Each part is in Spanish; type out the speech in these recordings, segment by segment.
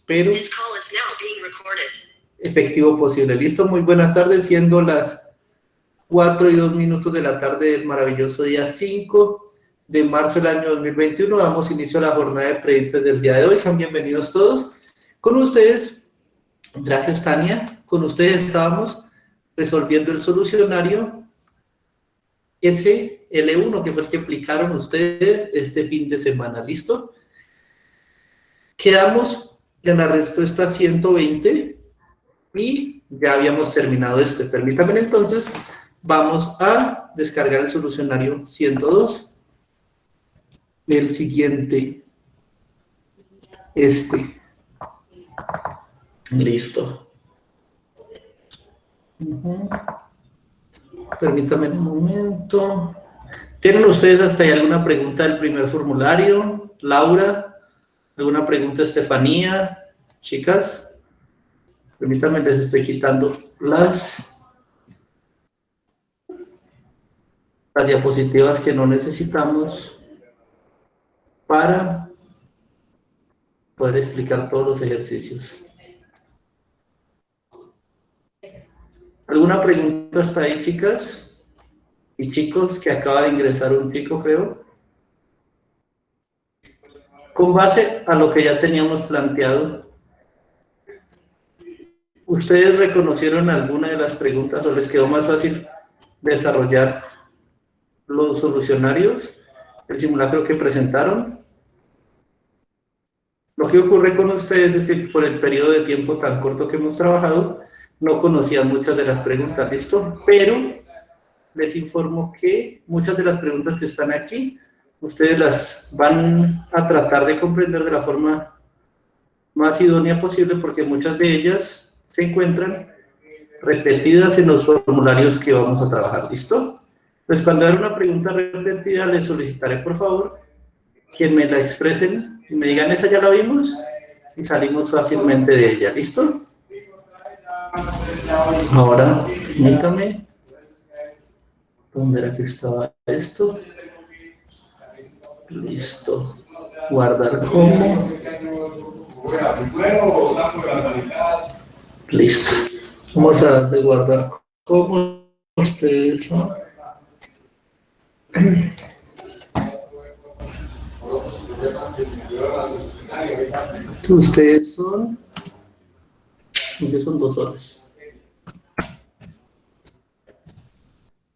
pero efectivo posible. Listo, muy buenas tardes, siendo las 4:02 de la tarde del maravilloso día 5 de marzo del año 2021. Damos inicio a la jornada de predicciones del día de hoy. Sean bienvenidos todos. Con ustedes, gracias Tania, con ustedes estábamos resolviendo el solucionario SL1, que fue el que aplicaron ustedes este fin de semana. ¿Listo? Quedamos en la respuesta 120 y ya habíamos terminado este. Permítanme entonces, vamos a descargar el solucionario 102. El siguiente, Listo. Permítanme un momento. ¿Tienen ustedes hasta ahí alguna pregunta del primer formulario? Laura, ¿alguna pregunta, Estefanía? Chicas, permítanme, les estoy quitando las diapositivas que no necesitamos para poder explicar todos los ejercicios. ¿Alguna pregunta hasta ahí, chicas? Y chicos, que acaba de ingresar un chico, creo. Con base a lo que ya teníamos planteado, ¿ustedes reconocieron alguna de las preguntas o les quedó más fácil desarrollar los solucionarios, el simulacro que presentaron? Lo que ocurre con ustedes es que por el periodo de tiempo tan corto que hemos trabajado, no conocían muchas de las preguntas, ¿listo? Pero les informo que muchas de las preguntas que están aquí, ustedes las van a tratar de comprender de la forma más idónea posible, porque muchas de ellas se encuentran repetidas en los formularios que vamos a trabajar, ¿listo? Pues cuando haya una pregunta repetida, les solicitaré, por favor, que me la expresen y me digan, esa ya la vimos, y salimos fácilmente de ella, ¿listo? Ahora, permítame. ¿Dónde era que estaba esto? Listo. Guardar como. Listo. Vamos a dar de guardar como. Ustedes son. Ustedes son. Ustedes son 2 horas.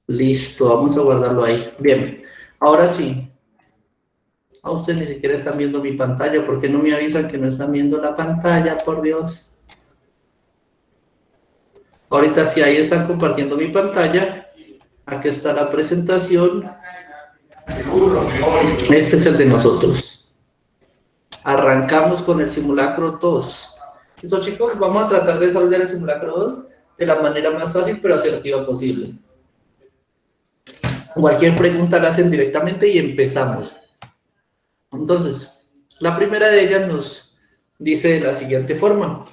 Listo, vamos a guardarlo ahí. Bien, ahora sí. A ustedes ni siquiera están viendo mi pantalla. ¿Por qué no me avisan que no están viendo la pantalla? Por Dios. Ahorita sí, ahí están compartiendo mi pantalla. Aquí está la presentación. Este es el de nosotros. Arrancamos con el simulacro 2. ¿Listo, chicos? Vamos a tratar de desarrollar el simulacro 2 de la manera más fácil pero asertiva posible. Cualquier pregunta la hacen directamente y empezamos. Entonces, la primera de ellas nos dice de la siguiente forma.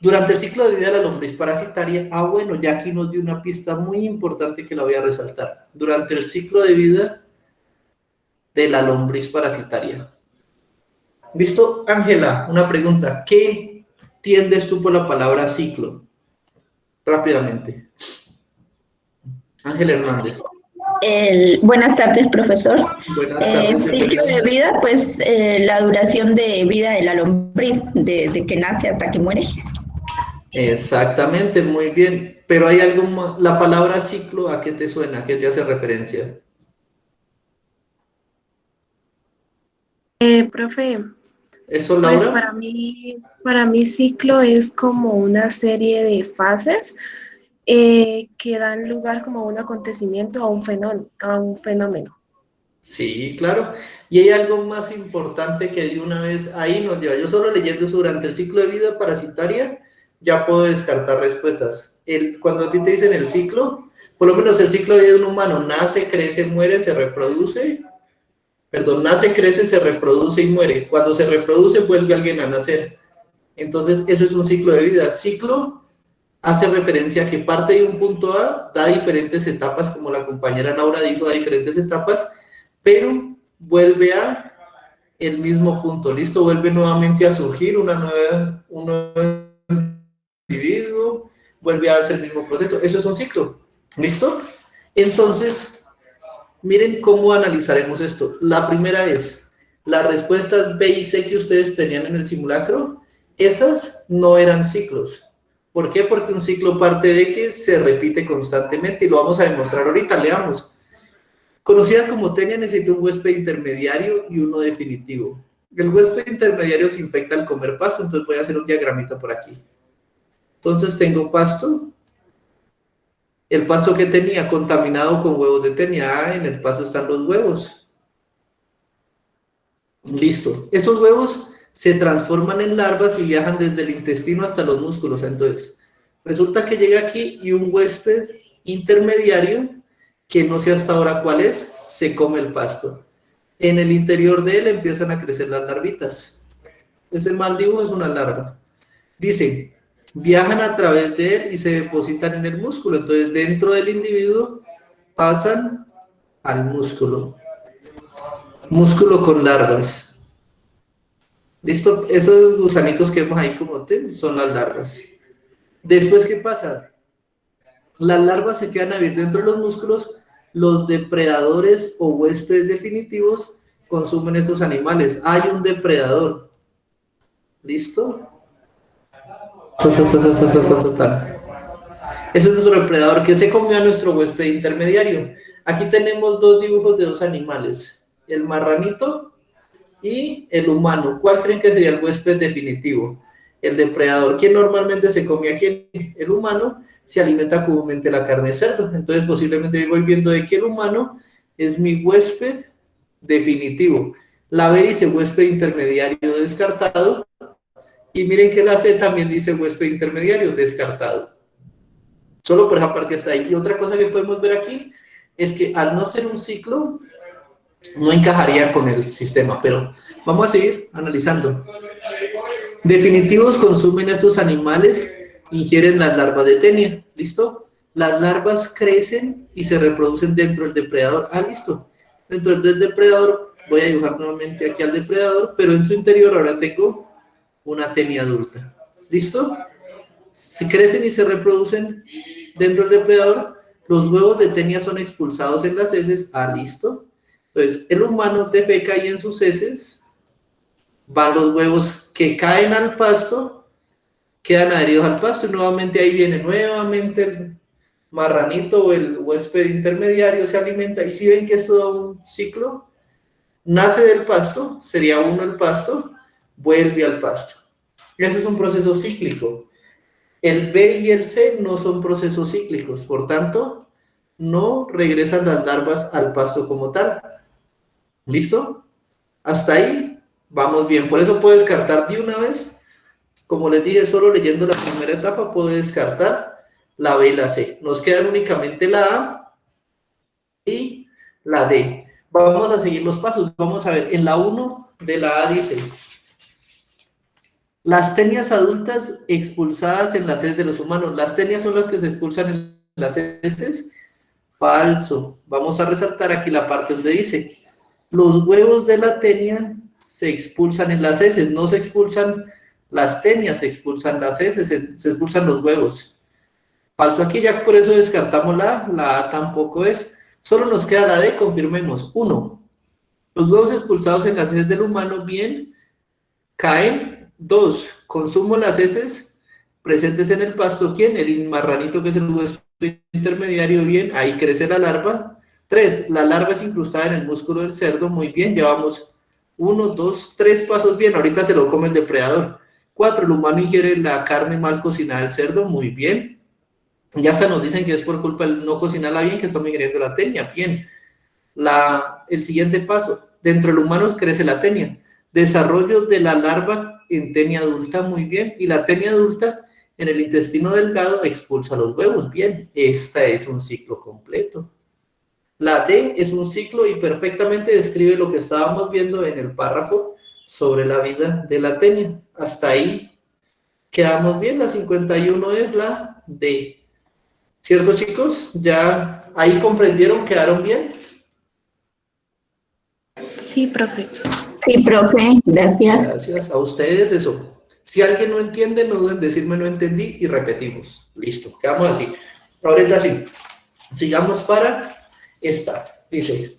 Durante el ciclo de vida de la lombriz parasitaria, bueno, ya aquí nos dio una pista muy importante que la voy a resaltar. Durante el ciclo de vida de la lombriz parasitaria. ¿Listo? Ángela, una pregunta. ¿Qué entiendes tú por la palabra ciclo? Rápidamente. Ángela Hernández. Buenas tardes, profesor. Buenas tardes. Ciclo de vida, pues la duración de vida de la lombriz, de que nace hasta que muere. Exactamente, muy bien. Pero hay algo más, la palabra ciclo, ¿a qué te suena? ¿A qué te hace referencia? Profe, ¿Eso, Laura? pues para mí ciclo es como una serie de fases que dan lugar como a un acontecimiento, a un fenómeno. Sí, claro. Y hay algo más importante que de una vez ahí nos lleva. Yo solo leyendo eso durante el ciclo de vida parasitaria, ya puedo descartar respuestas. Cuando a ti te dicen el ciclo, por lo menos el ciclo de vida de un humano, nace, crece, muere, se reproduce. Nace, crece, se reproduce y muere. Cuando se reproduce, vuelve alguien a nacer. Entonces, eso es un ciclo de vida. Ciclo hace referencia a que parte de un punto A, da diferentes etapas, como la compañera Laura dijo, da diferentes etapas, pero vuelve a el mismo punto, ¿listo? Vuelve nuevamente a surgir un nuevo individuo, vuelve a darse el mismo proceso. Eso es un ciclo, ¿listo? Entonces, miren cómo analizaremos esto. La primera es, las respuestas B y C que ustedes tenían en el simulacro, esas no eran ciclos. ¿Por qué? Porque un ciclo parte de que se repite constantemente y lo vamos a demostrar ahorita, leamos. Conocida como tenia, necesita un huésped intermediario y uno definitivo. El huésped intermediario se infecta al comer pasto, entonces voy a hacer un diagramita por aquí. Entonces tengo pasto. El pasto que tenía contaminado con huevos de tenia. En el pasto están los huevos. Listo. Estos huevos se transforman en larvas y viajan desde el intestino hasta los músculos. Entonces, resulta que llega aquí y un huésped intermediario, que no sé hasta ahora cuál es, se come el pasto. En el interior de él empiezan a crecer las larvitas. Ese mal dibujo es una larva. Dice, viajan a través de él y se depositan en el músculo. Entonces, dentro del individuo pasan al músculo. Músculo con larvas. ¿Listo? Esos gusanitos que vemos ahí como son las larvas. Después, ¿qué pasa? Las larvas se quedan a vivir dentro de los músculos. Los depredadores o huéspedes definitivos consumen estos animales. Hay un depredador. ¿Listo? Ese es nuestro depredador que se comió a nuestro huésped intermediario. Aquí tenemos dos dibujos de dos animales. El marranito y el humano. ¿Cuál creen que sería el huésped definitivo? El depredador. ¿Quién normalmente se come a quién? El humano se alimenta comúnmente la carne de cerdo. Entonces posiblemente voy viendo de que el humano es mi huésped definitivo. La B dice huésped intermediario descartado. Y miren que la C también dice huésped intermediario descartado. Solo por esa parte está ahí. Y otra cosa que podemos ver aquí es que al no ser un ciclo, no encajaría con el sistema, pero vamos a seguir analizando. Definitivos consumen estos animales, ingieren las larvas de tenia, ¿listo? Las larvas crecen y se reproducen dentro del depredador. Ah, listo. Dentro del depredador, voy a dibujar nuevamente aquí al depredador, pero en su interior ahora tengo una tenia adulta. ¿Listo? Se crecen y se reproducen dentro del depredador. Los huevos de tenia son expulsados en las heces. Ah, listo. Entonces, el humano defeca y en sus heces van los huevos que caen al pasto, quedan adheridos al pasto y nuevamente ahí viene nuevamente el marranito o el huésped intermediario, se alimenta y si ven que es todo un ciclo, nace del pasto, sería uno el pasto, vuelve al pasto. Ese es un proceso cíclico. El B y el C no son procesos cíclicos, por tanto, no regresan las larvas al pasto como tal. ¿Listo? Hasta ahí vamos bien. Por eso puedo descartar de una vez. Como les dije, solo leyendo la primera etapa puedo descartar la B y la C. Nos quedan únicamente la A y la D. Vamos a seguir los pasos. Vamos a ver, en la 1 de la A dice: las tenias adultas expulsadas en las heces de los humanos. Las tenias son las que se expulsan en las heces. Falso. Vamos a resaltar aquí la parte donde dice: los huevos de la tenia se expulsan en las heces, no se expulsan las tenias, se expulsan las heces, se expulsan los huevos. Falso aquí, ya por eso descartamos la A tampoco es. Solo nos queda la D, confirmemos. 1. Los huevos expulsados en las heces del humano, bien, caen. 2. Consumo las heces presentes en el pasto, ¿quién? El marranito, que es el huésped intermediario, bien, ahí crece la larva. 3. La larva es incrustada en el músculo del cerdo, muy bien, llevamos 1, 2, 3 pasos bien, ahorita se lo come el depredador. 4. El humano ingiere la carne mal cocinada del cerdo, muy bien. Ya hasta nos dicen que es por culpa de no cocinarla bien que estamos ingiriendo la tenia, bien. El siguiente paso, dentro del humano crece la tenia. Desarrollo de la larva en tenia adulta, muy bien. Y la tenia adulta en el intestino delgado expulsa los huevos, bien. Esta es un ciclo completo. La D es un ciclo y perfectamente describe lo que estábamos viendo en el párrafo sobre la vida de la tenia. Hasta ahí quedamos bien. La 51 es la D. ¿Cierto, chicos? ¿Ya ahí comprendieron? ¿Quedaron bien? Sí, profe. Sí, profe, gracias. Gracias a ustedes, eso. Si alguien no entiende, no duden en decirme no entendí y repetimos. Listo, quedamos así. Ahorita sí, sigamos para esta. Dice,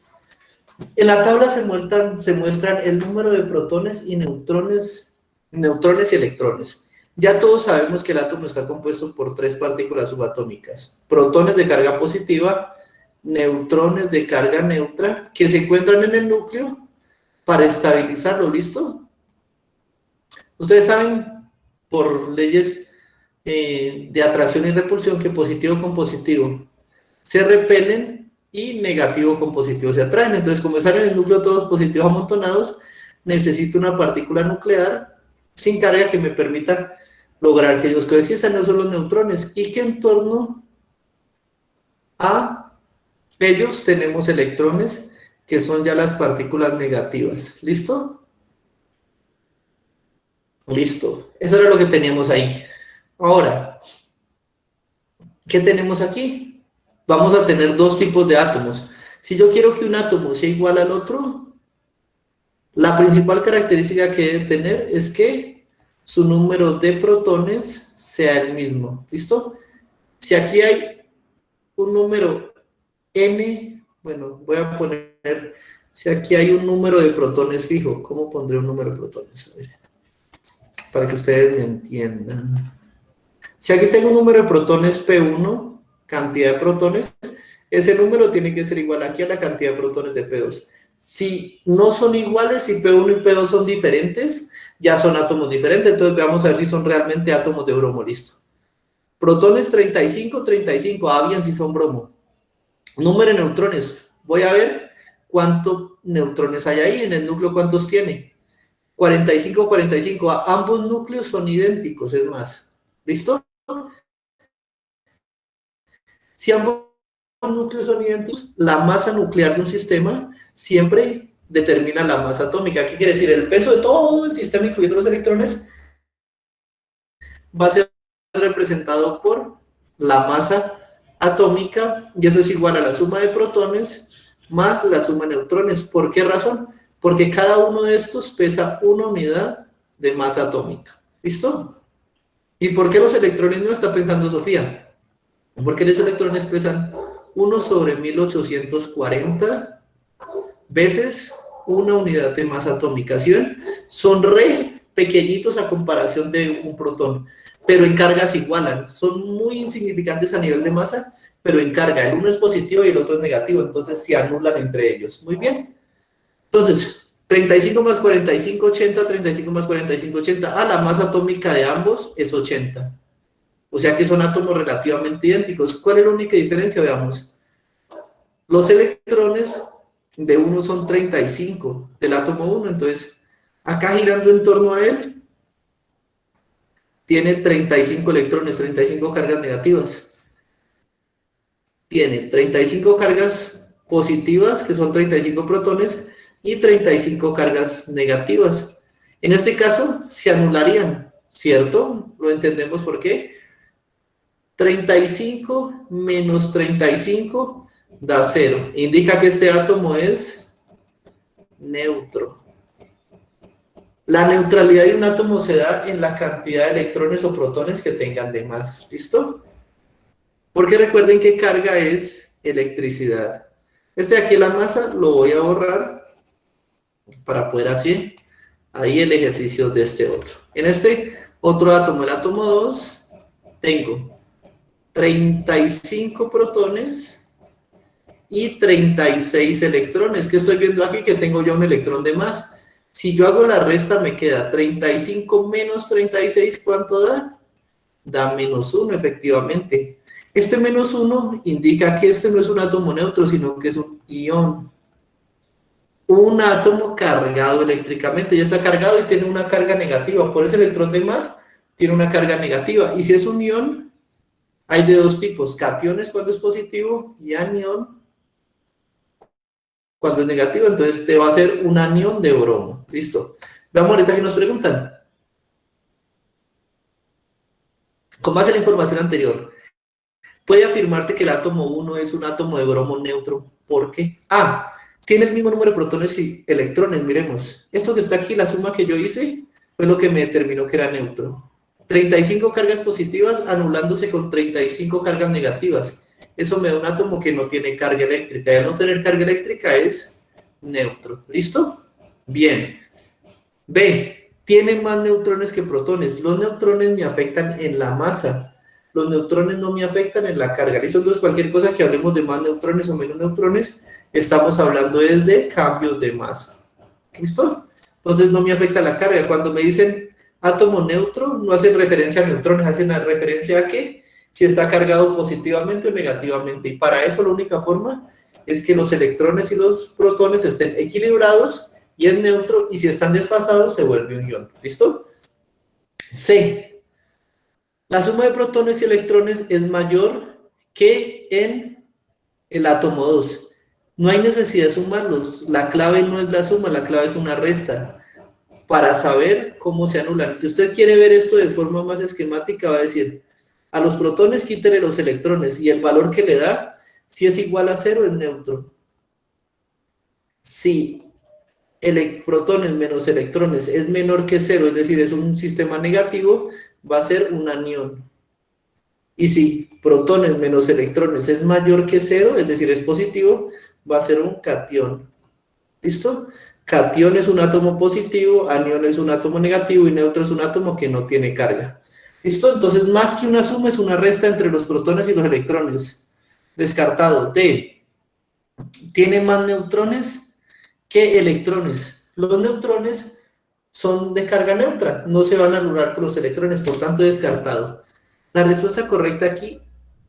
en la tabla se muestran el número de protones y neutrones y electrones. Ya todos sabemos que el átomo está compuesto por 3 partículas subatómicas, protones de carga positiva, neutrones de carga neutra, que se encuentran en el núcleo para estabilizarlo, ¿listo? Ustedes saben, por leyes de atracción y repulsión, que positivo con positivo se repelen y negativo con positivo se atraen. Entonces, como están en el núcleo todos positivos amontonados, necesito una partícula nuclear sin carga que me permita lograr que ellos coexistan, no son los neutrones, y que en torno a ellos tenemos electrones, que son ya las partículas negativas. ¿Listo? Listo. Eso era lo que teníamos ahí. Ahora, ¿qué tenemos aquí? Vamos a tener 2 tipos de átomos. Si yo quiero que un átomo sea igual al otro, la principal característica que debe tener es que su número de protones sea el mismo. ¿Listo? Si aquí hay un número n, bueno, voy a poner, si aquí hay un número de protones fijo, ¿cómo pondré un número de protones? A ver, para que ustedes me entiendan. Si aquí tengo un número de protones P1, cantidad de protones, ese número tiene que ser igual aquí a la cantidad de protones de P2. Si no son iguales, si P1 y P2 son diferentes, ya son átomos diferentes. Entonces veamos a ver si son realmente átomos de bromo. Listo. Protones 35, 35. Ah, bien, si son bromo. Número de neutrones. Voy a ver cuántos neutrones hay ahí. En el núcleo, ¿cuántos tiene? 45, 45. Ambos núcleos son idénticos, es más. ¿Listo? Si ambos núcleos son idénticos, la masa nuclear de un sistema siempre determina la masa atómica. ¿Qué quiere decir? El peso de todo el sistema, incluyendo los electrones, va a ser representado por la masa atómica, y eso es igual a la suma de protones más la suma de neutrones. ¿Por qué razón? Porque cada uno de estos pesa una unidad de masa atómica. ¿Listo? ¿Y por qué los electrones no está pensando Sofía? Porque los electrones pesan 1 sobre 1840 veces una unidad de masa atómica. ¿Sí ven? Son re pequeñitos a comparación de un protón, pero en carga se igualan. Son muy insignificantes a nivel de masa, pero en carga. El uno es positivo y el otro es negativo, entonces se anulan entre ellos. Muy bien. Entonces, 35 más 45, 80, 35 más 45, 80. La masa atómica de ambos es 80. O sea que son átomos relativamente idénticos. ¿Cuál es la única diferencia? Veamos. Los electrones de uno son 35 del átomo 1, entonces acá girando en torno a él tiene 35 electrones, 35 cargas negativas. Tiene 35 cargas positivas, que son 35 protones, y 35 cargas negativas. En este caso se anularían, ¿cierto? Lo entendemos por qué. 35 menos 35 da 0. Indica que este átomo es neutro. La neutralidad de un átomo se da en la cantidad de electrones o protones que tengan de más. ¿Listo? Porque recuerden que carga es electricidad. Este de aquí, la masa, lo voy a borrar para poder hacer ahí el ejercicio de este otro. En este otro átomo, el átomo 2, tengo 35 protones y 36 electrones. ¿Qué estoy viendo aquí? Que tengo yo un electrón de más. Si yo hago la resta, me queda 35 menos 36, ¿cuánto da? Da menos 1, efectivamente. Este menos 1 indica que este no es un átomo neutro, sino que es un ion. Un átomo cargado eléctricamente, ya está cargado y tiene una carga negativa. Por ese electrón de más tiene una carga negativa. Y si es un ion, hay de 2 tipos: cationes cuando es positivo y anión cuando es negativo. Entonces este va a ser un anión de bromo. Listo. Veamos ahorita que nos preguntan. Con base en la información anterior, puede afirmarse que el átomo 1 es un átomo de bromo neutro. ¿Por qué? tiene el mismo número de protones y electrones, miremos. Esto que está aquí, la suma que yo hice, fue lo que me determinó que era neutro. 35 cargas positivas anulándose con 35 cargas negativas. Eso me da un átomo que no tiene carga eléctrica. Y al no tener carga eléctrica es neutro. ¿Listo? Bien. B. Tiene más neutrones que protones. Los neutrones me afectan en la masa. Los neutrones no me afectan en la carga. ¿Listo? Entonces, cualquier cosa que hablemos de más neutrones o menos neutrones, estamos hablando desde cambios de masa. ¿Listo? Entonces, no me afecta la carga. Cuando me dicen átomo neutro, no hacen referencia a neutrones, hacen referencia a qué, si está cargado positivamente o negativamente. Y para eso la única forma es que los electrones y los protones estén equilibrados y es neutro, y si están desfasados se vuelve un ion. ¿Listo? C. La suma de protones y electrones es mayor que en el átomo 2. No hay necesidad de sumarlos. La clave no es la suma, la clave es una resta para saber cómo se anulan. Si usted quiere ver esto de forma más esquemática, va a decir, a los protones quítele los electrones y el valor que le da, si es igual a 0, es neutro. Si protones menos electrones es menor que 0, es decir, es un sistema negativo, va a ser un anión. Y si protones menos electrones es mayor que 0, es decir, es positivo, va a ser un catión. ¿Listo? Catión es un átomo positivo, anión es un átomo negativo y neutro es un átomo que no tiene carga. ¿Listo? Entonces, más que una suma, es una resta entre los protones y los electrones. Descartado. D. Tiene más neutrones que electrones. Los neutrones son de carga neutra, no se van a anular con los electrones, por tanto, descartado. La respuesta correcta aquí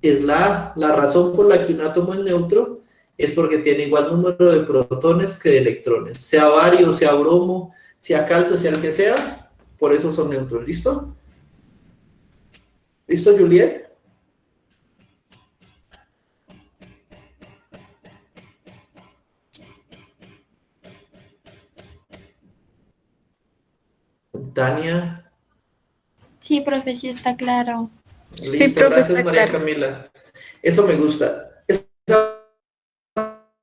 es la A. La razón por la que un átomo es neutro es porque tiene igual número de protones que de electrones. Sea bario, sea bromo, sea calcio, sea el que sea, por eso son neutros. ¿Listo? ¿Listo, Juliet? Tania. Sí, profe, sí está claro. Sí, Listo, profe, gracias está María claro. Camila. Eso me gusta. Esa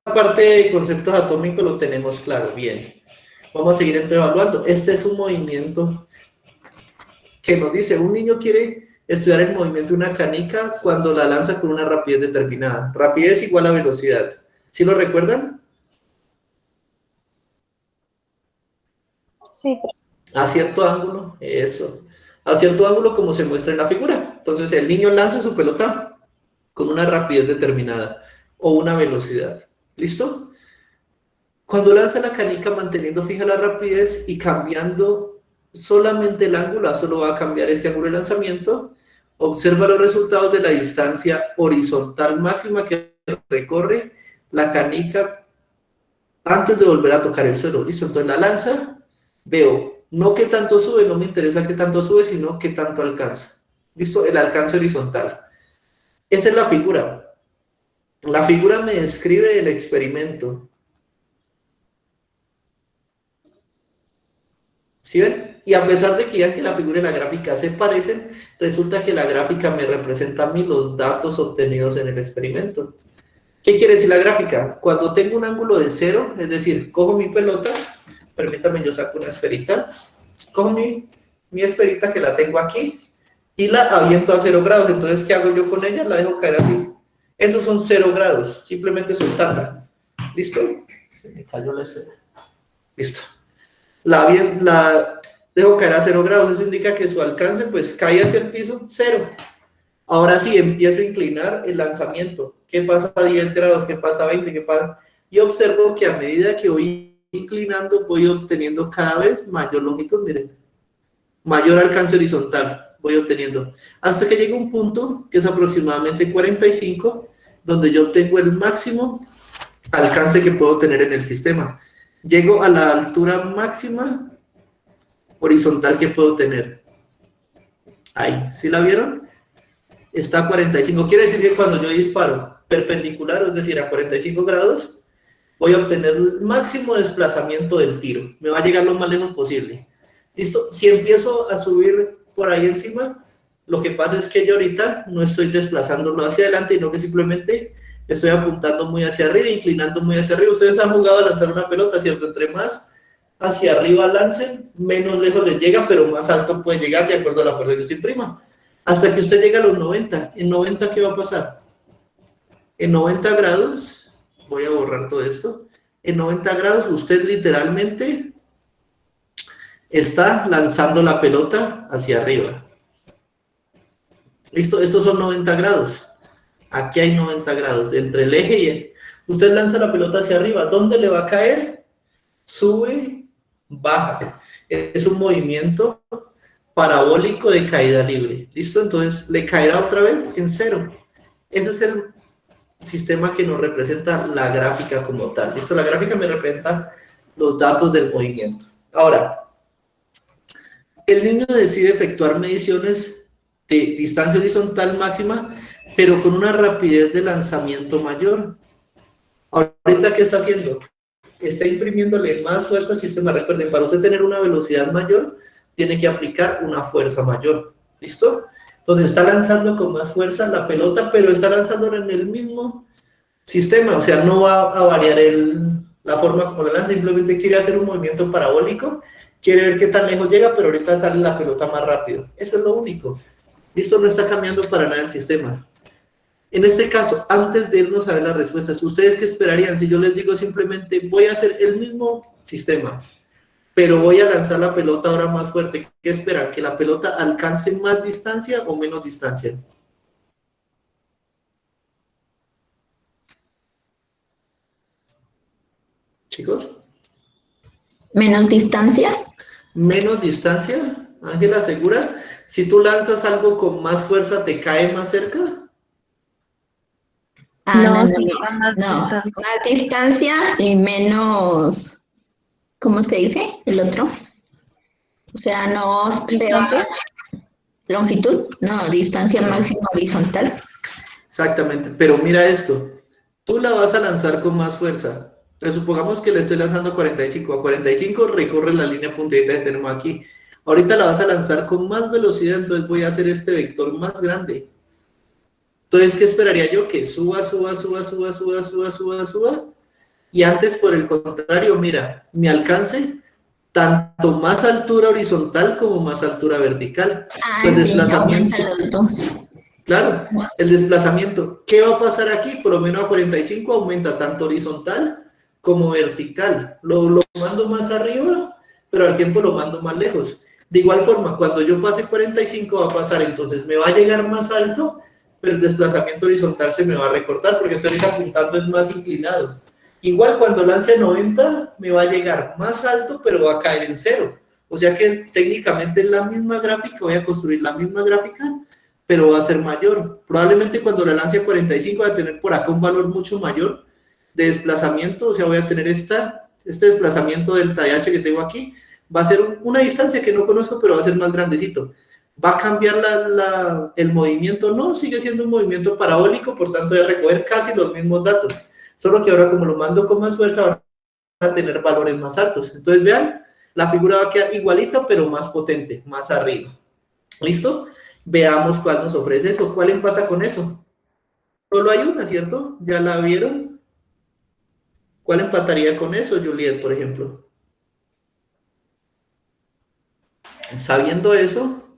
parte de conceptos atómicos lo tenemos claro. Bien. Vamos a seguir evaluando. Este es un movimiento que nos dice, un niño quiere estudiar el movimiento de una canica cuando la lanza con una rapidez determinada. Rapidez igual a velocidad. ¿Sí lo recuerdan? Sí, A cierto ángulo, eso. A cierto ángulo como se muestra en la figura. Entonces el niño lanza su pelota con una rapidez determinada o una velocidad. ¿Listo? Cuando lanza la canica manteniendo fija la rapidez y cambiando solamente el ángulo, solo va a cambiar este ángulo de lanzamiento, observa los resultados de la distancia horizontal máxima que recorre la canica antes de volver a tocar el suelo. ¿Listo? Entonces la lanza, veo no qué tanto sube, no me interesa qué tanto sube, sino qué tanto alcanza. ¿Listo? El alcance horizontal. Esa es la figura. La figura me describe el experimento. ¿Sí ven? Y a pesar de que ya que la figura y la gráfica se parecen, resulta que la gráfica me representa a mí los datos obtenidos en el experimento. ¿Qué quiere decir la gráfica? Cuando tengo un ángulo de 0, es decir, cojo mi pelota, permítame, yo saco una esferita, cojo mi esferita que la tengo aquí y la aviento a 0 grados. Entonces, ¿qué hago yo con ella? La dejo caer así. Esos son 0 grados, simplemente soltarla. ¿Listo? Se me cayó la esfera. Listo. La dejo caer a 0 grados, eso indica que su alcance pues cae hacia el piso, 0. Ahora sí, empiezo a inclinar el lanzamiento. ¿Qué pasa a 10 grados? ¿Qué pasa a 20? ¿Qué pasa? Y observo que a medida que voy inclinando, voy obteniendo cada vez mayor longitud, miren. Mayor alcance horizontal voy obteniendo. Hasta que llega un punto, que es aproximadamente 45, donde yo obtengo el máximo alcance que puedo tener en el sistema. Llego a la altura máxima horizontal que puedo tener. Ahí, ¿sí la vieron? Está a 45. Quiere decir que cuando yo disparo perpendicular, es decir, a 45 grados, voy a obtener el máximo desplazamiento del tiro. Me va a llegar lo más lejos posible. ¿Listo? Si empiezo a subir por ahí encima, lo que pasa es que yo ahorita no estoy desplazándolo hacia adelante, sino que simplemente estoy apuntando muy hacia arriba, inclinando muy hacia arriba. Ustedes han jugado a lanzar una pelota, ¿cierto? Entre más hacia arriba lancen, menos lejos les llega, pero más alto puede llegar de acuerdo a la fuerza que usted imprima. Hasta que usted llegue a los 90. ¿En 90 qué va a pasar? En 90 grados, voy a borrar todo esto, en 90 grados usted literalmente está lanzando la pelota hacia arriba. ¿Listo? Estos son 90 grados. Aquí hay 90 grados, entre el eje y el... Usted lanza la pelota hacia arriba. ¿Dónde le va a caer? Sube, baja. Es un movimiento parabólico de caída libre. ¿Listo? Entonces le caerá otra vez en cero. Ese es el sistema que nos representa la gráfica como tal. ¿Listo? La gráfica me representa los datos del movimiento. Ahora, el niño decide efectuar mediciones de distancia horizontal máxima, pero con una rapidez de lanzamiento mayor. Ahorita, ¿qué está haciendo? Está imprimiéndole más fuerza al sistema. Recuerden, para usted tener una velocidad mayor, tiene que aplicar una fuerza mayor. ¿Listo? Entonces está lanzando con más fuerza la pelota, pero está lanzándola en el mismo sistema. O sea, no va a variar la forma como la lanza, simplemente quiere hacer un movimiento parabólico, quiere ver qué tan lejos llega, pero ahorita sale la pelota más rápido. Eso es lo único. Listo, no está cambiando para nada el sistema. En este caso, antes de irnos a ver las respuestas, ¿ustedes qué esperarían si yo les digo simplemente voy a hacer el mismo sistema, pero voy a lanzar la pelota ahora más fuerte? ¿Qué esperan? ¿Que la pelota alcance más distancia o menos distancia? ¿Chicos? Menos distancia. Menos distancia, Ángela, ¿segura? Si tú lanzas algo con más fuerza, ¿te cae más cerca? No, sí, a más no. distancia. Más distancia y menos, ¿cómo se dice? El otro. O sea, no se va longitud, no, distancia máxima horizontal. Exactamente, pero mira esto, tú la vas a lanzar con más fuerza. Entonces, supongamos que le estoy lanzando a 45. A 45 recorre la línea puntita que tenemos aquí. Ahorita la vas a lanzar con más velocidad, entonces voy a hacer este vector más grande. Entonces, ¿qué esperaría yo? Que suba, y antes, por el contrario, mira, me alcance tanto más altura horizontal como más altura vertical. El desplazamiento. Aumentan los dos. Claro, el desplazamiento. ¿Qué va a pasar aquí? Por lo menos a 45 aumenta tanto horizontal como vertical. Lo mando más arriba, pero al tiempo lo mando más lejos. De igual forma, cuando yo pase 45 va a pasar, entonces me va a llegar más alto, pero el desplazamiento horizontal se me va a recortar porque estoy apuntando es más inclinado. Igual cuando lance 90 me va a llegar más alto, pero va a caer en cero. O sea que técnicamente es la misma gráfica, voy a construir la misma gráfica, pero va a ser mayor. Probablemente cuando la lance a 45 voy a tener por acá un valor mucho mayor de desplazamiento, o sea, voy a tener este desplazamiento delta de H que tengo aquí, va a ser una distancia que no conozco, pero va a ser más grandecito. ¿Va a cambiar el movimiento? No, sigue siendo un movimiento parabólico, por tanto voy a recoger casi los mismos datos, solo que ahora como lo mando con más fuerza, van a tener valores más altos. Entonces vean, la figura va a quedar igualita, pero más potente, más arriba. ¿Listo? Veamos cuál nos ofrece eso. ¿Cuál empata con eso? Solo hay una, ¿cierto? ¿Ya la vieron? ¿Cuál empataría con eso, Juliet, por ejemplo? Sabiendo eso,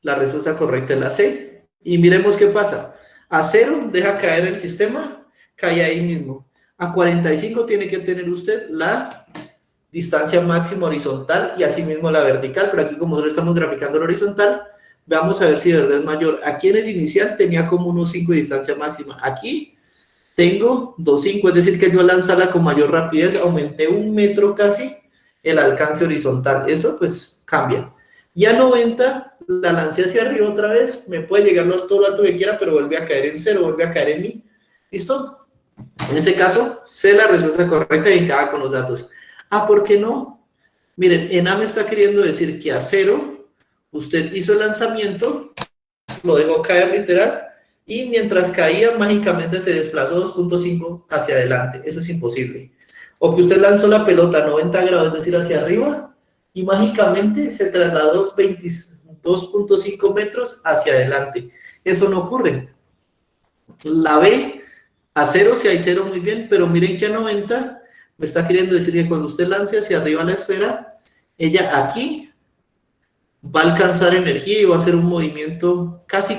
la respuesta correcta es la C. Y miremos qué pasa. A 0 deja caer el sistema, cae ahí mismo. A 45 tiene que tener usted la distancia máxima horizontal y asimismo la vertical, pero aquí como nosotros estamos graficando la horizontal, vamos a ver si de verdad es mayor. Aquí en el inicial tenía como 1.5 de distancia máxima. Aquí tengo 2.5, es decir que yo al lanzarla con mayor rapidez aumenté 1 metro casi el alcance horizontal. Eso pues cambia. Y a 90 la lancé hacia arriba otra vez, me puede llegar todo lo alto que quiera, pero vuelve a caer en cero, vuelve a caer en mí. ¿Listo? En ese caso, sé la respuesta correcta y encaja con los datos. Ah, ¿por qué no? Miren, ENA me está queriendo decir que a 0 usted hizo el lanzamiento, lo dejó caer literal, y mientras caía, mágicamente se desplazó 2.5 hacia adelante. Eso es imposible. O que usted lanzó la pelota a 90 grados, es decir, hacia arriba, y mágicamente se trasladó 22.5 metros hacia adelante. Eso no ocurre. La B, A 0, si hay 0, muy bien, pero miren que a 90 me está queriendo decir que cuando usted lance hacia arriba la esfera, ella aquí va a alcanzar energía y va a hacer un movimiento casi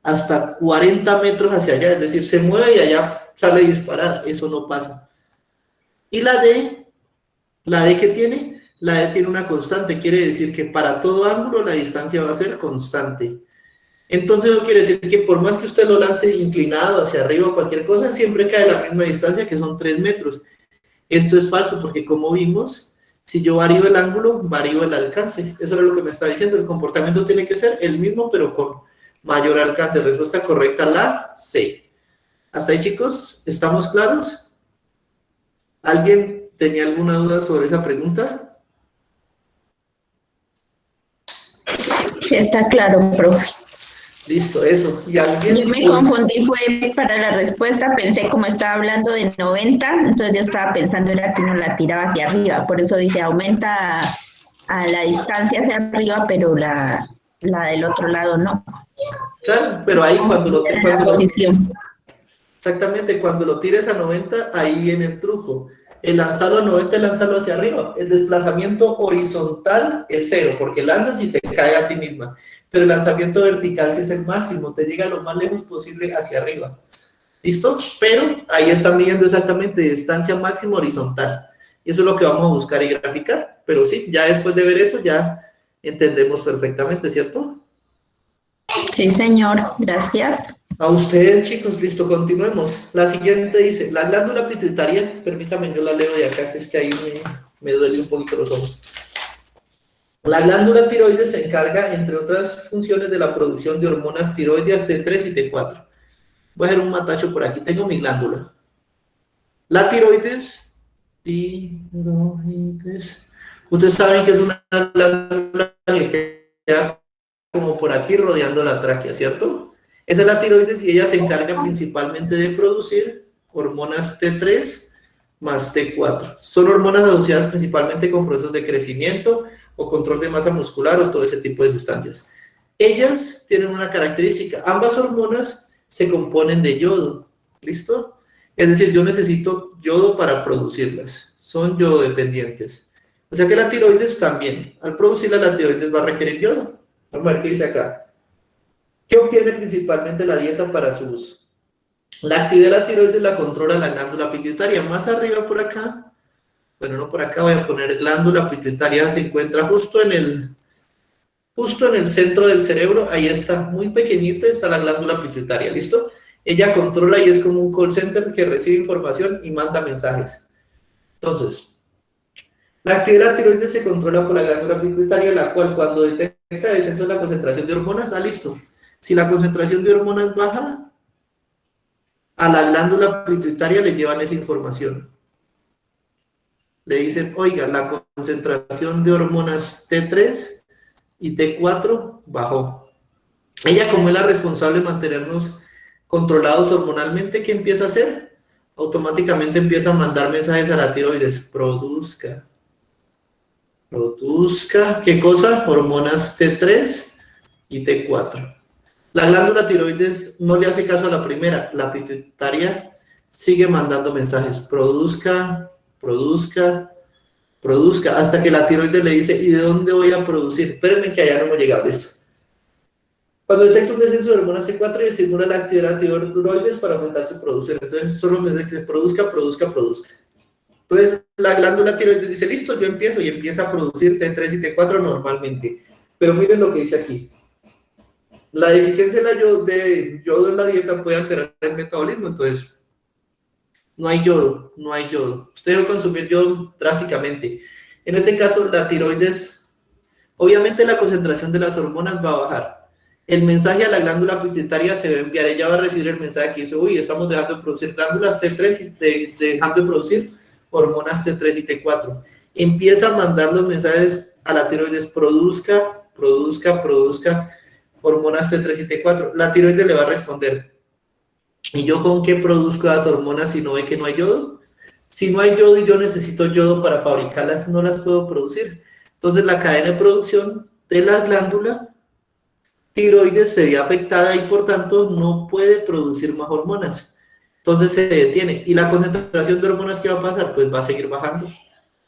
hasta 40 metros hacia allá, es decir, se mueve y allá sale disparada, eso no pasa. Y la D que tiene, la D tiene una constante, quiere decir que para todo ángulo la distancia va a ser constante. Entonces eso quiere decir que por más que usted lo lance inclinado hacia arriba o cualquier cosa, siempre cae la misma distancia, que son 3 metros. Esto es falso porque, como vimos, si yo varío el ángulo, varío el alcance. Eso es lo que me está diciendo. El comportamiento tiene que ser el mismo, pero con mayor alcance. Respuesta correcta, la C. ¿Hasta ahí, chicos? ¿Estamos claros? ¿Alguien tenía alguna duda sobre esa pregunta? Sí, está claro, profe. Listo, eso. ¿Y alguien? Yo me confundí, fue para la respuesta, pensé como estaba hablando de 90, entonces yo estaba pensando era que uno la tiraba hacia arriba, por eso dije aumenta a la distancia hacia arriba, pero la del otro lado no. Claro, pero ahí cuando posición. Exactamente, cuando lo tires a 90, ahí viene el truco. El lanzarlo a 90, lanzarlo hacia arriba. El desplazamiento horizontal es 0, porque lanzas y te cae a ti misma. Pero el lanzamiento vertical sí es el máximo, te llega lo más lejos posible hacia arriba. ¿Listo? Pero ahí están midiendo exactamente distancia máxima horizontal. Y eso es lo que vamos a buscar y graficar. Pero sí, ya después de ver eso, ya entendemos perfectamente, ¿cierto? Sí, señor. Gracias. A ustedes, chicos, listo, continuemos. La siguiente dice, la glándula pituitaria, permítame, yo la leo de acá, que es que ahí me duele un poquito los ojos. La glándula tiroides se encarga, entre otras funciones, de la producción de hormonas tiroideas T3 y T4. Voy a hacer un matacho por aquí, tengo mi glándula. La tiroides, ustedes saben que es una glándula que queda como por aquí rodeando la tráquea, ¿cierto? Esa es la tiroides y ella se encarga principalmente de producir hormonas T3 más T4. Son hormonas asociadas principalmente con procesos de crecimiento o control de masa muscular o todo ese tipo de sustancias. Ellas tienen una característica, ambas hormonas se componen de yodo, ¿listo? Es decir, yo necesito yodo para producirlas, son yodo dependientes. O sea que la tiroides también, al producirla la tiroides va a requerir yodo. Vamos a ver qué dice acá. ¿Qué obtiene principalmente la dieta para su uso? La actividad de la tiroides la controla la glándula pituitaria. Más arriba por acá, bueno, no por acá, voy a poner glándula pituitaria, se encuentra justo en el centro del cerebro, ahí está, muy pequeñita está la glándula pituitaria, ¿listo? Ella controla y es como un call center que recibe información y manda mensajes. Entonces, la actividad de la tiroides se controla por la glándula pituitaria, la cual cuando detecta descenso de la concentración de hormonas, listo. Si la concentración de hormonas baja, a la glándula pituitaria le llevan esa información. Le dicen, oiga, la concentración de hormonas T3 y T4 bajó. Ella, como es la responsable de mantenernos controlados hormonalmente, ¿qué empieza a hacer? Automáticamente empieza a mandar mensajes a la tiroides. Produzca, ¿qué cosa? Hormonas T3 y T4. La glándula tiroides no le hace caso a la primera, la pituitaria sigue mandando mensajes, produzca, hasta que la tiroides le dice, ¿y de dónde voy a producir? Espérenme que allá no hemos llegado, listo. Cuando detecta un descenso de hormonas T4 y estimula la actividad de la tiroides para aumentar su producción, entonces solo me dice que se produzca. Entonces la glándula tiroides dice, listo, yo empiezo, y empieza a producir T3 y T4 normalmente. Pero miren lo que dice aquí. La deficiencia de yodo en la dieta puede alterar el metabolismo, entonces no hay yodo. Usted debe consumir yodo drásticamente. En ese caso, la tiroides, obviamente la concentración de las hormonas va a bajar. El mensaje a la glándula pituitaria se va a enviar, ella va a recibir el mensaje que dice, uy, estamos dejando de producir glándulas T3 y dejando de producir hormonas T3 y T4. Empieza a mandar los mensajes a la tiroides, produzca hormonas T3 y T4. La tiroides le va a responder, ¿y yo con qué produzco las hormonas si no ve que no hay yodo? Si no hay yodo y yo necesito yodo para fabricarlas, no las puedo producir. Entonces la cadena de producción de la glándula tiroides se ve afectada y por tanto no puede producir más hormonas. Entonces se detiene. ¿Y la concentración de hormonas qué va a pasar? Pues va a seguir bajando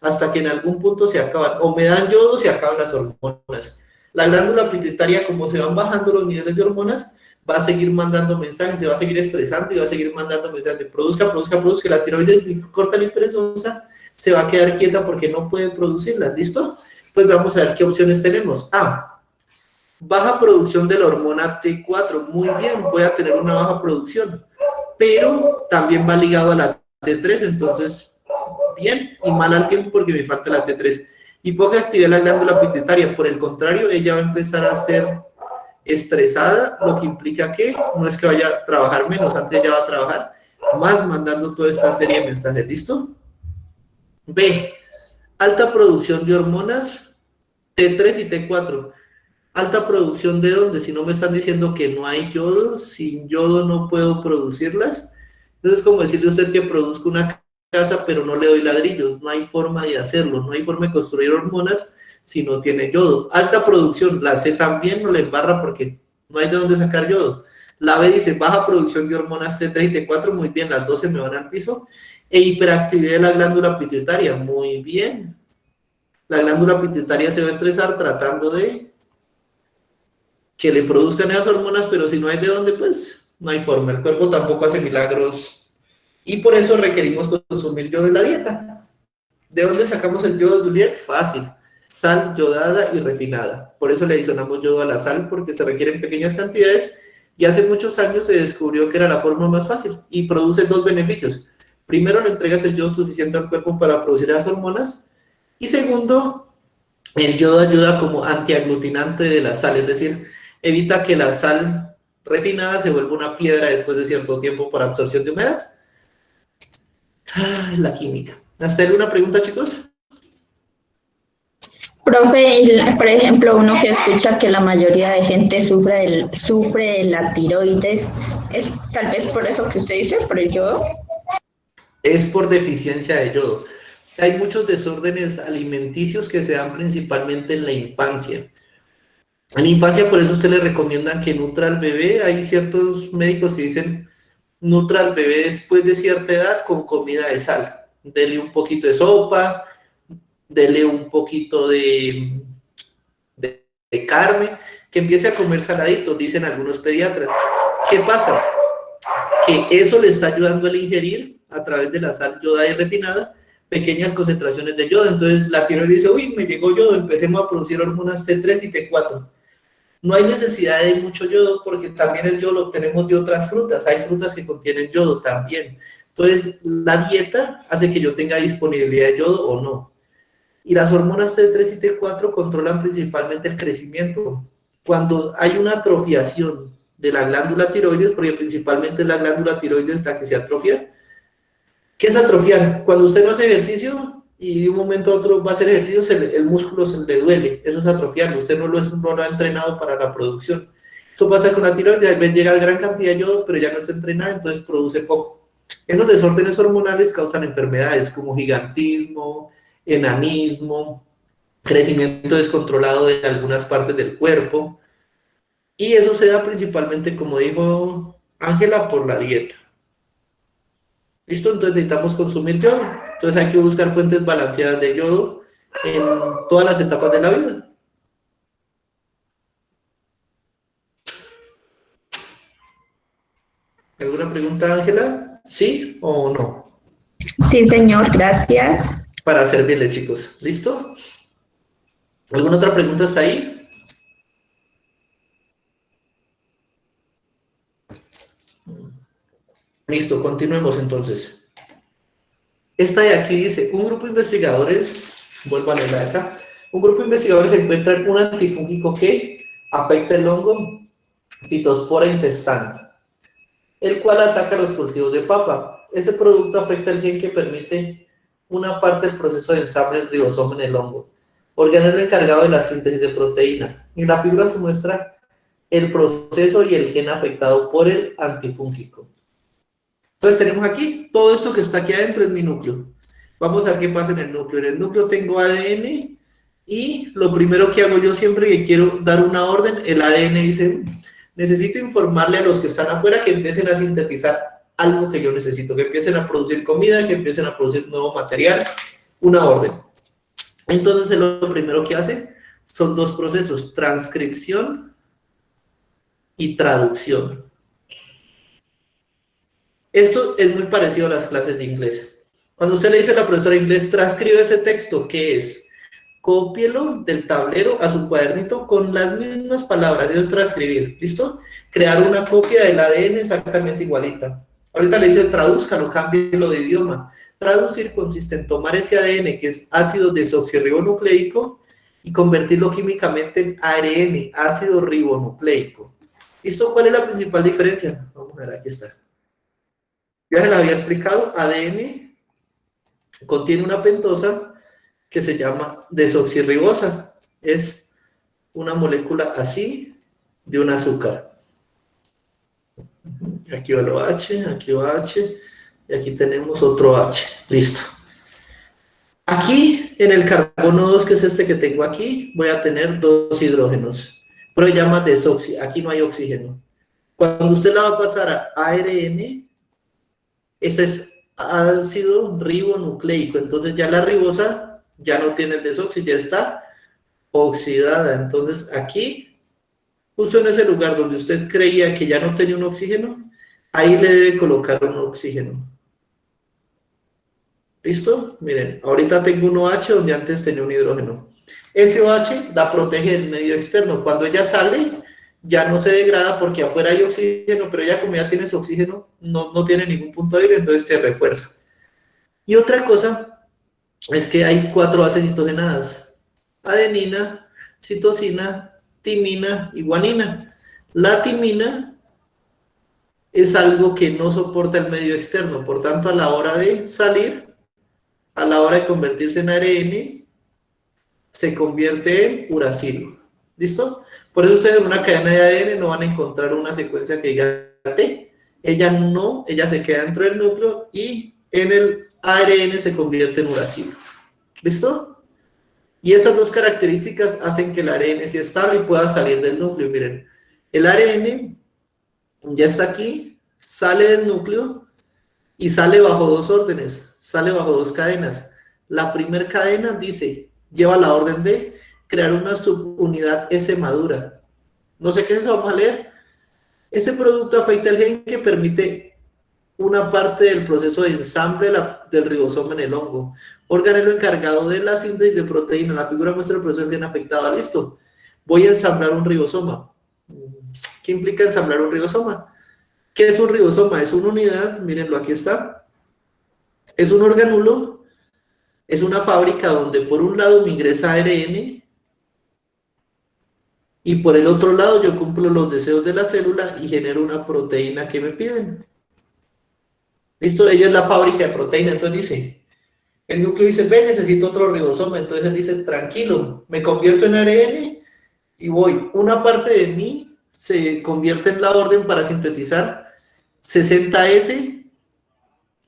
hasta que en algún punto se acaban. O me dan yodo o se acaban las hormonas. La glándula pituitaria, como se van bajando los niveles de hormonas, va a seguir mandando mensajes, se va a seguir estresando y va a seguir mandando mensajes. Produzca. La tiroides corta y perezosa se va a quedar quieta porque no puede producirlas. ¿Listo? Pues vamos a ver qué opciones tenemos. Baja producción de la hormona T4. Muy bien, voy a tener una baja producción. Pero también va ligado a la T3, entonces, bien, y mal al tiempo porque me falta la T3. Y poca actividad en la glándula pituitaria, por el contrario, ella va a empezar a ser estresada, lo que implica que no es que vaya a trabajar menos, antes ella va a trabajar más mandando toda esta serie de mensajes. ¿Listo? B, alta producción de hormonas T3 y T4. Alta producción de dónde, si no me están diciendo que no hay yodo, sin yodo no puedo producirlas. Entonces es como decirle a usted que produzca una casa pero no le doy ladrillos, no hay forma de hacerlo, no hay forma de construir hormonas si no tiene yodo. Alta producción, la C también no le embarra porque no hay de dónde sacar yodo. La B dice baja producción de hormonas T3 y T4, muy bien, las 12 me van al piso. E hiperactividad de la glándula pituitaria, muy bien. La glándula pituitaria se va a estresar tratando de que le produzcan esas hormonas, pero si no hay de dónde, pues no hay forma. El cuerpo tampoco hace milagros y por eso requerimos consumir yodo en la dieta. ¿De dónde sacamos el yodo, Juliet? Fácil. Sal yodada y refinada. Por eso le adicionamos yodo a la sal, porque se requieren pequeñas cantidades y hace muchos años se descubrió que era la forma más fácil y produce dos beneficios. Primero, le entregas el yodo suficiente al cuerpo para producir las hormonas y segundo, el yodo ayuda como antiaglutinante de la sal, es decir, evita que la sal refinada se vuelva una piedra después de cierto tiempo por absorción de humedad. La química. ¿Hasta ahí una pregunta, chicos? Profe, por ejemplo, uno que escucha que la mayoría de gente sufre de la tiroides, ¿es tal vez por eso que usted dice, por el yodo? Es por deficiencia de yodo. Hay muchos desórdenes alimenticios que se dan principalmente en la infancia. En la infancia, por eso usted le recomiendan que nutra al bebé. Hay ciertos médicos que dicen nutra al bebé después de cierta edad con comida de sal. Dele un poquito de sopa, dele un poquito de carne, que empiece a comer saladito, dicen algunos pediatras. ¿Qué pasa? Que eso le está ayudando al ingerir a través de la sal yodada y refinada pequeñas concentraciones de yodo. Entonces la tiroides dice, uy, me llegó yodo, empecemos a producir hormonas T3 y T4. No hay necesidad de mucho yodo porque también el yodo lo obtenemos de otras frutas. Hay frutas que contienen yodo también. Entonces, la dieta hace que yo tenga disponibilidad de yodo o no. Y las hormonas T3 y T4 controlan principalmente el crecimiento. Cuando hay una atrofiación de la glándula tiroides, porque principalmente la glándula tiroides la que se atrofia. ¿Qué es atrofiar? Cuando usted no hace ejercicio y de un momento a otro va a hacer ejercicio, el músculo se le duele, eso es atrofiarlo, usted no lo ha entrenado para la producción. Esto pasa con la tiroides, a veces llega a gran cantidad de yodo, pero ya no está entrenada, entonces produce poco. Esos desórdenes hormonales causan enfermedades como gigantismo, enanismo, crecimiento descontrolado de algunas partes del cuerpo, y eso se da principalmente, como dijo Ángela, por la dieta. ¿Listo? Entonces necesitamos consumir yodo. Entonces hay que buscar fuentes balanceadas de yodo en todas las etapas de la vida. ¿Alguna pregunta, Ángela? ¿Sí o no? Sí, señor, gracias. Para servirle, chicos. ¿Listo? ¿Alguna otra pregunta hasta ahí? Listo, continuemos entonces. Esta de aquí dice, un grupo de investigadores, vuelvo a leerla acá, un grupo de investigadores encuentran un antifúngico que afecta el hongo Phytospora infestans, el cual ataca los cultivos de papa. Ese producto afecta el gen que permite una parte del proceso de ensamble del ribosoma en el hongo, organelo encargado de la síntesis de proteína. En la figura se muestra el proceso y el gen afectado por el antifúngico. Entonces tenemos aquí, todo esto que está aquí adentro es mi núcleo. Vamos a ver qué pasa en el núcleo. En el núcleo tengo ADN y lo primero que hago yo siempre que quiero dar una orden, el ADN dice, necesito informarle a los que están afuera que empiecen a sintetizar algo que yo necesito, que empiecen a producir comida, que empiecen a producir nuevo material, una orden. Entonces, lo primero que hace son dos procesos, transcripción y traducción. Esto es muy parecido a las clases de inglés. Cuando usted le dice a la profesora de inglés, transcribe ese texto, ¿qué es? Cópielo del tablero a su cuadernito con las mismas palabras, eso es transcribir, ¿listo? Crear una copia del ADN exactamente igualita. Ahorita le dicen tradúzcalo, cámbielo de idioma. Traducir consiste en tomar ese ADN, que es ácido desoxirribonucleico, y convertirlo químicamente en ARN, ácido ribonucleico. ¿Listo? ¿Cuál es la principal diferencia? Vamos a ver, aquí está. Ya se la había explicado, ADN contiene una pentosa que se llama desoxirribosa. Es una molécula así de un azúcar. Aquí va lo H, aquí va H, y aquí tenemos otro H. Listo. Aquí, en el carbono 2, que es este que tengo aquí, voy a tener 2 hidrógenos. Pero se llama desoxi, aquí no hay oxígeno. Cuando usted la va a pasar a ARN, ese es ácido ribonucleico, entonces ya la ribosa ya no tiene el desoxi, ya está oxidada. Entonces aquí, justo en ese lugar donde usted creía que ya no tenía un oxígeno, ahí le debe colocar un oxígeno. ¿Listo? Miren, ahorita tengo un OH donde antes tenía un hidrógeno. Ese OH la protege del medio externo. Cuando ella sale, ya no se degrada porque afuera hay oxígeno, pero ella como ya tiene su oxígeno, no tiene ningún punto de aire, entonces se refuerza. Y otra cosa es que hay 4 bases nitrogenadas: adenina, citosina, timina y guanina. La timina es algo que no soporta el medio externo, por tanto a la hora de salir, a la hora de convertirse en ARN, se convierte en uracilo. ¿Listo? Por eso ustedes en una cadena de ADN no van a encontrar una secuencia que diga T. Ella se queda dentro del núcleo y en el ARN se convierte en uracilo. ¿Listo? Y esas dos características hacen que el ARN sea estable y pueda salir del núcleo. Miren, el ARN ya está aquí, sale del núcleo y sale bajo 2 órdenes, sale bajo 2 cadenas. La primera cadena lleva la orden de crear una subunidad S madura. No sé qué es eso, vamos a leer. Este producto afecta el gen que permite una parte del proceso de ensamble del ribosoma en el hongo, organelo encargado de la síntesis de proteína. La figura muestra el proceso del gen afectado. Listo. Voy a ensamblar un ribosoma. ¿Qué implica ensamblar un ribosoma? ¿Qué es un ribosoma? Es una unidad, mírenlo, aquí está. Es un organulo, es una fábrica donde por un lado me ingresa ARN y por el otro lado yo cumplo los deseos de la célula y genero una proteína que me piden. ¿Listo? Ella es la fábrica de proteína. Entonces el núcleo dice, ve, necesito otro ribosoma. Entonces él dice, tranquilo, me convierto en ARN y voy. Una parte de mí se convierte en la orden para sintetizar 60S,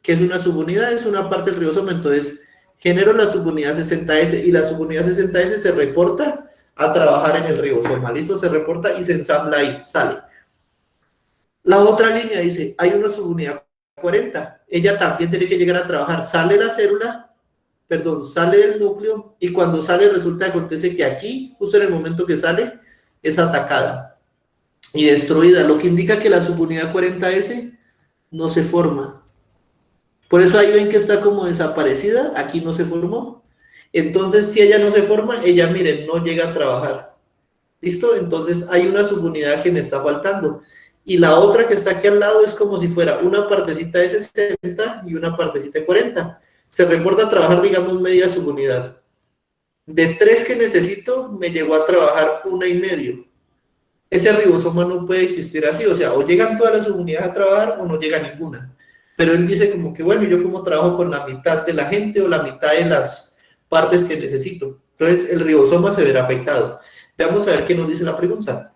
que es una subunidad, es una parte del ribosoma. Entonces genero la subunidad 60S y la subunidad 60S se reporta a trabajar en el ribosoma. ¿Listo? Se reporta y se ensambla ahí, sale. La otra línea dice, hay una subunidad 40, ella también tiene que llegar a trabajar, sale la célula, sale del núcleo, y cuando sale resulta que acontece que aquí, justo en el momento que sale, es atacada y destruida, lo que indica que la subunidad 40S no se forma. Por eso ahí ven que está como desaparecida, aquí no se formó. Entonces, si ella no se forma, ella, miren, no llega a trabajar. ¿Listo? Entonces, hay una subunidad que me está faltando. Y la otra que está aquí al lado es como si fuera una partecita de 60 y una partecita de 40. Se reporta a trabajar, digamos, media subunidad. De 3 que necesito, me llegó a trabajar 1,5. Ese ribosoma no puede existir así, o sea, o llegan todas las subunidades a trabajar o no llega ninguna. Pero él dice como que, bueno, yo como trabajo con la mitad de la gente o la mitad de las partes que necesito. Entonces, el ribosoma se verá afectado. Vamos a ver qué nos dice la pregunta.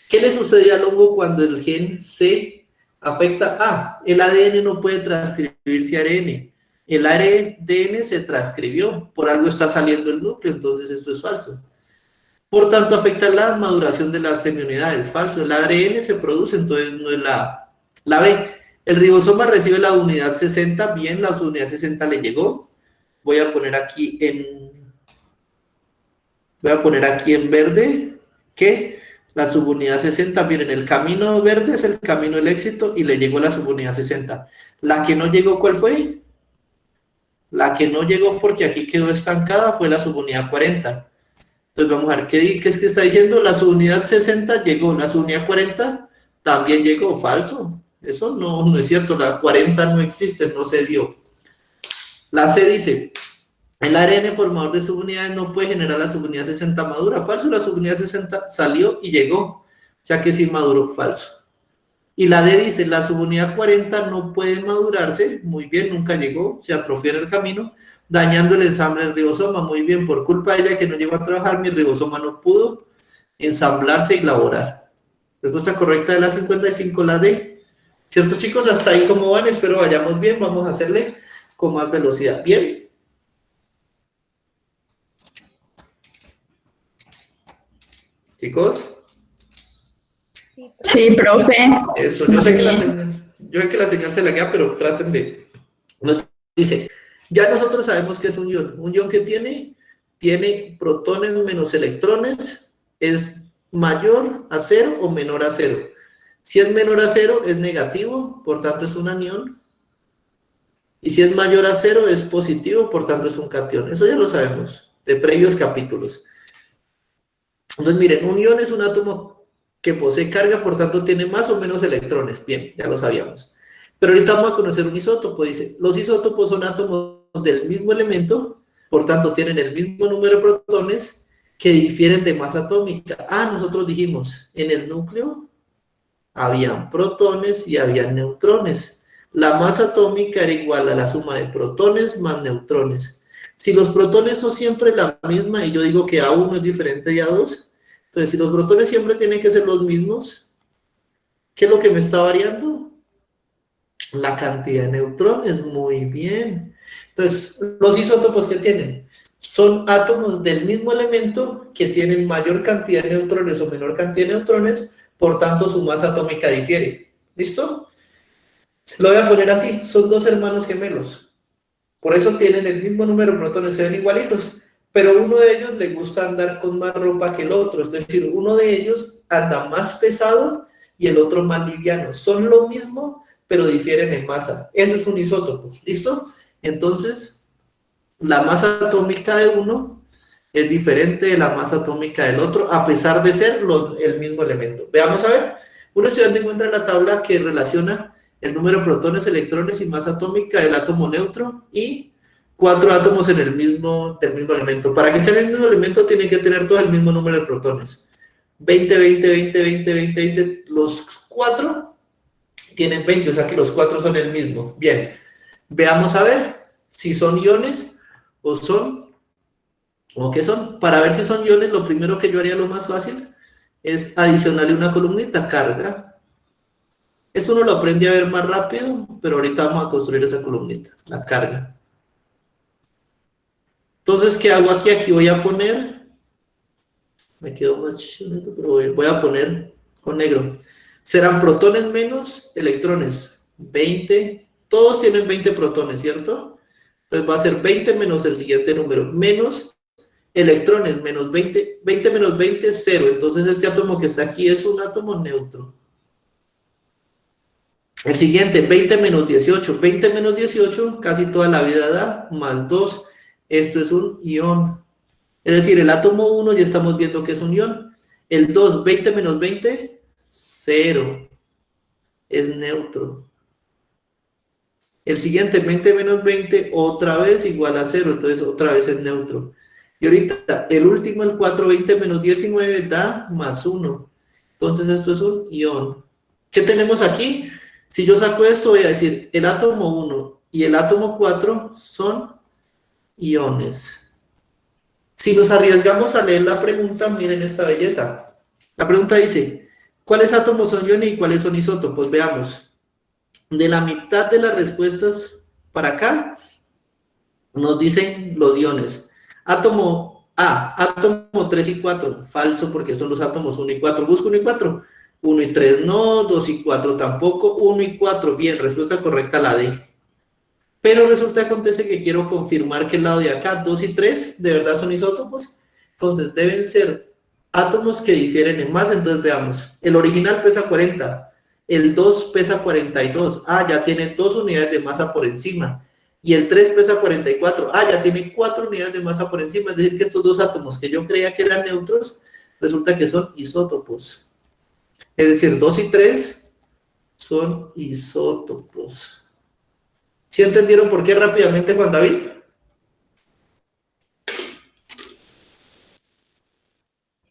¿Qué le sucede al hongo cuando el gen C afecta? El ADN no puede transcribirse a ARN. El ARN se transcribió, por algo está saliendo el núcleo, entonces esto es falso. Por tanto, afecta la maduración de las semiunidades, falso. El ADN se produce, entonces no es la B. El ribosoma recibe la unidad 60, bien, la unidad 60 le llegó. Voy a poner aquí en verde que la subunidad 60, miren, el camino verde es el camino del éxito y le llegó la subunidad 60. La que no llegó, ¿cuál fue? La que no llegó porque aquí quedó estancada fue la subunidad 40. Entonces vamos a ver, ¿qué es que está diciendo? La subunidad 60 llegó, la subunidad 40 también llegó, falso. Eso no es cierto, la 40 no existe, no se dio. La C dice, el ARN formador de subunidades no puede generar la subunidad 60 madura. Falso, la subunidad 60 salió y llegó. O sea que sí maduró, falso. Y la D dice, la subunidad 40 no puede madurarse. Muy bien, nunca llegó, se atrofia en el camino, dañando el ensamble del ribosoma. Muy bien, por culpa de ella que no llegó a trabajar, mi ribosoma no pudo ensamblarse y laborar. Respuesta correcta de la 55, la D. ¿Cierto, chicos? Hasta ahí cómo van, espero vayamos bien. Vamos a hacerle con más velocidad. ¿Bien? ¿Chicos? Sí, profe. Eso, yo sé que la señal se la queda, pero traten de... Nos dice, ya nosotros sabemos que es un ion. Un ion que tiene protones menos electrones, es mayor a 0 o menor a 0. Si es menor a 0 es negativo, por tanto es un anión. Y si es mayor a 0 es positivo, por tanto es un catión. Eso ya lo sabemos de previos capítulos. Entonces miren, un ion es un átomo que posee carga, por tanto tiene más o menos electrones. Bien, ya lo sabíamos. Pero ahorita vamos a conocer un isótopo. Dice, los isótopos son átomos del mismo elemento, por tanto tienen el mismo número de protones que difieren de masa atómica. Nosotros dijimos, en el núcleo habían protones y habían neutrones. La masa atómica era igual a la suma de protones más neutrones. Si los protones son siempre la misma, y yo digo que A1 es diferente de A2, entonces si los protones siempre tienen que ser los mismos, ¿qué es lo que me está variando? La cantidad de neutrones. Muy bien. Entonces, los isótopos que tienen son átomos del mismo elemento que tienen mayor cantidad de neutrones o menor cantidad de neutrones, por tanto su masa atómica difiere. ¿Listo? Lo voy a poner así, son dos hermanos gemelos. Por eso tienen el mismo número de protones, se ven igualitos, pero uno de ellos le gusta andar con más ropa que el otro, es decir, uno de ellos anda más pesado y el otro más liviano. Son lo mismo, pero difieren en masa. Eso es un isótopo, ¿listo? Entonces, la masa atómica de uno es diferente de la masa atómica del otro, a pesar de ser el mismo elemento. Veamos a ver, un estudiante encuentra la tabla que relaciona el número de protones, electrones y masa atómica del átomo neutro y 4 átomos del mismo elemento. Para que sea el mismo elemento tiene que tener todo el mismo número de protones. 20, 20, 20, 20, 20, 20. Los 4 tienen 20, o sea que los 4 son el mismo. Bien, veamos a ver si son iones o qué son. Para ver si son iones, lo primero que yo haría, lo más fácil, es adicionarle una columnita, carga. Esto uno lo aprende a ver más rápido, pero ahorita vamos a construir esa columnita, la carga. Entonces, ¿qué hago aquí? Aquí voy a poner, me quedo más chido, pero voy a poner con negro. Serán protones menos electrones, 20, todos tienen 20 protones, ¿cierto? Entonces va a ser 20 menos el siguiente número, menos electrones, menos 20, 20 menos 20 es 0, entonces este átomo que está aquí es un átomo neutro. El siguiente, 20 menos 18. 20 menos 18, casi toda la vida da, más 2. Esto es un ion. Es decir, el átomo 1 ya estamos viendo que es un ion. El 2, 20 menos 20, 0. Es neutro. El siguiente, 20 menos 20, otra vez igual a 0. Entonces, otra vez es neutro. Y ahorita, el último, el 4, 20 menos 19, da más 1. Entonces, esto es un ion. ¿Qué tenemos aquí? Si yo saco esto, voy a decir, el átomo 1 y el átomo 4 son iones. Si nos arriesgamos a leer la pregunta, miren esta belleza. La pregunta dice, ¿cuáles átomos son iones y cuáles son isótopos? Veamos. De la mitad de las respuestas para acá, nos dicen los iones. Átomo A, átomo 3 y 4, falso porque son los átomos 1 y 4. Busco 1 y 4. 1 y 3 no, 2 y 4 tampoco, 1 y 4, bien, respuesta correcta la D. Pero resulta que acontece que quiero confirmar que el lado de acá, 2 y 3, de verdad son isótopos. Entonces deben ser átomos que difieren en masa. Entonces veamos, el original pesa 40, el 2 pesa 42, ya tiene 2 unidades de masa por encima. Y el 3 pesa 44, ya tiene 4 unidades de masa por encima. Es decir, que estos dos átomos que yo creía que eran neutros, resulta que son isótopos. Es decir, 2 y 3 son isótopos. ¿Sí entendieron por qué rápidamente, Juan David?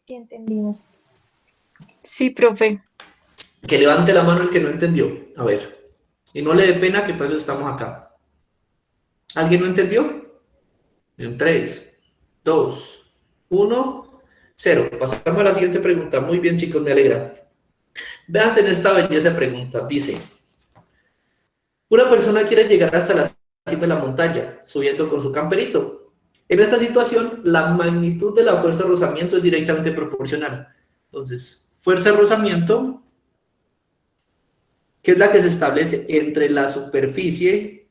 Sí, entendimos. Sí, profe. Que levante la mano el que no entendió. A ver. Y no le dé pena que por eso estamos acá. ¿Alguien no entendió? En 3, 2, 1, 0. Pasamos a la siguiente pregunta. Muy bien, chicos, me alegra. Véanse en esta belleza pregunta. Dice, una persona quiere llegar hasta la cima de la montaña, subiendo con su camperito. En esta situación, la magnitud de la fuerza de rozamiento es directamente proporcional. Entonces, fuerza de rozamiento, que es la que se establece entre la superficie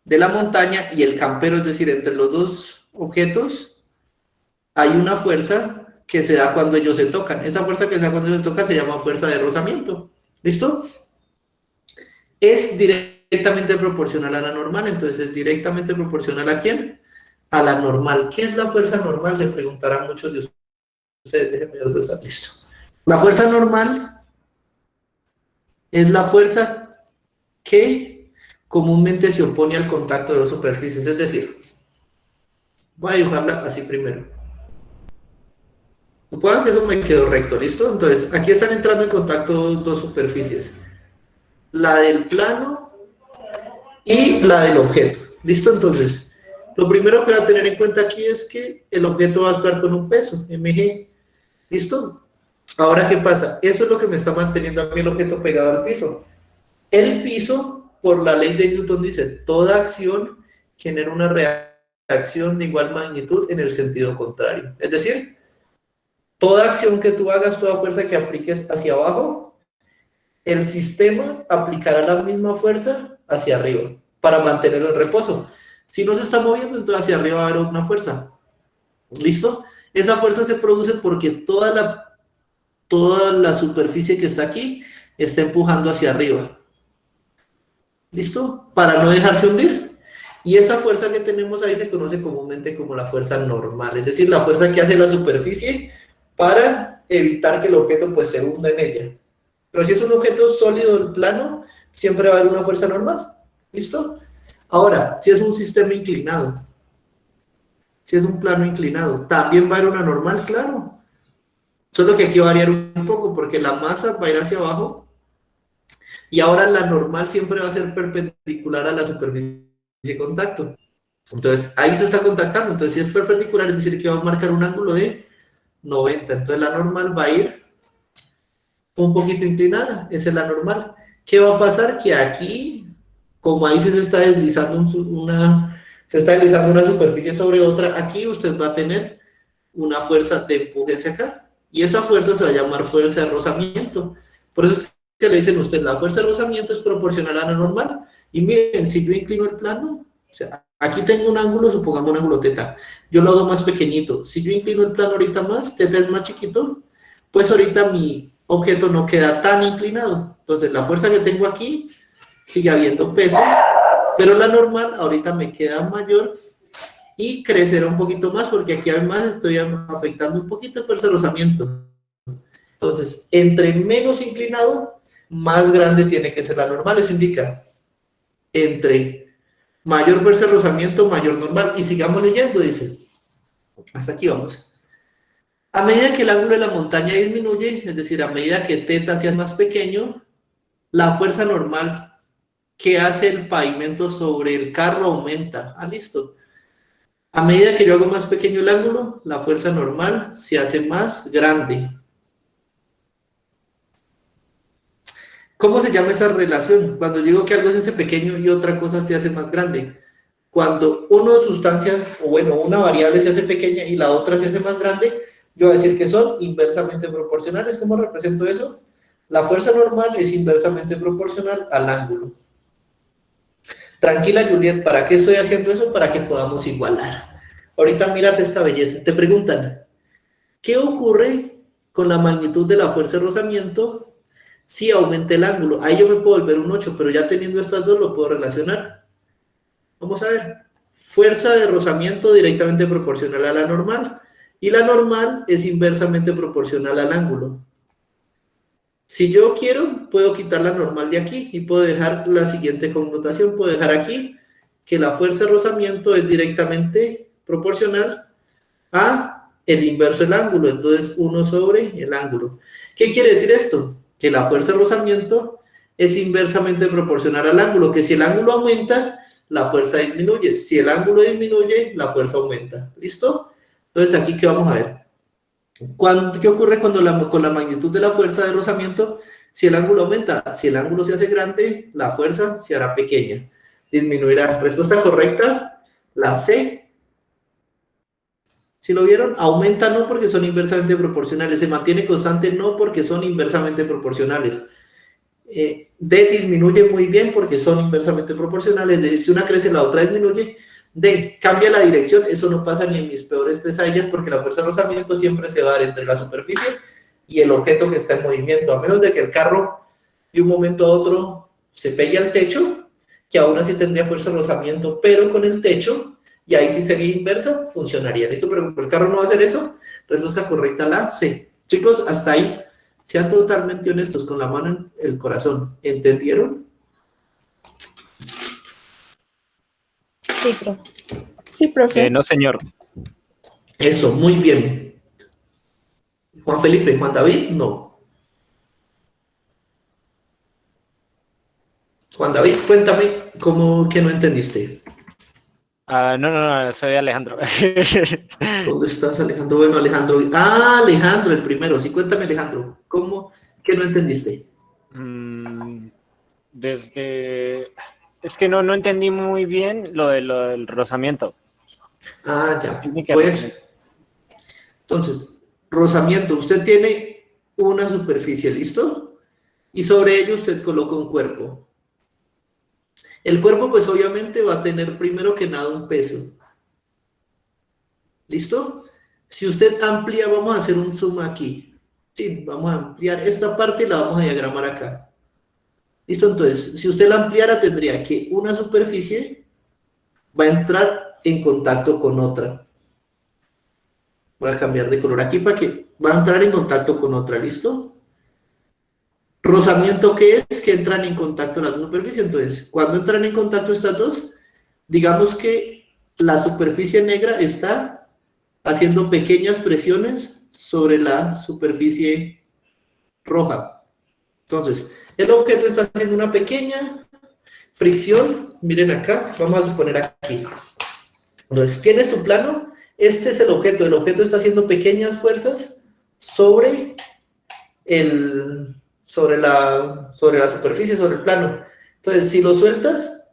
de la montaña y el campero, es decir, entre los dos objetos, hay una fuerza que se da cuando ellos se tocan. Esa fuerza que se da cuando ellos se tocan se llama fuerza de rozamiento. ¿Listo? Es directamente proporcional a la normal, entonces es directamente proporcional ¿a quién? A la normal. ¿Qué es la fuerza normal? Se preguntarán muchos de ustedes. Déjenme ver si está listo. La fuerza normal es la fuerza que comúnmente se opone al contacto de dos superficies. Es decir, voy a dibujarla así primero. Supongan que eso me quedó recto, ¿listo? Entonces, aquí están entrando en contacto dos superficies. La del plano y la del objeto. ¿Listo? Entonces, lo primero que voy a tener en cuenta aquí es que el objeto va a actuar con un peso, mg. ¿Listo? Ahora, ¿qué pasa? Eso es lo que me está manteniendo a mí el objeto pegado al piso. El piso, por la ley de Newton, dice, toda acción genera una reacción de igual magnitud en el sentido contrario. Es decir, toda acción que tú hagas, toda fuerza que apliques hacia abajo, el sistema aplicará la misma fuerza hacia arriba para mantenerlo en reposo. Si no se está moviendo, entonces hacia arriba va a haber una fuerza. ¿Listo? Esa fuerza se produce porque toda la superficie que está aquí está empujando hacia arriba. ¿Listo? Para no dejarse hundir. Y esa fuerza que tenemos ahí se conoce comúnmente como la fuerza normal, es decir, la fuerza que hace la superficie para evitar que el objeto pues se hunda en ella. Pero si es un objeto sólido, plano, siempre va a haber una fuerza normal. ¿Listo? Ahora, si es un sistema inclinado, si es un plano inclinado, también va a haber una normal, claro. Solo que aquí va a variar un poco porque la masa va a ir hacia abajo y ahora la normal siempre va a ser perpendicular a la superficie de contacto. Entonces, ahí se está contactando. Entonces, si es perpendicular, es decir, que va a marcar un ángulo de 90. Entonces, la normal va a ir un poquito inclinada. Esa es la normal. ¿Qué va a pasar? Que aquí, como ahí se está deslizando una superficie sobre otra, aquí usted va a tener una fuerza de empuje hacia acá. Y esa fuerza se va a llamar fuerza de rozamiento. Por eso es que le dicen a usted, la fuerza de rozamiento es proporcional a la normal. Y miren, si yo inclino el plano, o sea, aquí tengo un ángulo, supongamos un ángulo teta, yo lo hago más pequeñito. Si yo inclino el plano ahorita más, teta es más chiquito, pues ahorita mi objeto no queda tan inclinado. Entonces, la fuerza que tengo aquí sigue habiendo peso, pero la normal ahorita me queda mayor y crecerá un poquito más porque aquí además estoy afectando un poquito de fuerza de rozamiento. Entonces, entre menos inclinado, más grande tiene que ser la normal. Eso indica entre mayor fuerza de rozamiento, mayor normal. Y sigamos leyendo, dice. Hasta aquí vamos. A medida que el ángulo de la montaña disminuye, es decir, a medida que teta sea más pequeño, la fuerza normal que hace el pavimento sobre el carro aumenta. Listo. A medida que yo hago más pequeño el ángulo, la fuerza normal se hace más grande. ¿Cómo se llama esa relación? Cuando digo que algo se hace pequeño y otra cosa se hace más grande. Cuando una sustancia, o bueno, una variable se hace pequeña y la otra se hace más grande, yo voy a decir que son inversamente proporcionales. ¿Cómo represento eso? La fuerza normal es inversamente proporcional al ángulo. Tranquila, Juliet, ¿para qué estoy haciendo eso? Para que podamos igualar. Ahorita mírate esta belleza. Te preguntan, ¿qué ocurre con la magnitud de la fuerza de rozamiento si aumenta el ángulo? Ahí yo me puedo volver un 8, pero ya teniendo estas dos lo puedo relacionar. Vamos a ver. Fuerza de rozamiento directamente proporcional a la normal. Y la normal es inversamente proporcional al ángulo. Si yo quiero, puedo quitar la normal de aquí y puedo dejar la siguiente connotación. Puedo dejar aquí que la fuerza de rozamiento es directamente proporcional a el inverso del ángulo. Entonces, 1 sobre el ángulo. ¿Qué quiere decir esto? Que la fuerza de rozamiento es inversamente proporcional al ángulo. Que si el ángulo aumenta, la fuerza disminuye. Si el ángulo disminuye, la fuerza aumenta. ¿Listo? Entonces, aquí, ¿qué vamos a ver? ¿Qué ocurre con la magnitud de la fuerza de rozamiento? Si el ángulo aumenta, si el ángulo se hace grande, la fuerza se hará pequeña. Disminuirá. Respuesta correcta, la C. ¿Sí lo vieron? Aumenta no porque son inversamente proporcionales. Se mantiene constante no porque son inversamente proporcionales. D disminuye muy bien porque son inversamente proporcionales. Es decir, si una crece, la otra disminuye. D cambia la dirección. Eso no pasa ni en mis peores pesadillas porque la fuerza de rozamiento siempre se va a dar entre la superficie y el objeto que está en movimiento. A menos de que el carro de un momento a otro se pegue al techo, que aún así tendría fuerza de rozamiento, pero con el techo, y ahí sí sería inversa, funcionaría. ¿Listo? Pero el carro no va a hacer eso. Respuesta correcta, la C. Chicos, hasta ahí. Sean totalmente honestos con la mano en el corazón. ¿Entendieron? Sí, profe. Sí, profe. No, señor. Eso, muy bien. Juan Felipe, Juan David, no. Juan David, cuéntame cómo que no entendiste. No, soy Alejandro. ¿Dónde estás, Alejandro? Bueno, Alejandro. Ah, Alejandro, el primero. Sí, cuéntame, Alejandro. ¿Cómo que no entendiste? Es que no entendí muy bien lo del rozamiento. Ah, ya. Pues, entonces, rozamiento. Usted tiene una superficie, ¿listo? Y sobre ello usted coloca un cuerpo. El cuerpo, pues, obviamente va a tener primero que nada un peso. ¿Listo? Si usted amplía, vamos a hacer un zoom aquí. Sí, vamos a ampliar esta parte y la vamos a diagramar acá. ¿Listo? Entonces, si usted la ampliara, tendría que una superficie va a entrar en contacto con otra. Voy a cambiar de color aquí para que va a entrar en contacto con otra, ¿listo? Rozamiento, ¿qué es? Que entran en contacto las dos superficies. Entonces, cuando entran en contacto estas dos, digamos que la superficie negra está haciendo pequeñas presiones sobre la superficie roja. Entonces, el objeto está haciendo una pequeña fricción. Miren acá, vamos a suponer aquí. Entonces, tienes tu plano. Este es el objeto. El objeto está haciendo pequeñas fuerzas sobre la superficie, sobre el plano. Entonces, si lo sueltas,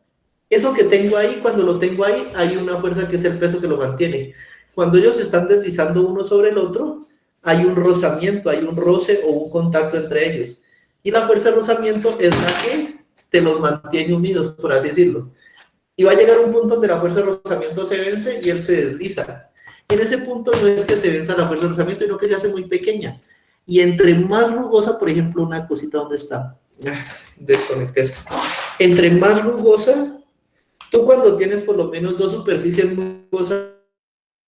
eso que tengo ahí, cuando lo tengo ahí, hay una fuerza que es el peso que lo mantiene. Cuando ellos se están deslizando uno sobre el otro, hay un rozamiento, hay un roce o un contacto entre ellos. Y la fuerza de rozamiento es la que te los mantiene unidos, por así decirlo. Y va a llegar un punto donde la fuerza de rozamiento se vence y él se desliza. En ese punto no es que se venza la fuerza de rozamiento, sino que se hace muy pequeña. Y entre más rugosa, por ejemplo, una cosita, ¿dónde está? Desconecté esto. Entre más rugosa, tú cuando tienes por lo menos dos superficies muy rugosas,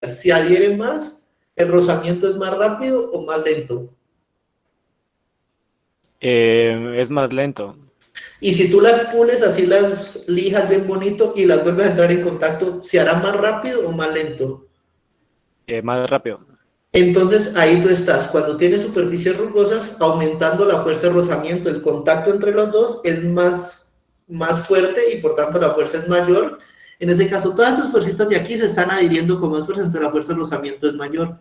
si adhieren más, ¿el rozamiento es más rápido o más lento? Es más lento. Y si tú las pules, así las lijas bien bonito y las vuelves a entrar en contacto, ¿se hará más rápido o más lento? Más rápido. Entonces ahí tú estás, cuando tienes superficies rugosas, aumentando la fuerza de rozamiento, el contacto entre los dos es más fuerte y por tanto la fuerza es mayor. En ese caso, todas estas fuercitas de aquí se están adhiriendo con más fuerza, entonces la fuerza de rozamiento es mayor.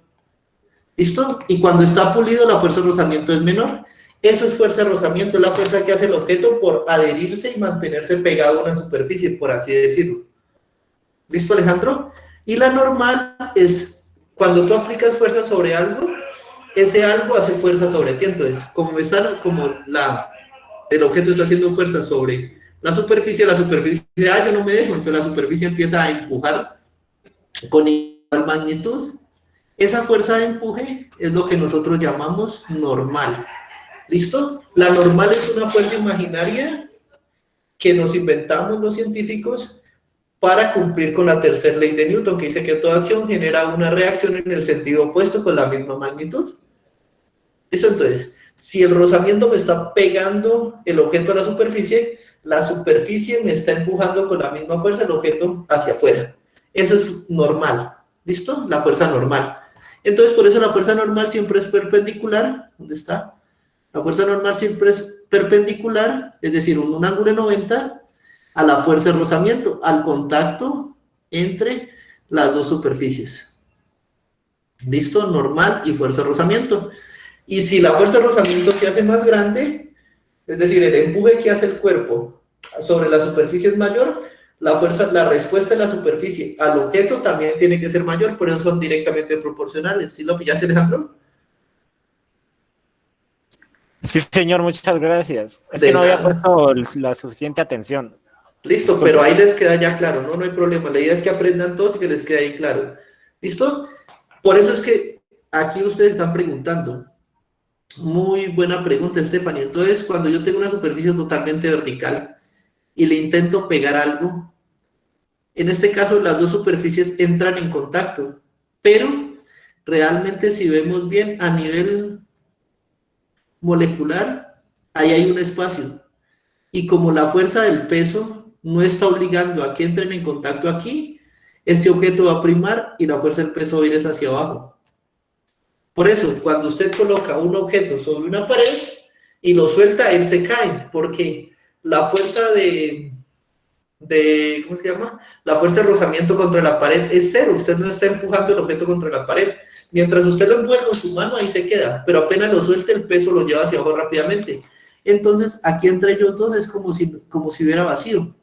¿Listo? Y cuando está pulido, la fuerza de rozamiento es menor. Eso es fuerza de rozamiento, es la fuerza que hace el objeto por adherirse y mantenerse pegado a una superficie, por así decirlo. ¿Listo, Alejandro? Y la normal es cuando tú aplicas fuerza sobre algo ese algo hace fuerza sobre ti. Entonces, como el objeto está haciendo fuerza sobre la superficie, yo no me dejo, entonces la superficie empieza a empujar con igual magnitud. Esa fuerza de empuje es lo que nosotros llamamos normal. ¿Listo? La normal es una fuerza imaginaria que nos inventamos los científicos para cumplir con la tercera ley de Newton, que dice que toda acción genera una reacción en el sentido opuesto con la misma magnitud. ¿Listo? Entonces, si el rozamiento me está pegando el objeto a la superficie me está empujando con la misma fuerza el objeto hacia afuera. Eso es normal. ¿Listo? La fuerza normal. Entonces, por eso la fuerza normal siempre es perpendicular. ¿Dónde está? La fuerza normal siempre es perpendicular, es decir, un ángulo de 90 a la fuerza de rozamiento, al contacto entre las dos superficies. ¿Listo? Normal y fuerza de rozamiento. Y si la fuerza de rozamiento se hace más grande, es decir, el empuje que hace el cuerpo sobre la superficie es mayor, la respuesta de la superficie al objeto también tiene que ser mayor, por eso son directamente proporcionales. ¿Sí lo pillaste, Alejandro? Sí, señor, muchas gracias. Es De que no había nada. puesto la suficiente atención. Listo, pero ahí les queda ya claro, ¿no? No hay problema. La idea es que aprendan todos y que les quede ahí claro. ¿Listo? Por eso es que aquí ustedes están preguntando. Muy buena pregunta, Stephanie. Entonces, cuando yo tengo una superficie totalmente vertical y le intento pegar algo, en este caso las dos superficies entran en contacto, pero realmente si vemos bien a nivel molecular, ahí hay un espacio. Y como la fuerza del peso no está obligando a que entren en contacto aquí, este objeto va a primar y la fuerza del peso va a ir hacia abajo. Por eso, cuando usted coloca un objeto sobre una pared y lo suelta, él se cae, porque la fuerza ¿cómo se llama? La fuerza de rozamiento contra la pared es cero. Usted no está empujando el objeto contra la pared. Mientras usted lo empuje con su mano, ahí se queda, pero apenas lo suelte, el peso lo lleva hacia abajo rápidamente. Entonces, aquí entre ellos dos es como si hubiera vacío.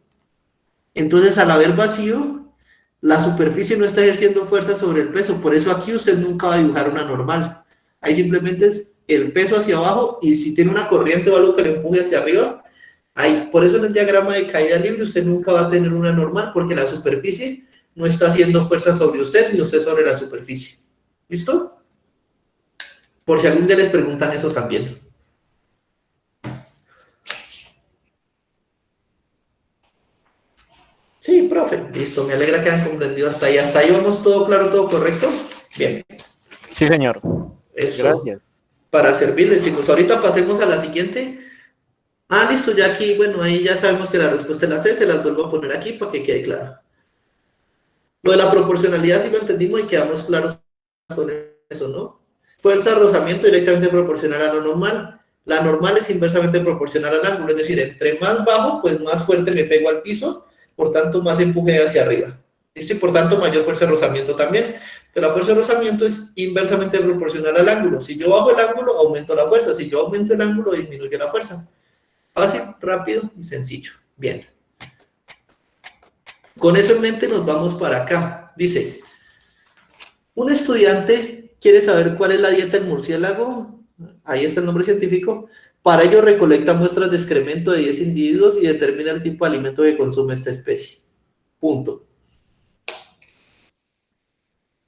Entonces, al haber vacío, la superficie no está ejerciendo fuerza sobre el peso. Por eso aquí usted nunca va a dibujar una normal. Ahí simplemente es el peso hacia abajo, y si tiene una corriente o algo que le empuje hacia arriba, ahí. Por eso en el diagrama de caída libre usted nunca va a tener una normal, porque la superficie no está haciendo fuerza sobre usted, ni usted sobre la superficie. ¿Listo? Por si algún día les preguntan eso también. Sí, profe. Listo, me alegra que hayan comprendido hasta ahí. Hasta ahí vamos, todo claro, todo correcto. Bien. Sí, señor. Eso. Gracias. Para servirles, chicos. Ahorita pasemos a la siguiente. Listo, ya aquí, bueno, ahí ya sabemos que la respuesta es la C. Se las vuelvo a poner aquí para que quede claro. Lo de la proporcionalidad sí lo entendimos y quedamos claros con eso, ¿no? Fuerza de rozamiento directamente proporcional a lo normal. La normal es inversamente proporcional al ángulo, es decir, entre más bajo, pues más fuerte me pego al piso, por tanto más empuje hacia arriba. ¿Listo? Y por tanto mayor fuerza de rozamiento también. Pero la fuerza de rozamiento es inversamente proporcional al ángulo. Si yo bajo el ángulo, aumento la fuerza. Si yo aumento el ángulo, disminuye la fuerza. Fácil, rápido y sencillo. Bien. Con eso en mente nos vamos para acá. Dice, un estudiante quiere saber cuál es la dieta del murciélago. Ahí está el nombre científico. Para ello recolecta muestras de excremento de 10 individuos y determina el tipo de alimento que consume esta especie. Punto.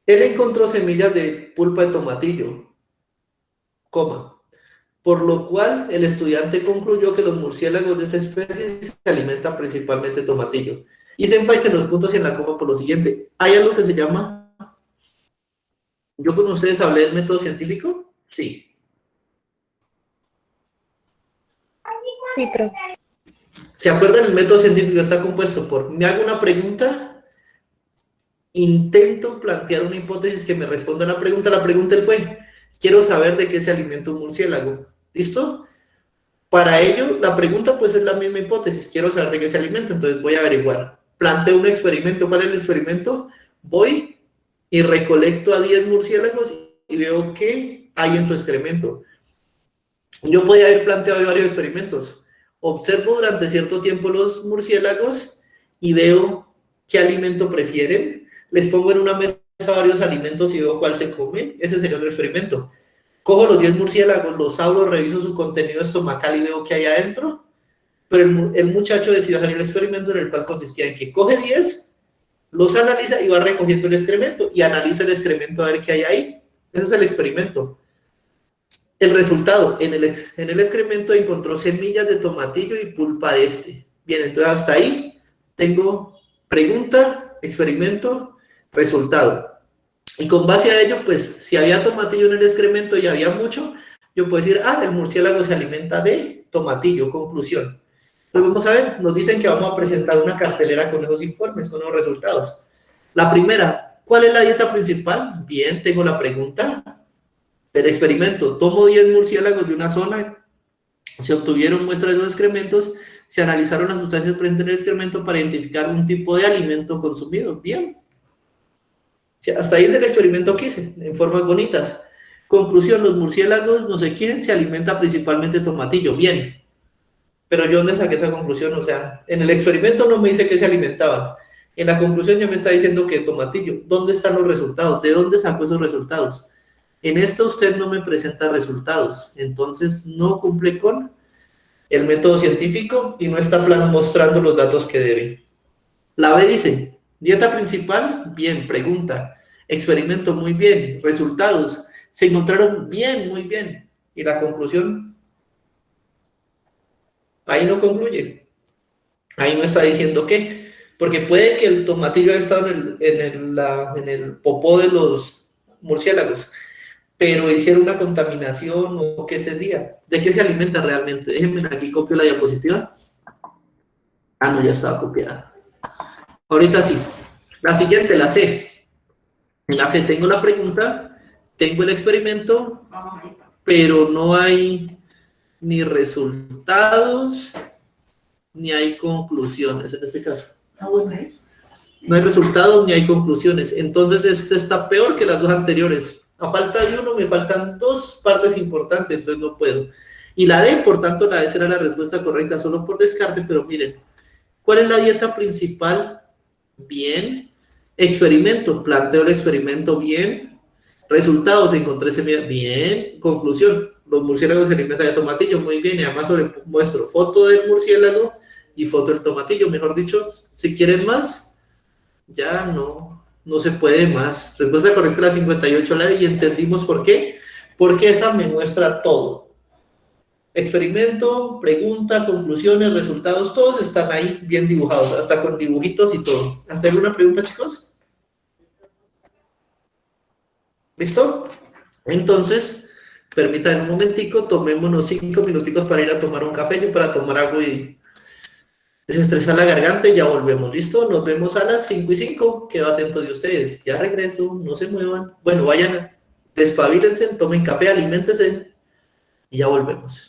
Él encontró semillas de pulpa de tomatillo, coma, por lo cual el estudiante concluyó que los murciélagos de esa especie se alimentan principalmente de tomatillo. Hice énfasis en los puntos y en la coma por lo siguiente. Hay algo que se llama... ¿Yo con ustedes hablé del método científico? Sí. Sí, profe. ¿Se acuerdan? El método científico está compuesto por... Me hago una pregunta, intento plantear una hipótesis que me responda a la pregunta. La pregunta fue, quiero saber de qué se alimenta un murciélago. ¿Listo? Para ello, la pregunta pues es la misma hipótesis. Quiero saber de qué se alimenta, entonces voy a averiguar. Planteo un experimento. ¿Cuál es el experimento? Voy y recolecto a 10 murciélagos y veo qué hay en su excremento. Yo podría haber planteado varios experimentos. Observo durante cierto tiempo los murciélagos y veo qué alimento prefieren. Les pongo en una mesa varios alimentos y veo cuál se comen. Ese sería otro experimento. Cojo los 10 murciélagos, los abro, reviso su contenido estomacal y veo qué hay adentro, pero el muchacho decidió hacer el experimento en el cual consistía en que coge 10, los analiza y va recogiendo el excremento y analiza el excremento a ver qué hay ahí. Ese es el experimento. El resultado, en el excremento encontró semillas de tomatillo y pulpa de este. Bien, entonces hasta ahí tengo pregunta, experimento, resultado. Y con base a ello, pues si había tomatillo en el excremento y había mucho, yo puedo decir, el murciélago se alimenta de tomatillo, conclusión. Entonces vamos a ver, nos dicen que vamos a presentar una cartelera con esos informes, con los resultados. La primera, ¿cuál es la dieta principal? Bien, tengo la pregunta. El experimento, tomo 10 murciélagos de una zona, se obtuvieron muestras de los excrementos, se analizaron las sustancias presentes en el excremento para identificar un tipo de alimento consumido. Bien. Hasta ahí es el experimento que hice, en formas bonitas. Conclusión, los murciélagos, no sé quién, se alimenta principalmente de tomatillo. Bien. Pero yo dónde saqué esa conclusión, o sea, en el experimento no me dice que se alimentaban. En la conclusión ya me está diciendo que tomatillo. ¿Dónde están los resultados? ¿De dónde sacó esos resultados? En esto usted no me presenta resultados, entonces no cumple con el método científico y no está mostrando los datos que debe. La B dice, dieta principal, bien, pregunta, experimento, muy bien, resultados, se encontraron bien, muy bien, y la conclusión, ahí no concluye, ahí no está diciendo qué, porque puede que el tomatillo haya estado en el popó de los murciélagos, pero hicieron una contaminación o qué sería. ¿De qué se alimenta realmente? Déjenme aquí, copio la diapositiva. No, ya estaba copiada. Ahorita sí. La siguiente, la C. En la C tengo la pregunta, tengo el experimento, pero no hay ni resultados, ni hay conclusiones en este caso. No hay resultados ni hay conclusiones. Entonces, este está peor que las dos anteriores. A falta de uno, me faltan dos partes importantes, entonces no puedo. Y la D, por tanto, la D será la respuesta correcta solo por descarte, pero miren, ¿cuál es la dieta principal? Bien. Experimento, planteo el experimento, bien. Resultados, encontré semillas, bien. Conclusión, los murciélagos se alimentan de tomatillo, muy bien. Y además muestro foto del murciélago y foto del tomatillo, mejor dicho, si quieren más ya no se puede más. Respuesta correcta la 58, la y entendimos por qué. Porque esa me muestra todo. Experimento, pregunta, conclusiones, resultados, todos están ahí bien dibujados, hasta con dibujitos y todo. ¿Hacer una pregunta, chicos? ¿Listo? Entonces, permítanme un momentico, tomémonos 5 minuticos para ir a tomar un café, yo para tomar algo y desestresar la garganta y ya volvemos, ¿listo? Nos vemos a las 5:05. Quedo atento de ustedes. Ya regreso, no se muevan. Bueno, vayan, despabilense, tomen café, aliméntense y ya volvemos.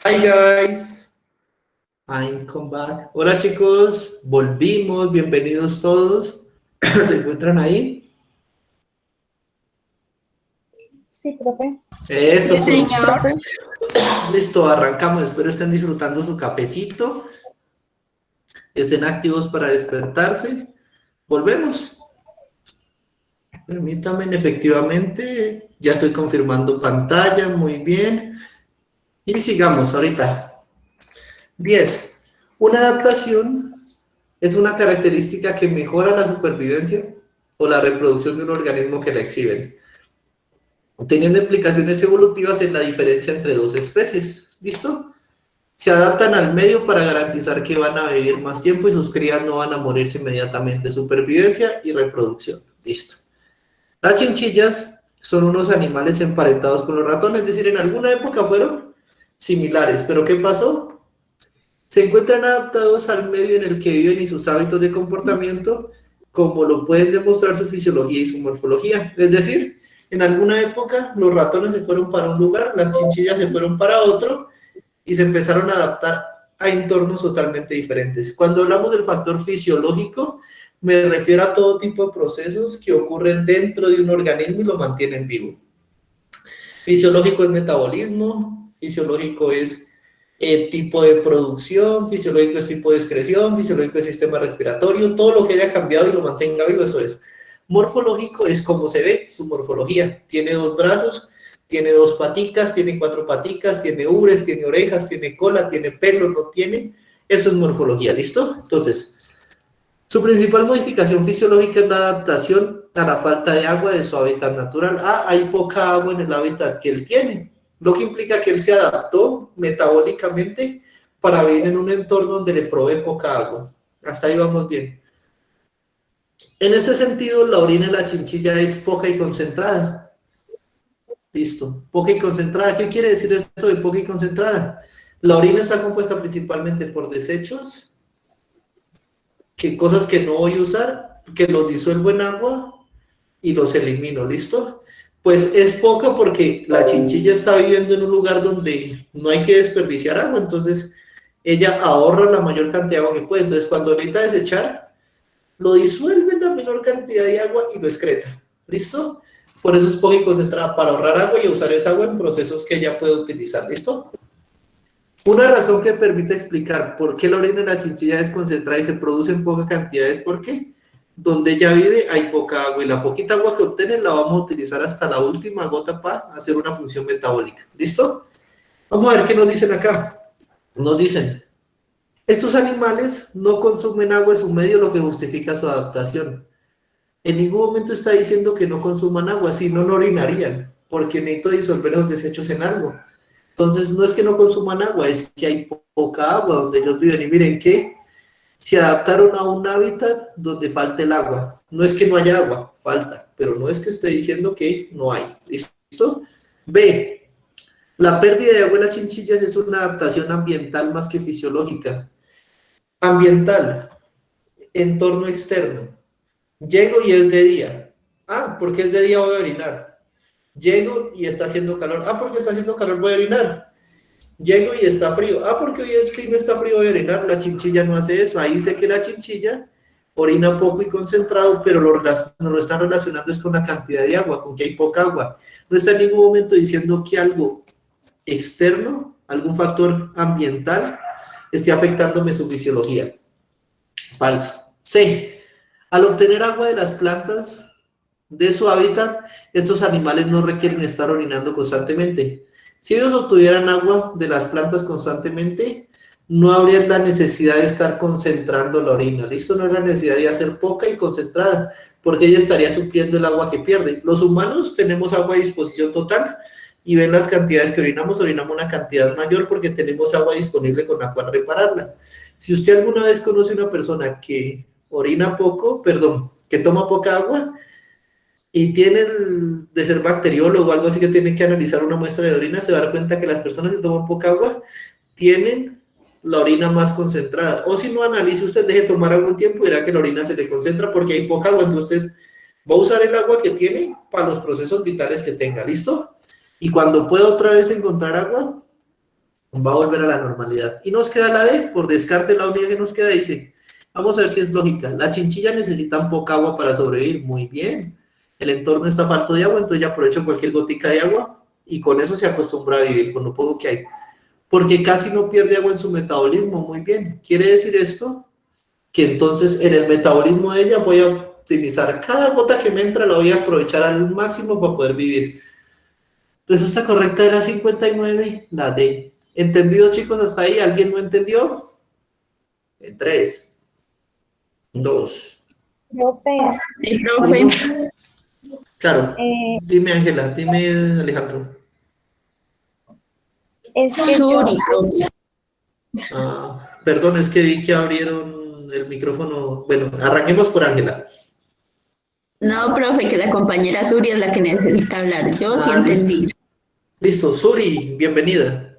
Hi guys, I'm come back. Hola chicos, volvimos, bienvenidos todos. ¿Se encuentran ahí? Sí, profe. Eso, Sí, señor. Profe. listo, arrancamos. Espero estén disfrutando su cafecito, estén activos para despertarse. Volvemos. Permítanme, efectivamente, ya estoy confirmando pantalla, muy bien. Y sigamos ahorita. 10. Una adaptación es una característica que mejora la supervivencia o la reproducción de un organismo que la exhiben, teniendo implicaciones evolutivas en la diferencia entre dos especies. ¿Listo? Se adaptan al medio para garantizar que van a vivir más tiempo y sus crías no van a morirse inmediatamente. Supervivencia y reproducción. Listo. Las chinchillas son unos animales emparentados con los ratones, es decir, en alguna época fueron similares, pero ¿qué pasó? Se encuentran adaptados al medio en el que viven y sus hábitos de comportamiento, como lo pueden demostrar su fisiología y su morfología. Es decir, en alguna época los ratones se fueron para un lugar, las chinchillas se fueron para otro y se empezaron a adaptar a entornos totalmente diferentes. Cuando hablamos del factor fisiológico, me refiero a todo tipo de procesos que ocurren dentro de un organismo y lo mantienen vivo. Fisiológico es metabolismo, fisiológico es tipo de producción, fisiológico es tipo de excreción, fisiológico es sistema respiratorio, todo lo que haya cambiado y lo mantenga vivo, eso es. Morfológico es cómo se ve, su morfología. Tiene 2 brazos, tiene 2 paticas, tiene 4 paticas, tiene ubres, tiene orejas, tiene cola, tiene pelo, no tiene. Eso es morfología, ¿listo? Entonces, su principal modificación fisiológica es la adaptación a la falta de agua de su hábitat natural. Hay poca agua en el hábitat que él tiene, lo que implica que él se adaptó metabólicamente para vivir en un entorno donde le provee poca agua. Hasta ahí vamos bien. En este sentido, la orina de la chinchilla es poca y concentrada. Listo, poca y concentrada. ¿Qué quiere decir esto de poca y concentrada? La orina está compuesta principalmente por desechos, cosas que no voy a usar, que los disuelvo en agua y los elimino, ¿listo? Pues es poca porque la chinchilla está viviendo en un lugar donde no hay que desperdiciar agua, entonces ella ahorra la mayor cantidad de agua que puede. Entonces cuando necesita desechar, lo disuelve en la menor cantidad de agua y lo excreta, ¿listo? Por eso es poca y concentrada, para ahorrar agua y usar esa agua en procesos que ella puede utilizar, ¿listo? Una razón que permite explicar por qué la orina de la chinchilla es concentrada y se produce en poca cantidad es porque donde ella vive hay poca agua y la poquita agua que obtienen la vamos a utilizar hasta la última gota para hacer una función metabólica. ¿Listo? Vamos a ver qué nos dicen acá. Nos dicen, estos animales no consumen agua en su medio, lo que justifica su adaptación. En ningún momento está diciendo que no consuman agua, si no, no orinarían, porque necesito disolver los desechos en algo. Entonces, no es que no consuman agua, es que hay poca agua donde ellos viven. Y miren que se adaptaron a un hábitat donde falta el agua. No es que no haya agua, falta, pero no es que esté diciendo que no hay. ¿Listo? B. La pérdida de agua en las chinchillas es una adaptación ambiental más que fisiológica. Ambiental, entorno externo. Llego y es de día. Porque es de día voy a orinar. Llego y está haciendo calor. Porque está haciendo calor voy a orinar. Llego y está frío. Porque hoy el clima está frío voy a orinar. La chinchilla no hace eso. Ahí dice que la chinchilla orina poco y concentrado, pero lo están relacionando es con la cantidad de agua, con que hay poca agua. No está en ningún momento diciendo que algo externo, algún factor ambiental, esté afectándome su fisiología. Falso. C. Al obtener agua de las plantas de su hábitat, estos animales no requieren estar orinando constantemente. Si ellos obtuvieran agua de las plantas constantemente, no habría la necesidad de estar concentrando la orina. ¿Listo? No es la necesidad de hacer poca y concentrada, porque ella estaría supliendo el agua que pierde. Los humanos tenemos agua a disposición total y ven las cantidades que orinamos una cantidad mayor porque tenemos agua disponible con la cual repararla. Si usted alguna vez conoce una persona que que toma poca agua, y tiene de ser bacteriólogo o algo así que tiene que analizar una muestra de orina, se va a dar cuenta que las personas que toman poca agua tienen la orina más concentrada. O si no analice usted, deje tomar algún tiempo y verá que la orina se le concentra porque hay poca agua, entonces usted va a usar el agua que tiene para los procesos vitales que tenga, ¿listo? Y cuando pueda otra vez encontrar agua, Va a volver a la normalidad. Y nos queda la D, por descarte la única que nos queda, dice, vamos a ver si es lógica. Las chinchillas necesitan poca agua para sobrevivir. Muy bien. El entorno está falto de agua, entonces ya aprovecho cualquier gotica de agua y con eso se acostumbra a vivir, con lo poco que hay. Porque casi no pierde agua en su metabolismo. Muy bien. ¿Quiere decir esto? Que entonces en el metabolismo de ella voy a optimizar cada gota que me entra, la voy a aprovechar al máximo para poder vivir. Respuesta correcta de la 59, la D. ¿Entendido, chicos, hasta ahí? ¿Alguien no entendió? En 3, 2, Profe, Sí, profe. 1. Claro. eh, Dime, Ángela, dime, Alejandro. es que Suri, profe. Perdón, es que vi que abrieron el micrófono. Bueno, arranquemos por Ángela. No, profe, que la compañera Suri es la que necesita hablar. Yo sí entendí. Listo. Listo, Suri, bienvenida.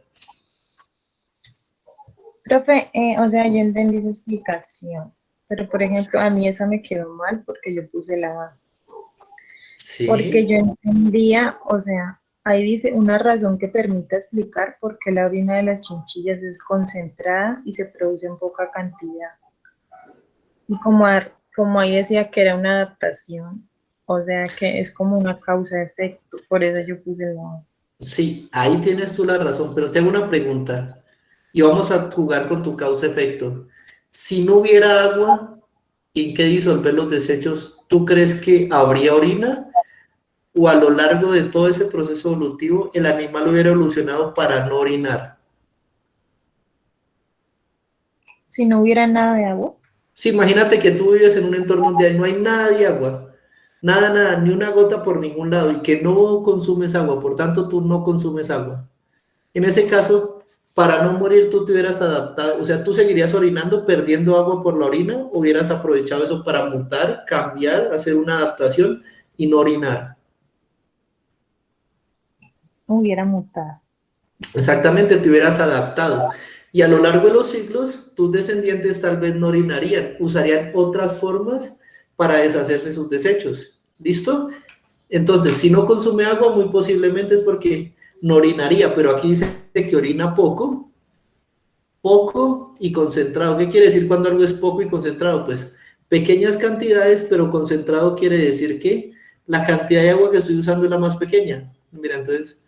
profe, o sea, yo entendí su explicación, pero por ejemplo, a mí esa me quedó mal porque yo puse la A. Porque Sí. yo entendía, o sea, ahí dice una razón que permita explicar por qué la orina de las chinchillas es concentrada y se produce en poca cantidad. Y como ahí decía que era una adaptación, o sea, que es como una causa-efecto, por eso yo puse la A. Sí, ahí tienes tú la razón, pero te hago una pregunta y vamos a jugar con tu causa-efecto. Si no hubiera agua en que disolver los desechos, ¿tú crees que habría orina? ¿O a lo largo de todo ese proceso evolutivo el animal hubiera evolucionado para no orinar? Si no hubiera nada de agua. Sí, imagínate que tú vives en un entorno donde no hay nada de agua, nada, nada, ni una gota por ningún lado y que no consumes agua, por tanto tú no consumes agua. En ese caso, para no morir, tú te hubieras adaptado, o sea, tú seguirías orinando, perdiendo agua por la orina, o hubieras aprovechado eso para mutar, cambiar, hacer una adaptación y no orinar. Hubiera mutado. Exactamente, te hubieras adaptado. Y a lo largo de los siglos, tus descendientes tal vez no orinarían, usarían otras formas para deshacerse sus desechos. ¿Listo? Entonces, si no consume agua, muy posiblemente es porque no orinaría, pero aquí dice que orina poco, poco y concentrado. ¿Qué quiere decir cuando algo es poco y concentrado? Pues pequeñas cantidades, pero concentrado quiere decir que la cantidad de agua que estoy usando es la más pequeña. Mira, entonces,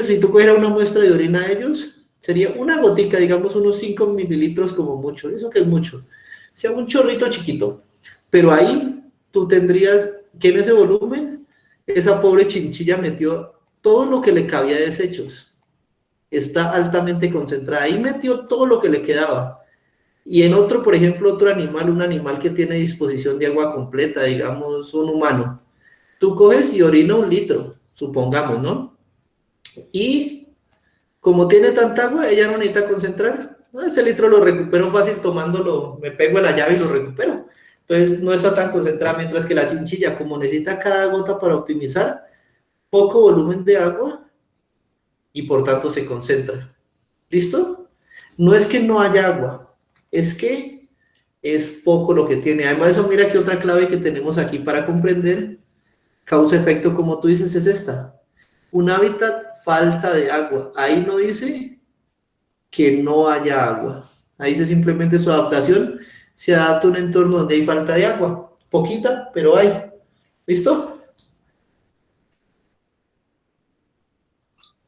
si tú cogieras una muestra de orina de ellos, sería una gotica, digamos unos 5 mililitros como mucho, eso que es mucho, o sea, un chorrito chiquito, pero ahí tú tendrías que en ese volumen, esa pobre chinchilla metió todo lo que le cabía de desechos, está altamente concentrada, ahí metió todo lo que le quedaba, y en otro, por ejemplo, otro animal, un animal que tiene disposición de agua completa, digamos un humano, tú coges y orina 1 litro, supongamos, ¿no? Y como tiene tanta agua, ella no necesita concentrar. Ese litro lo recupero fácil tomándolo, me pego a la llave y lo recupero. Entonces no está tan concentrada, mientras que la chinchilla, como necesita cada gota para optimizar, poco volumen de agua y por tanto se concentra. ¿Listo? No es que no haya agua, es que es poco lo que tiene. Además de eso, mira que otra clave que tenemos aquí para comprender causa-efecto, como tú dices, es esta. Un hábitat, falta de agua. Ahí no dice que no haya agua. Ahí dice simplemente su adaptación se adapta a un entorno donde hay falta de agua. Poquita, pero hay. ¿Listo?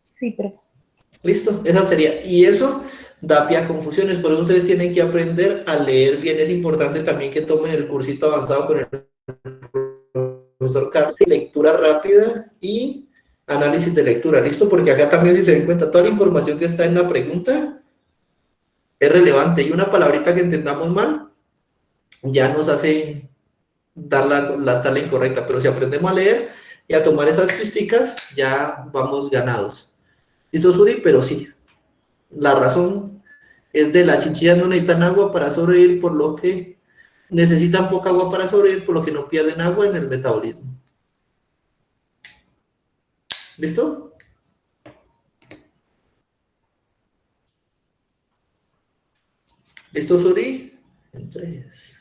Sí, pero Listo, esa sería. Y eso da pie a confusiones, por eso ustedes tienen que aprender a leer bien. Es importante también que tomen el cursito avanzado con el profesor Carlos, lectura rápida y análisis de lectura. ¿Listo? Porque acá también, si se den cuenta, toda la información que está en la pregunta es relevante y una palabrita que entendamos mal ya nos hace dar la tala incorrecta, pero si aprendemos a leer y a tomar esas pisticas, ya vamos ganados. ¿Listo, Suri? Pero sí, la razón es de las chinchillas no necesitan agua para sobrevivir, por lo que necesitan poca agua para sobrevivir, por lo que no pierden agua en el metabolismo. ¿Listo? ¿Listo, Suri? En 3.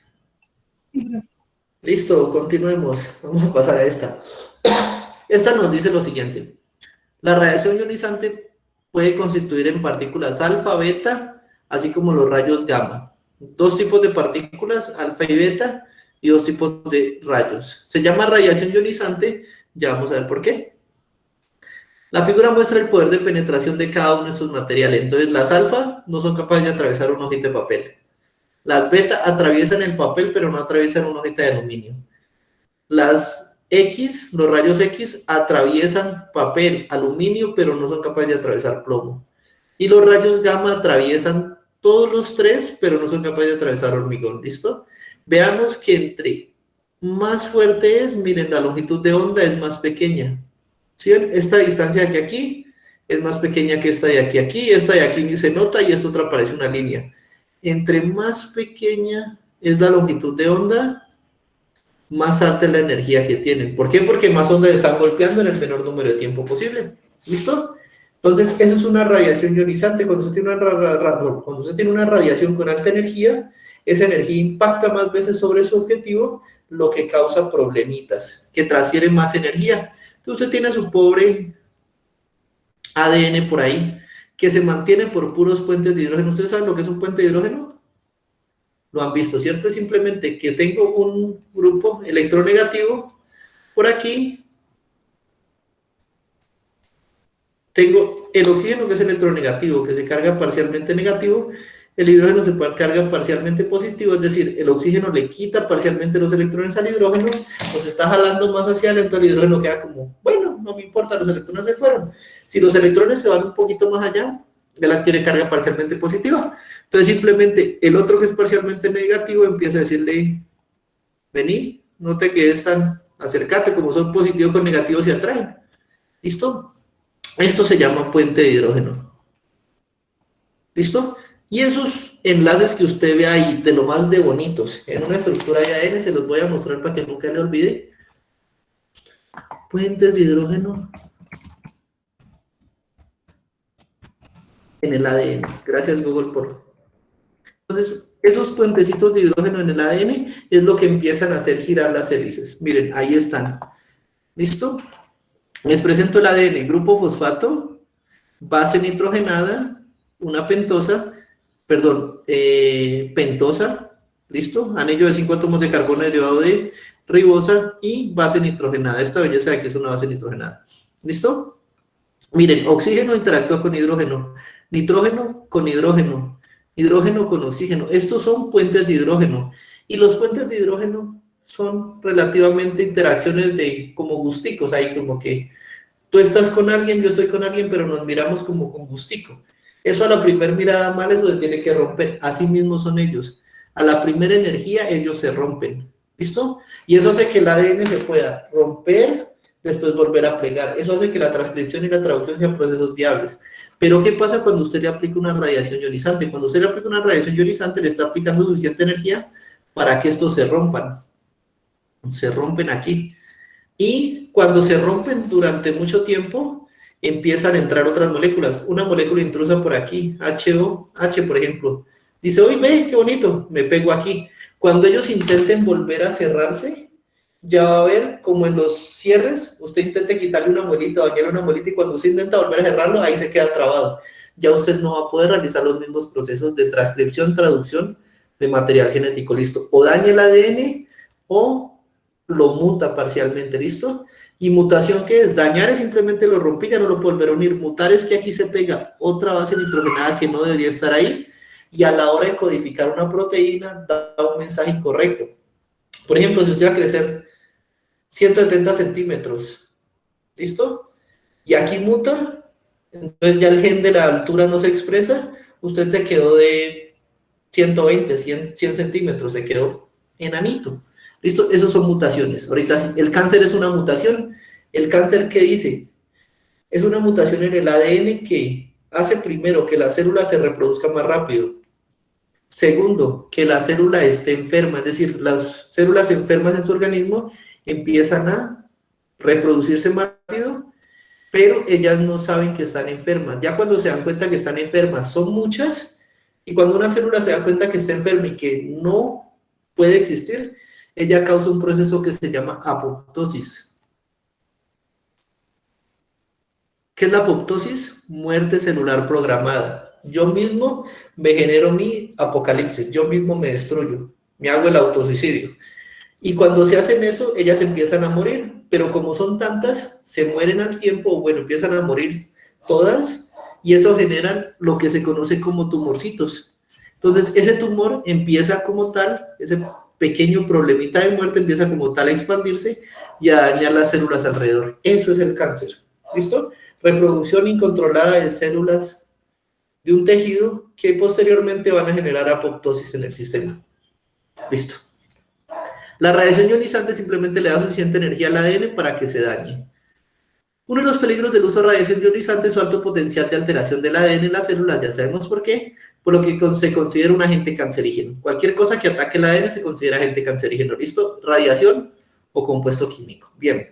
Listo, continuemos. Vamos a pasar a esta. Esta nos dice lo siguiente. La radiación ionizante puede constituir en partículas alfa, beta, así como los rayos gamma. Dos tipos de partículas, alfa y beta, y dos tipos de rayos. Se llama radiación ionizante, ya vamos a ver por qué. La figura muestra el poder de penetración de cada uno de estos materiales. Entonces, las alfa no son capaces de atravesar una hojita de papel. Las beta atraviesan el papel, pero no atraviesan una hojita de aluminio. Las X, los rayos X, atraviesan papel, aluminio, pero no son capaces de atravesar plomo. Y los rayos gamma atraviesan todos los tres, pero no son capaces de atravesar hormigón. ¿Listo? Veamos que entre más fuerte es, miren, la longitud de onda es más pequeña. ¿Sí ven? Esta distancia de aquí es más pequeña que esta de aquí a aquí. Esta de aquí ni se nota y esta otra parece una línea. Entre más pequeña es la longitud de onda, más alta es la energía que tienen. ¿Por qué? Porque más ondas están golpeando en el menor número de tiempo posible. ¿Listo? Entonces, eso es una radiación ionizante. Cuando usted tiene una radiación con alta energía, esa energía impacta más veces sobre su objetivo, lo que causa problemitas, que transfiere más energía. Entonces, usted tiene su pobre ADN por ahí, que se mantiene por puros puentes de hidrógeno. ¿Ustedes saben lo que es un puente de hidrógeno? Lo han visto, ¿cierto? Es simplemente que tengo un grupo electronegativo por aquí. Tengo el oxígeno, que es electronegativo, que se carga parcialmente negativo. El hidrógeno se carga parcialmente positivo, es decir, el oxígeno le quita parcialmente los electrones al hidrógeno, los está jalando más hacia adentro, el hidrógeno queda como, bueno, no me importa, los electrones se fueron. Si los electrones se van un poquito más allá, él tiene carga parcialmente positiva. Entonces simplemente el otro que es parcialmente negativo empieza a decirle, vení, no te quedes tan, acércate, como son positivos con negativos se atraen. ¿Listo? Esto se llama puente de hidrógeno. ¿Listo? Y esos enlaces que usted ve ahí, de lo más de bonitos, en una estructura de ADN, se los voy a mostrar para que nunca le olvide. Puentes de hidrógeno en el ADN. Gracias, Google, por... Entonces, esos puentecitos de hidrógeno en el ADN es lo que empiezan a hacer girar las hélices. Miren, ahí están. ¿Listo? Les presento el ADN. Grupo fosfato, base nitrogenada, una pentosa, ¿listo? Anillo de 5 átomos de carbono derivado de ribosa y base nitrogenada. Esta belleza de aquí es una base nitrogenada. ¿Listo? Miren, oxígeno interactúa con hidrógeno, nitrógeno con hidrógeno, hidrógeno con oxígeno. Estos son puentes de hidrógeno. Y los puentes de hidrógeno son relativamente interacciones de como gusticos, ahí como que tú estás con alguien, yo estoy con alguien, pero nos miramos como con gustico. Eso a la primera mirada mal, eso se tiene que romper. Así mismo son ellos. A la primera energía, ellos se rompen. ¿Listo? Y eso hace que el ADN se pueda romper, después volver a plegar. Eso hace que la transcripción y la traducción sean procesos viables. Pero, ¿qué pasa cuando usted le aplica una radiación ionizante? Cuando usted le aplica una radiación ionizante, le está aplicando suficiente energía para que estos se rompan. Se rompen aquí. Y cuando se rompen durante mucho tiempo, empiezan a entrar otras moléculas. Una molécula intrusa por aquí, HOH, por ejemplo. Dice, uy, ve, qué bonito, me pego aquí. Cuando ellos intenten volver a cerrarse, ya va a ver como en los cierres, usted intenta quitarle una muelita o dañarle una muelita y cuando usted intenta volver a cerrarlo, ahí se queda trabado. Ya usted no va a poder realizar los mismos procesos de transcripción, traducción de material genético, listo. O daña el ADN o lo muta parcialmente, ¿listo? ¿Y mutación qué es? Dañar es simplemente lo rompí, ya no lo puedo volver a unir. Mutar es que aquí se pega otra base nitrogenada que no debería estar ahí y a la hora de codificar una proteína da un mensaje incorrecto. Por ejemplo, si usted va a crecer 170 centímetros, ¿listo? Y aquí muta, entonces ya el gen de la altura no se expresa, usted se quedó de 120, 100 centímetros, se quedó enanito. ¿Listo? Esas son mutaciones. Ahorita sí, el cáncer es una mutación. ¿El cáncer qué dice? Es una mutación en el ADN que hace primero que la célula se reproduzca más rápido. Segundo, que la célula esté enferma, es decir, las células enfermas en su organismo empiezan a reproducirse más rápido, pero ellas no saben que están enfermas. Ya cuando se dan cuenta que están enfermas, son muchas, y cuando una célula se da cuenta que está enferma y que no puede existir, ella causa un proceso que se llama apoptosis. ¿Qué es la apoptosis? Muerte celular programada. Yo mismo me genero mi apocalipsis, yo mismo me destruyo, me hago el autosuicidio. Y cuando se hacen eso, ellas empiezan a morir, pero como son tantas, se mueren al tiempo, o bueno, empiezan a morir todas, y eso genera lo que se conoce como tumorcitos. Entonces, ese tumor empieza como tal, ese pequeño problemita de muerte empieza como tal a expandirse y a dañar las células alrededor. Eso es el cáncer. ¿Listo? Reproducción incontrolada de células de un tejido que posteriormente van a generar apoptosis en el sistema. Listo. La radiación ionizante simplemente le da suficiente energía al ADN para que se dañe. Uno de los peligros del uso de radiación ionizante es su alto potencial de alteración del ADN en las células, ya sabemos por qué, por lo que se considera un agente cancerígeno. Cualquier cosa que ataque el ADN se considera agente cancerígeno. ¿Listo? Radiación o compuesto químico. Bien.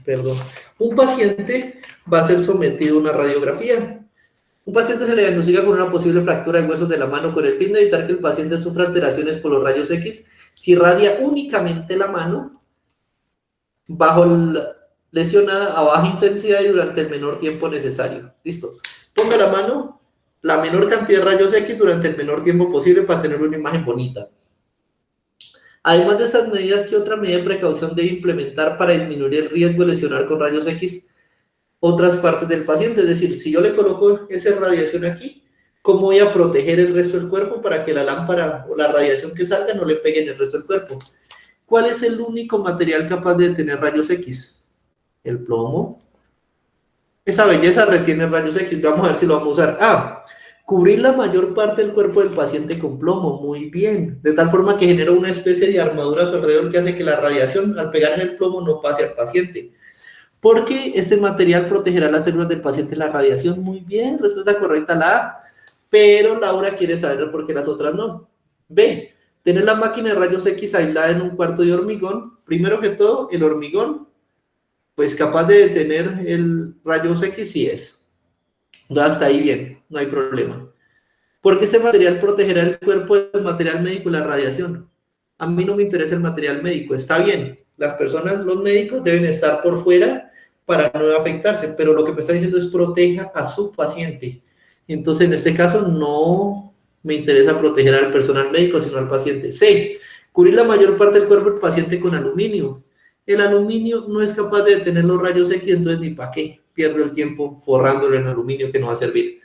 Perdón. Un paciente va a ser sometido a una radiografía. Un paciente se le diagnostica con una posible fractura de huesos de la mano con el fin de evitar que el paciente sufra alteraciones por los rayos X. Si irradia únicamente la mano, lesionada a baja intensidad y durante el menor tiempo necesario. Listo. Ponga la mano, la menor cantidad de rayos X durante el menor tiempo posible para tener una imagen bonita. Además de estas medidas, ¿qué otra medida de precaución debe implementar para disminuir el riesgo de lesionar con rayos X otras partes del paciente? Es decir, si yo le coloco esa radiación aquí, ¿cómo voy a proteger el resto del cuerpo para que la lámpara o la radiación que salga no le pegue en el resto del cuerpo? ¿Cuál es el único material capaz de detener rayos X? El plomo. Esa belleza retiene rayos X. Vamos a ver si lo vamos a usar. Cubrir la mayor parte del cuerpo del paciente con plomo. Muy bien. De tal forma que genera una especie de armadura a su alrededor que hace que la radiación, al pegar en el plomo, no pase al paciente. Porque este material protegerá las células del paciente de la radiación. Muy bien. Respuesta correcta la A. Pero Laura quiere saber por qué las otras no. B. Tener la máquina de rayos X aislada en un cuarto de hormigón. Primero que todo, el hormigón, pues capaz de detener el rayos X sí es. Hasta ahí bien, no hay problema. Porque ese material protegerá el cuerpo del material médico y la radiación. A mí no me interesa el material médico, está bien. Las personas, los médicos, deben estar por fuera para no afectarse, pero lo que me está diciendo es proteja a su paciente. Entonces, en este caso, no me interesa proteger al personal médico, sino al paciente. C. Cubrir la mayor parte del cuerpo del paciente con aluminio. El aluminio no es capaz de detener los rayos X, entonces ni para qué. Pierdo el tiempo forrándolo en aluminio que no va a servir.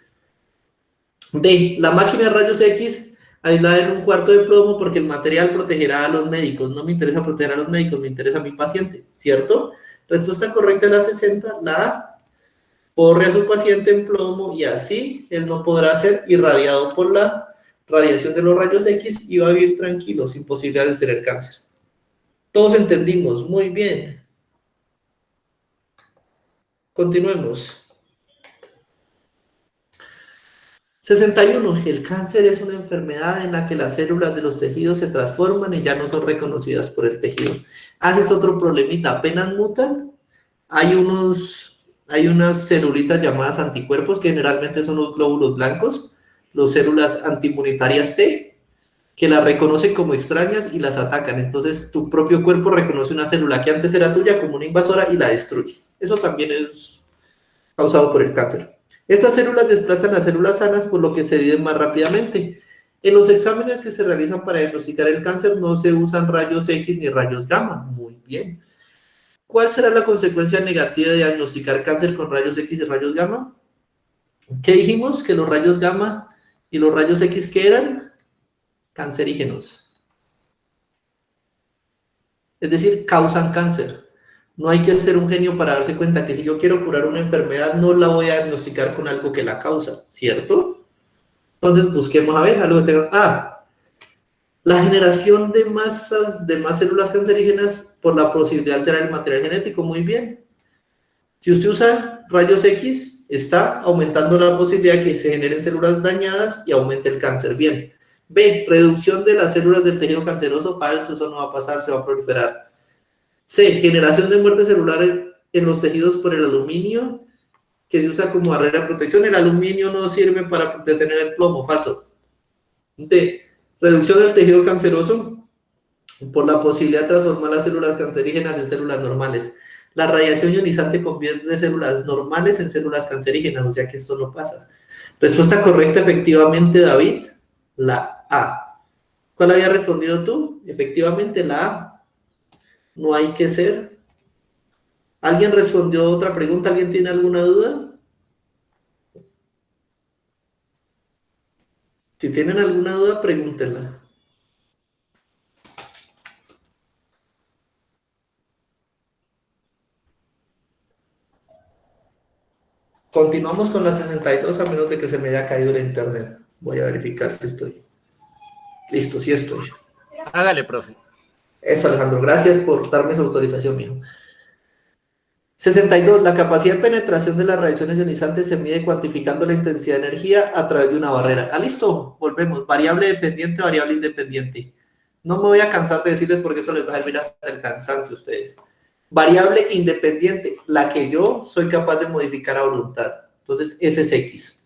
D. La máquina de rayos X aislada en un cuarto de plomo porque el material protegerá a los médicos. No me interesa proteger a los médicos, me interesa a mi paciente, ¿cierto? Respuesta correcta es la 60, la A. Forre a su paciente en plomo y así él no podrá ser irradiado por la radiación de los rayos X y va a vivir tranquilo, sin posibilidad de tener cáncer. Todos entendimos, muy bien. Continuemos. 61. El cáncer es una enfermedad en la que las células de los tejidos se transforman y ya no son reconocidas por el tejido. Haces otro problemita, apenas mutan, hay unas celulitas llamadas anticuerpos que generalmente son los glóbulos blancos, las células antiinmunitarias T, que las reconocen como extrañas y las atacan. Entonces tu propio cuerpo reconoce una célula que antes era tuya como una invasora y la destruye. Eso también es causado por el cáncer. Estas células desplazan las células sanas, por lo que se dividen más rápidamente. En los exámenes que se realizan para diagnosticar el cáncer no se usan rayos X ni rayos gamma. Muy bien. ¿Cuál será la consecuencia negativa de diagnosticar cáncer con rayos X y rayos gamma? ¿Qué dijimos? Que los rayos gamma y los rayos X, ¿qué eran? Cancerígenos. Es decir, causan cáncer. No hay que ser un genio para darse cuenta que si yo quiero curar una enfermedad, no la voy a diagnosticar con algo que la causa, ¿cierto? Entonces, busquemos a ver algo que tenga. La generación de más células cancerígenas por la posibilidad de alterar el material genético. Muy bien. Si usted usa rayos X, está aumentando la posibilidad de que se generen células dañadas y aumente el cáncer. Bien. B. Reducción de las células del tejido canceroso. Falso, eso no va a pasar, se va a proliferar. C. Generación de muerte celular en los tejidos por el aluminio, que se usa como barrera de protección. El aluminio no sirve para detener el plomo. Falso. D. Reducción del tejido canceroso. por la posibilidad de transformar las células cancerígenas en células normales. La radiación ionizante convierte células normales en células cancerígenas, o sea que esto no pasa. Respuesta correcta, efectivamente, David, la A. ¿Cuál había respondido tú? Efectivamente, la A. No hay que ser. ¿Alguien respondió otra pregunta? ¿Alguien tiene alguna duda? Si tienen alguna duda, pregúntenla. Continuamos con la 62 a menos de que se me haya caído el internet. Voy a verificar si estoy. Listo, sí estoy. Hágale, profe. Eso, Alejandro. Gracias por darme esa autorización, mijo. 62. La capacidad de penetración de las radiaciones ionizantes se mide cuantificando la intensidad de energía a través de una barrera. Listo. Volvemos. Variable dependiente, variable independiente. No me voy a cansar de decirles porque eso les va a servir hasta el cansancio a ustedes. Variable independiente, la que yo soy capaz de modificar a voluntad. Entonces, ese es X.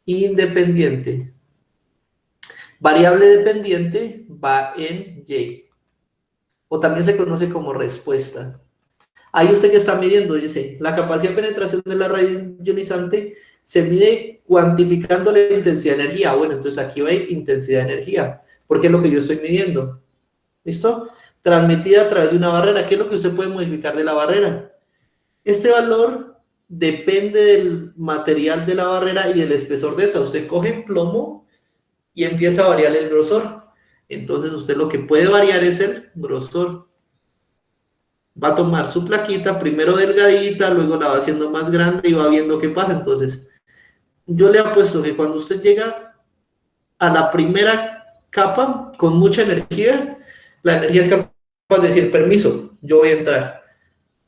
Independiente. Variable dependiente va en Y. O también se conoce como respuesta. Ahí usted que está midiendo, dice, la capacidad de penetración de la radiación ionizante se mide cuantificando la intensidad de energía. Bueno, entonces aquí va a ir intensidad de energía, porque es lo que yo estoy midiendo. ¿Listo? Transmitida a través de una barrera. ¿Qué es lo que usted puede modificar de la barrera? Este valor depende del material de la barrera y del espesor de esta. Usted coge plomo y empieza a variar el grosor. Entonces usted lo que puede variar es el grosor. Va a tomar su plaquita, primero delgadita, luego la va haciendo más grande y va viendo qué pasa. Entonces, yo le apuesto que cuando usted llega a la primera capa con mucha energía, la energía es capaz de decir, permiso, yo voy a entrar.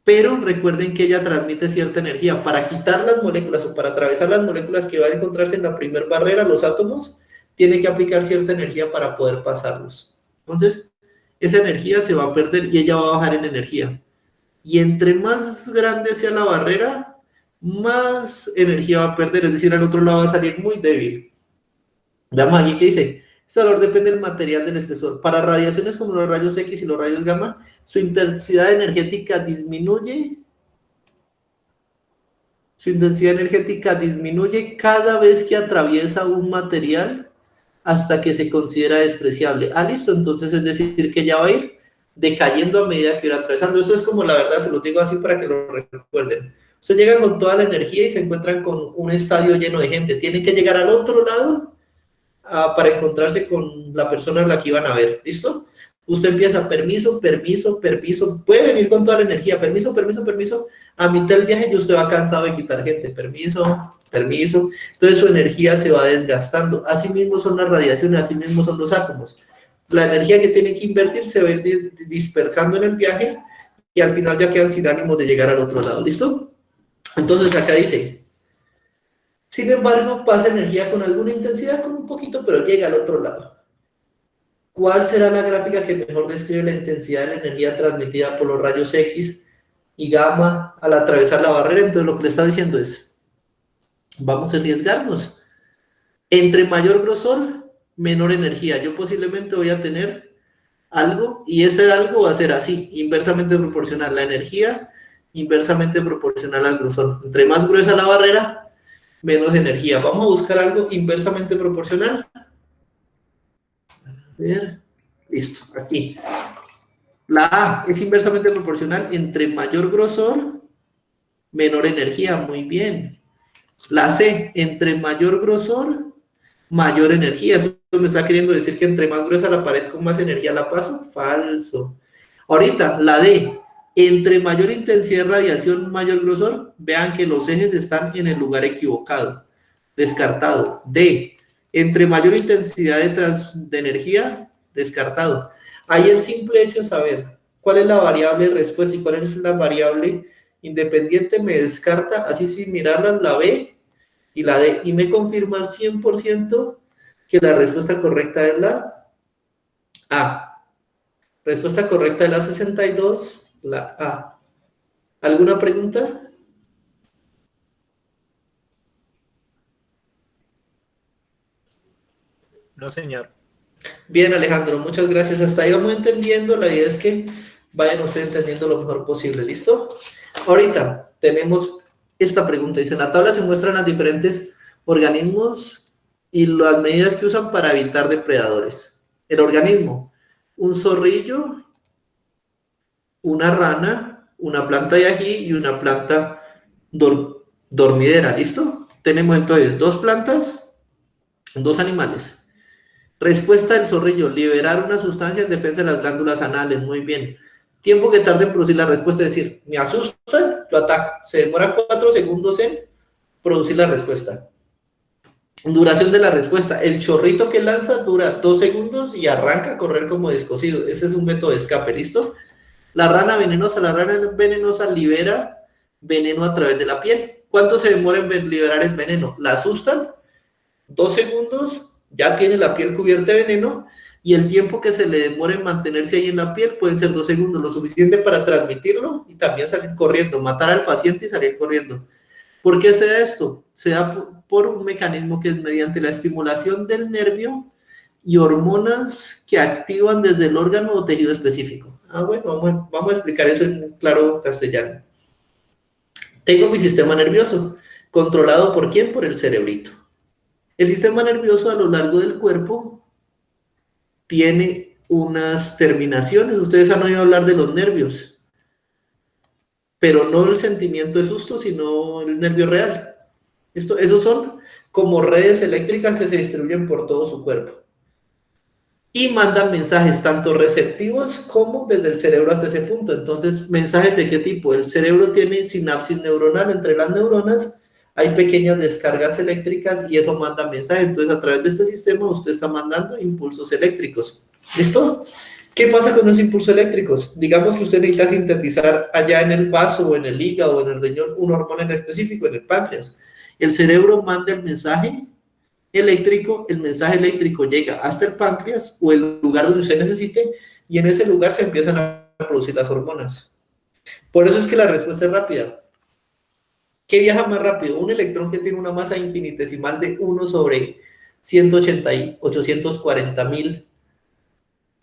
Pero recuerden que ella transmite cierta energía. Para quitar las moléculas o para atravesar las moléculas que van a encontrarse en la primera barrera, los átomos, tiene que aplicar cierta energía para poder pasarlos. Entonces, esa energía se va a perder y ella va a bajar en energía. Y entre más grande sea la barrera, más energía va a perder, es decir, al otro lado va a salir muy débil. Veamos aquí qué dice. Este valor depende del material del espesor. Para radiaciones como los rayos X y los rayos gamma, su intensidad energética disminuye. Su intensidad energética disminuye cada vez que atraviesa un material hasta que se considera despreciable. Ah, listo, entonces es decir que ya va a ir decayendo a medida que va atravesando. Esto es como la verdad, se lo digo así para que lo recuerden. Ustedes llegan con toda la energía y se encuentran con un estadio lleno de gente. Tienen que llegar al otro lado para encontrarse con la persona a la que iban a ver. ¿Listo? Usted empieza, permiso, permiso, permiso. Puede venir con toda la energía. Permiso, permiso, permiso. A mitad del viaje ya usted va cansado de quitar gente. Permiso, permiso. Entonces su energía se va desgastando. Así mismo son las radiaciones, así mismo son los átomos. La energía que tienen que invertir se va a ir dispersando en el viaje y al final ya quedan sin ánimo de llegar al otro lado. ¿Listo? Entonces acá dice, sin embargo, pasa energía con alguna intensidad, con un poquito, pero llega al otro lado. ¿Cuál será la gráfica que mejor describe la intensidad de la energía transmitida por los rayos X y gamma al atravesar la barrera? Entonces lo que le está diciendo es, vamos a arriesgarnos. Entre mayor grosor, menor energía. Yo posiblemente voy a tener algo y ese algo va a ser así, inversamente proporcional. La energía inversamente proporcional al grosor. Entre más gruesa la barrera, menos energía. Vamos a buscar algo inversamente proporcional. A ver, listo, aquí. La A es inversamente proporcional entre mayor grosor, menor energía. Muy bien. La C, entre mayor grosor, mayor energía. Eso me está queriendo decir que entre más gruesa la pared, con más energía la paso. Falso. Ahorita, la D, entre mayor intensidad de radiación, mayor grosor. Vean que los ejes están en el lugar equivocado. Descartado. D, entre mayor intensidad de energía, descartado. Ahí el simple hecho de saber cuál es la variable de respuesta y cuál es la variable independiente me descarta, así sin mirarlas, la B y la D, y me confirma al 100% que la respuesta correcta es la A. Respuesta correcta es la 62, la A. ¿Alguna pregunta? No, señor. Bien, Alejandro, muchas gracias. Hasta ahí vamos entendiendo. La idea es que vayan ustedes entendiendo lo mejor posible. ¿Listo? Ahorita tenemos esta pregunta. Dice, en la tabla se muestran los diferentes organismos y las medidas que usan para evitar depredadores. El organismo, un zorrillo, una rana, una planta de ají y una planta dormidera. ¿Listo? Tenemos entonces dos plantas, dos animales. Respuesta del zorrillo, liberar una sustancia en defensa de las glándulas anales. Muy bien. Tiempo que tarda en producir la respuesta, es decir, me asustan, lo ataco. Se demora 4 segundos en producir la respuesta. Duración de la respuesta, el chorrito que lanza dura 2 segundos y arranca a correr como descosido. Ese es un método de escape, ¿listo? La rana venenosa libera veneno a través de la piel. ¿Cuánto se demora en liberar el veneno? La asustan, 2 segundos, ya tiene la piel cubierta de veneno, y el tiempo que se le demora en mantenerse ahí en la piel pueden ser 2 segundos, lo suficiente para transmitirlo y también salir corriendo, matar al paciente y salir corriendo. ¿Por qué se da esto? Se da por un mecanismo que es mediante la estimulación del nervio y hormonas que activan desde el órgano o tejido específico. Bueno, vamos a explicar eso en claro castellano. Tengo mi sistema nervioso, controlado ¿por quién? Por el cerebrito. El sistema nervioso a lo largo del cuerpo tiene unas terminaciones. Ustedes han oído hablar de los nervios, pero no el sentimiento de susto, sino el nervio real. Esos son como redes eléctricas que se distribuyen por todo su cuerpo y mandan mensajes tanto receptivos como desde el cerebro hasta ese punto. Entonces, ¿mensajes de qué tipo? El cerebro tiene sinapsis neuronal, entre las neuronas hay pequeñas descargas eléctricas y eso manda mensajes. Entonces, a través de este sistema usted está mandando impulsos eléctricos. ¿Listo? ¿Qué pasa con los impulsos eléctricos? Digamos que usted necesita sintetizar allá en el vaso o en el hígado o en el riñón una hormona en específico, en el páncreas. El cerebro manda el mensaje eléctrico llega hasta el páncreas o el lugar donde usted necesite y en ese lugar se empiezan a producir las hormonas. Por eso es que la respuesta es rápida. ¿Qué viaja más rápido? ¿Un electrón que tiene una masa infinitesimal de 1 sobre 840.000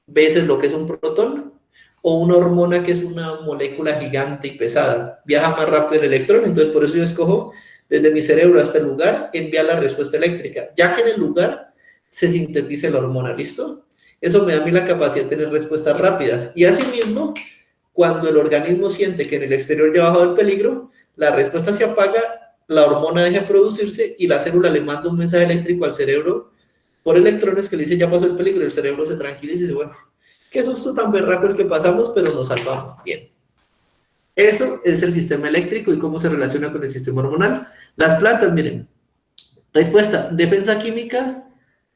veces lo que es un protón? ¿O una hormona que es una molécula gigante y pesada? Viaja más rápido el electrón, entonces por eso yo escojo desde mi cerebro hasta el lugar, enviar la respuesta eléctrica, ya que en el lugar se sintetice la hormona, ¿listo? Eso me da a mí la capacidad de tener respuestas rápidas. Y asimismo, cuando el organismo siente que en el exterior ya ha bajado el peligro, la respuesta se apaga, la hormona deja de producirse y la célula le manda un mensaje eléctrico al cerebro por electrones que le dice ya pasó el peligro, y el cerebro se tranquiliza y dice, bueno, qué susto tan berraco el que pasamos, pero nos salvamos. Bien. Eso es el sistema eléctrico y cómo se relaciona con el sistema hormonal. Las plantas, miren. Respuesta, defensa química.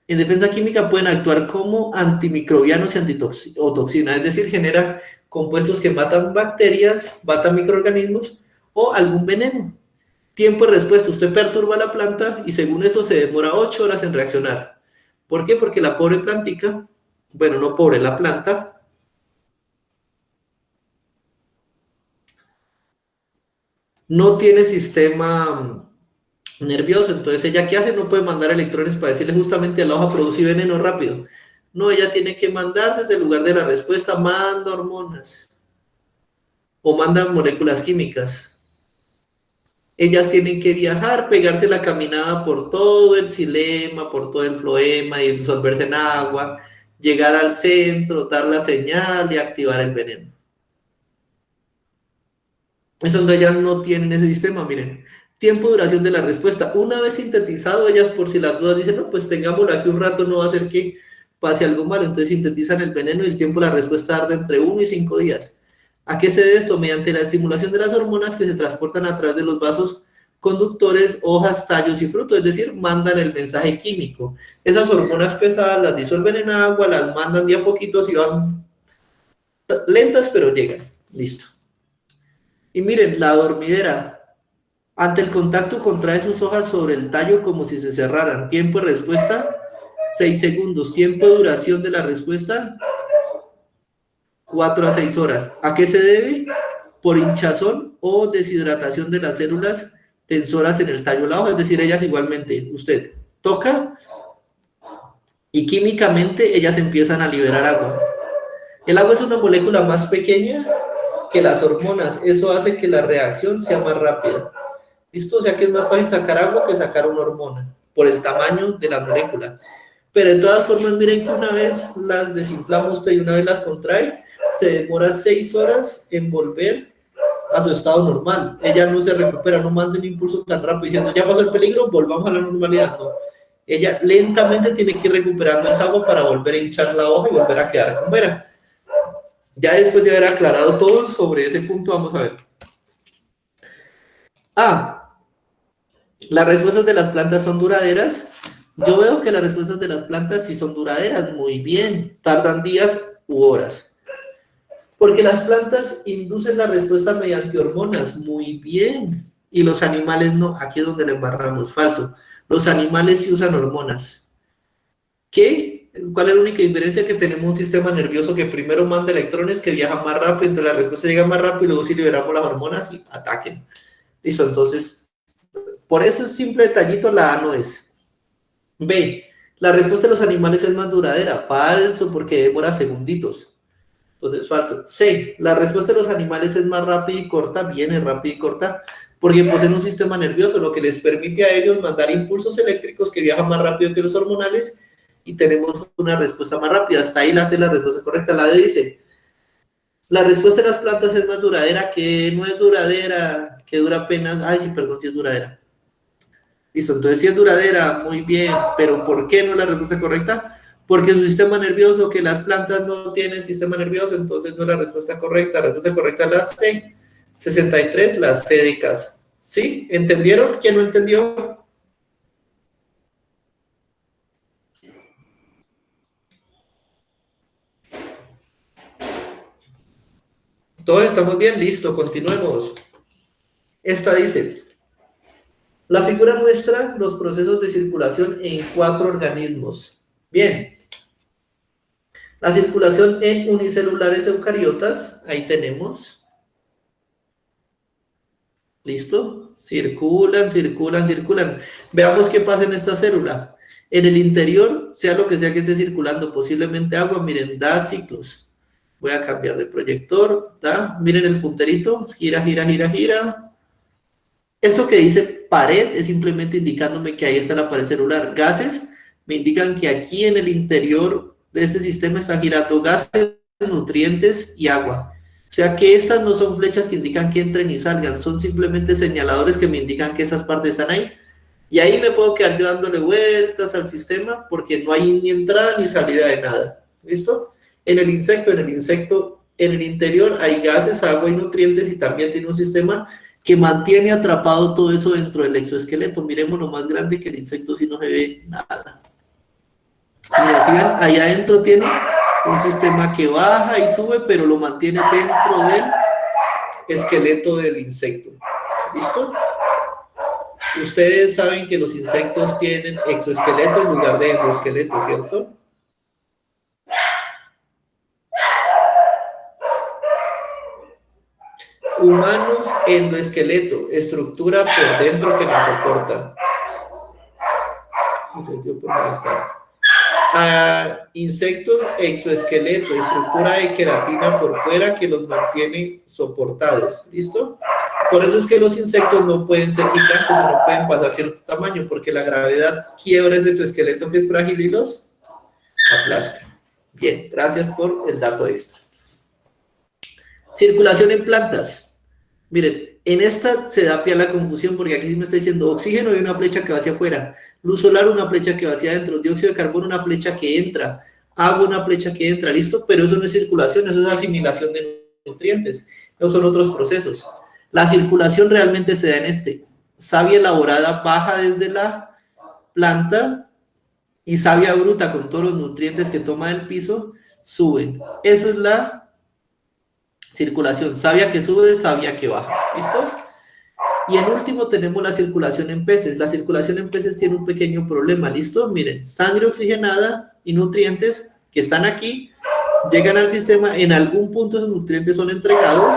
En defensa química pueden actuar como antimicrobianos y antitoxinas, es decir, generan compuestos que matan bacterias, matan microorganismos o algún veneno. Tiempo de respuesta, usted perturba la planta y según esto se demora 8 horas en reaccionar. ¿Por qué? Porque la pobre plantica, bueno, no pobre, la planta, no tiene sistema nervioso, entonces ella ¿qué hace? No puede mandar electrones para decirle justamente a la hoja produce veneno rápido. No, ella tiene que mandar desde el lugar de la respuesta, manda hormonas o manda moléculas químicas. Ellas tienen que viajar, pegarse la caminada por todo el xilema, por todo el floema y disolverse en agua, llegar al centro, dar la señal y activar el veneno. Eso donde ellas no tienen ese sistema, miren. Tiempo, duración de la respuesta. Una vez sintetizado, ellas por si las dudas dicen, no, pues tengámoslo aquí un rato, no va a ser que pase algo malo. Entonces sintetizan el veneno y el tiempo de la respuesta tarda entre 1 y 5 días. ¿A qué se debe esto? Mediante la estimulación de las hormonas que se transportan a través de los vasos conductores, hojas, tallos y frutos, es decir, mandan el mensaje químico. Esas hormonas pesadas las disuelven en agua, las mandan de a poquitos y van lentas, pero llegan. Listo. Y miren, la dormidera, ante el contacto contrae sus hojas sobre el tallo como si se cerraran. Tiempo de respuesta, 6 segundos. Tiempo de duración de la respuesta, 4 a 6 horas. ¿A qué se debe? Por hinchazón o deshidratación de las células tensoras en el tallo de la hoja. Es decir, ellas igualmente, usted toca y químicamente ellas empiezan a liberar agua. El agua es una molécula más pequeña que las hormonas, eso hace que la reacción sea más rápida. ¿Listo? O sea que es más fácil sacar agua que sacar una hormona, por el tamaño de la molécula. Pero de todas formas, miren que una vez las desinflama usted y una vez las contrae, se demora 6 horas en volver a su estado normal. Ella no se recupera, no manda un impulso tan rápido diciendo, ya pasó el peligro, volvamos a la normalidad. No. Ella lentamente tiene que ir recuperando esa agua para volver a hinchar la hoja y volver a quedar como era. Ya después de haber aclarado todo sobre ese punto, vamos a ver. Las respuestas de las plantas son duraderas. Yo veo que las respuestas de las plantas sí son duraderas, muy bien. Tardan días u horas. Porque las plantas inducen la respuesta mediante hormonas, muy bien. Y los animales no, aquí es donde le embarramos, falso. Los animales sí usan hormonas. ¿Qué? ¿Cuál es la única diferencia? Que tenemos un sistema nervioso que primero manda electrones que viajan más rápido, entonces la respuesta llega más rápido y luego sí liberamos las hormonas y ataquen. Listo, entonces, por ese simple detallito la A no es. B, la respuesta de los animales es más duradera. Falso, porque demora segunditos. Entonces, falso. C, la respuesta de los animales es más rápida y corta. Viene rápida y corta, porque poseen un sistema nervioso, lo que les permite a ellos mandar impulsos eléctricos que viajan más rápido que los hormonales y tenemos una respuesta más rápida. Hasta ahí la C, la respuesta correcta. La D dice, la respuesta de las plantas es más duradera, que no es duradera, que dura apenas, sí es duradera. Listo, entonces sí es duradera, muy bien, pero ¿por qué no es la respuesta correcta? Porque su sistema nervioso, que las plantas no tienen sistema nervioso, entonces no es la respuesta correcta. La respuesta correcta es la C, 63, la C de casa. ¿Sí? ¿Entendieron? ¿Quién no entendió? Todos estamos bien, listo, continuemos. Esta dice, la figura muestra los procesos de circulación en 4 organismos. Bien. La circulación en unicelulares eucariotas, ahí tenemos. ¿Listo? Circulan, circulan, circulan. Veamos qué pasa en esta célula. En el interior, sea lo que sea que esté circulando, posiblemente agua, miren, da ciclos. Voy a cambiar de proyector, da, miren el punterito, gira, gira, gira, gira. Esto que dice pared es simplemente indicándome que ahí está la pared celular. Gases me indican que aquí en el interior de este sistema está girando gases, nutrientes y agua. O sea que estas no son flechas que indican que entren y salgan, son simplemente señaladores que me indican que esas partes están ahí. Y ahí me puedo quedar yo dándole vueltas al sistema porque no hay ni entrada ni salida de nada. ¿Listo? En el insecto, en el interior hay gases, agua y nutrientes y también tiene un sistema que mantiene atrapado todo eso dentro del exoesqueleto. Miremos lo más grande que el insecto si no se ve nada. Mira, si ven, ahí adentro tiene un sistema que baja y sube, pero lo mantiene dentro del esqueleto del insecto. ¿Listo? Ustedes saben que los insectos tienen exoesqueleto en lugar de endoesqueleto, ¿cierto? Humanos, endoesqueleto, estructura por dentro que nos soporta. Insectos, exoesqueleto, estructura de queratina por fuera que los mantiene soportados. ¿Listo? Por eso es que los insectos no pueden ser gigantes o no pueden pasar cierto tamaño, porque la gravedad quiebra ese exoesqueleto que es frágil y los aplasta. Bien, gracias por el dato extra. Circulación en plantas. Miren, en esta se da pie a la confusión porque aquí sí me está diciendo oxígeno y una flecha que va hacia afuera, luz solar una flecha que va hacia adentro, dióxido de carbono una flecha que entra, agua una flecha que entra, ¿listo? Pero eso no es circulación, eso es asimilación de nutrientes, esos son otros procesos. La circulación realmente se da en este, savia elaborada baja desde la planta y savia bruta con todos los nutrientes que toma del piso suben. Eso es la circulación, savia que sube, savia que baja, ¿listo? Y en último tenemos la circulación en peces. La circulación en peces tiene un pequeño problema, ¿listo? Miren, sangre oxigenada y nutrientes que están aquí, llegan al sistema, en algún punto esos nutrientes son entregados,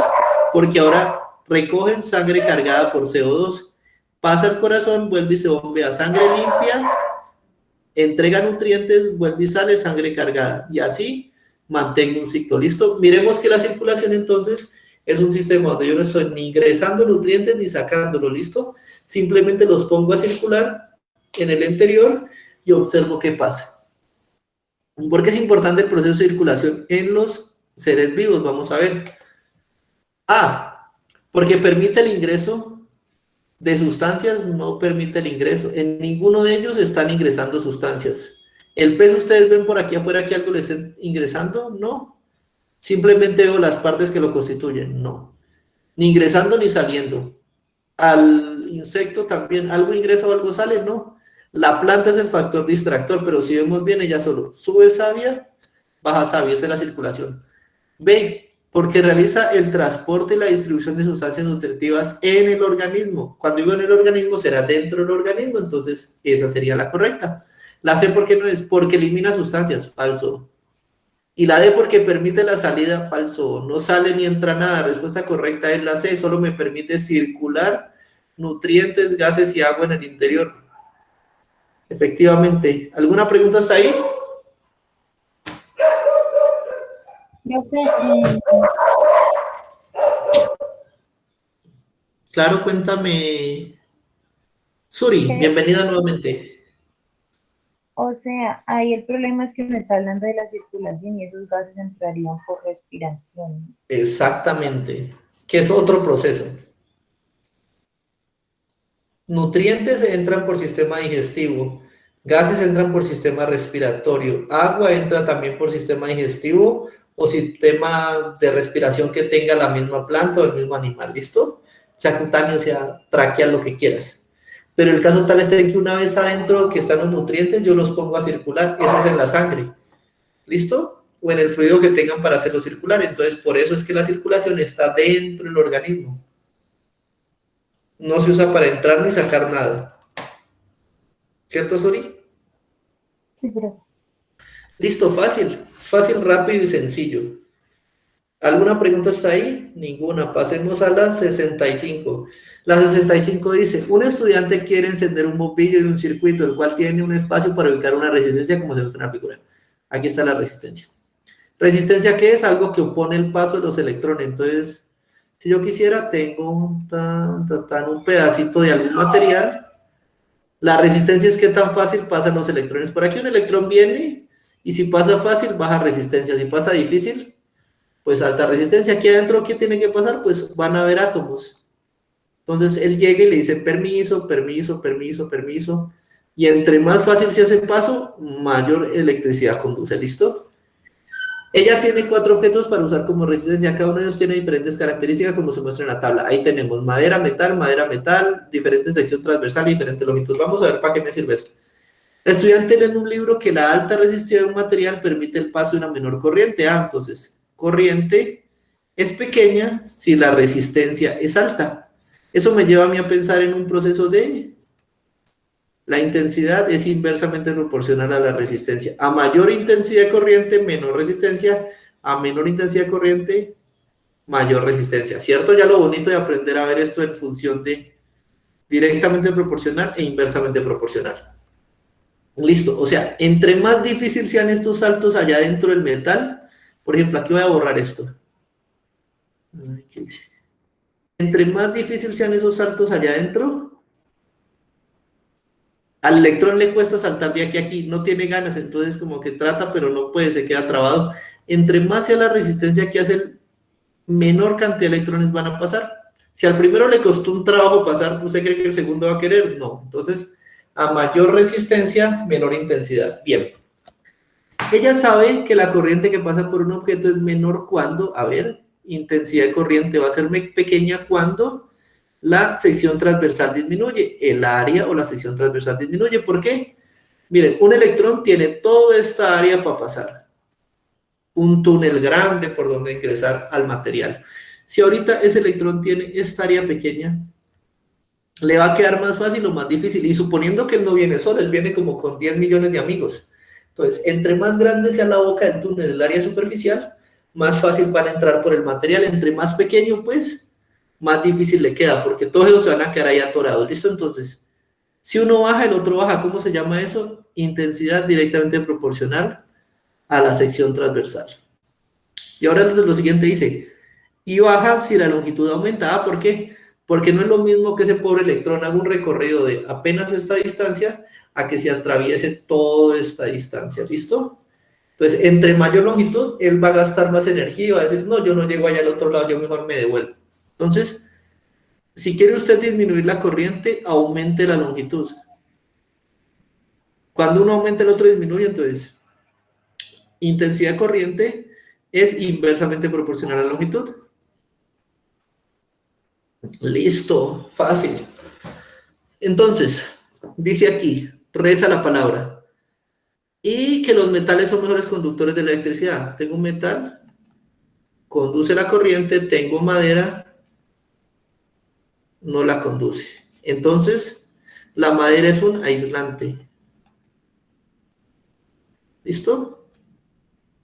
porque ahora recogen sangre cargada por CO2, pasa al corazón, vuelve y se bombea sangre limpia Entrega nutrientes, vuelve y sale, sangre cargada. Y así mantengo un ciclo. ¿Listo? Miremos que la circulación entonces es un sistema donde yo no estoy ni ingresando nutrientes ni sacándolos. ¿Listo? Simplemente los pongo a circular en el interior y observo qué pasa. ¿Por qué es importante el proceso de circulación en los seres vivos? Vamos a ver. Porque permite el ingreso de sustancias, no permite el ingreso. En ninguno de ellos están ingresando sustancias. ¿El pez ustedes ven por aquí afuera que algo le estén ingresando? No. Simplemente veo las partes que lo constituyen. No. Ni ingresando ni saliendo. Al insecto también, ¿algo ingresa o algo sale? No. La planta es el factor distractor, pero si vemos bien, ella solo sube savia, baja savia, esa es la circulación. B, porque realiza el transporte y la distribución de sustancias nutritivas en el organismo. Cuando digo en el organismo, será dentro del organismo, entonces esa sería la correcta. La C, ¿por qué no es? Porque elimina sustancias, falso. Y la D, porque permite la salida, falso. No sale ni entra nada. Respuesta correcta es la C, solo me permite circular nutrientes, gases y agua en el interior. Efectivamente. ¿Alguna pregunta hasta ahí? Yo sé, Claro, cuéntame. Suri, bienvenida nuevamente. o sea, ahí el problema es que me está hablando de la circulación y esos gases entrarían por respiración. Exactamente. Que es otro proceso. Nutrientes entran por sistema digestivo, gases entran por sistema respiratorio, agua entra también por sistema digestivo o sistema de respiración que tenga la misma planta o el mismo animal, ¿listo? Sea cutáneo, sea tráquea, lo que quieras. Pero el caso tal es que una vez adentro que están los nutrientes, yo los pongo a circular, eso es en la sangre, ¿listo? O en el fluido que tengan para hacerlo circular. Entonces, por eso es que la circulación está dentro del organismo. No se usa para entrar ni sacar nada. ¿Cierto, Suri? Sí, pero Listo, fácil. Fácil, rápido y sencillo. ¿Alguna pregunta hasta ahí? Ninguna. Pasemos a la 65. La 65 dice, un estudiante quiere encender un bombillo de un circuito, el cual tiene un espacio para ubicar una resistencia, como se muestra en la figura. Aquí está la resistencia. ¿Resistencia qué es? Algo que opone el paso de los electrones. Entonces, si yo quisiera, tengo un pedacito de algún material. La resistencia es que tan fácil pasan los electrones. Por aquí un electrón viene y si pasa fácil, baja resistencia. Si pasa difícil, pues alta resistencia. Aquí adentro, ¿qué tiene que pasar? Pues van a haber átomos. Entonces, él llega y le dice permiso, permiso, permiso, permiso. Y entre más fácil se hace el paso, mayor electricidad conduce. ¿Listo? Ella tiene 4 objetos para usar como resistencia. Cada uno de ellos tiene diferentes características como se muestra en la tabla. Ahí tenemos madera, metal, diferente sección transversal y diferente longitud. Vamos a ver para qué me sirve eso. El estudiante lee en un libro que la alta resistencia de un material permite el paso de una menor corriente. Entonces, corriente es pequeña si la resistencia es alta. Eso me lleva a mí a pensar en un proceso de... La intensidad es inversamente proporcional a la resistencia. A mayor intensidad de corriente, menor resistencia. A menor intensidad de corriente, mayor resistencia. ¿Cierto? Ya lo bonito de aprender a ver esto en función de directamente proporcional e inversamente proporcional. Listo. O sea, entre más difícil sean estos saltos allá dentro del metal, por ejemplo, aquí voy a borrar esto. Entre más difícil sean esos saltos allá adentro, al electrón le cuesta saltar de aquí a aquí, no tiene ganas, entonces como que trata, pero no puede, se queda trabado. Entre más sea la resistencia que hace, menor cantidad de electrones van a pasar. Si al primero le costó un trabajo pasar, ¿usted cree que el segundo va a querer? No. Entonces, a mayor resistencia, menor intensidad. Bien. Ella sabe que la corriente que pasa por un objeto es menor cuando, a ver, intensidad de corriente va a ser pequeña cuando la sección transversal disminuye, el área o la sección transversal disminuye. ¿Por qué? Miren, un electrón tiene toda esta área para pasar. Un túnel grande por donde ingresar al material. Si ahorita ese electrón tiene esta área pequeña, le va a quedar más fácil o más difícil. Y suponiendo que él no viene solo, él viene como con 10 millones de amigos. Entonces, entre más grande sea la boca del túnel, el área superficial, más fácil van a entrar por el material. Entre más pequeño, pues, más difícil le queda, porque todos ellos se van a quedar ahí atorados. ¿Listo? Entonces, Si uno baja, el otro baja. ¿Cómo se llama eso? Intensidad directamente proporcional a la sección transversal. Y ahora lo siguiente dice, y baja si la longitud aumenta. ¿Ah, por qué? Porque no es lo mismo que ese pobre electrón haga un recorrido de apenas esta distancia a que se atraviese toda esta distancia. ¿Listo? Entonces, entre mayor longitud, él va a gastar más energía y va a decir, no, yo no llego allá al otro lado, yo mejor me devuelvo. Entonces, si quiere usted disminuir la corriente, aumente la longitud. Cuando uno aumenta, el otro disminuye, entonces, intensidad corriente es inversamente proporcional a la longitud. Listo, fácil. Entonces, dice aquí, reza la palabra. Y que los metales son mejores conductores de la electricidad. Tengo un metal, conduce la corriente, tengo madera, no la conduce. Entonces, la madera es un aislante. ¿Listo?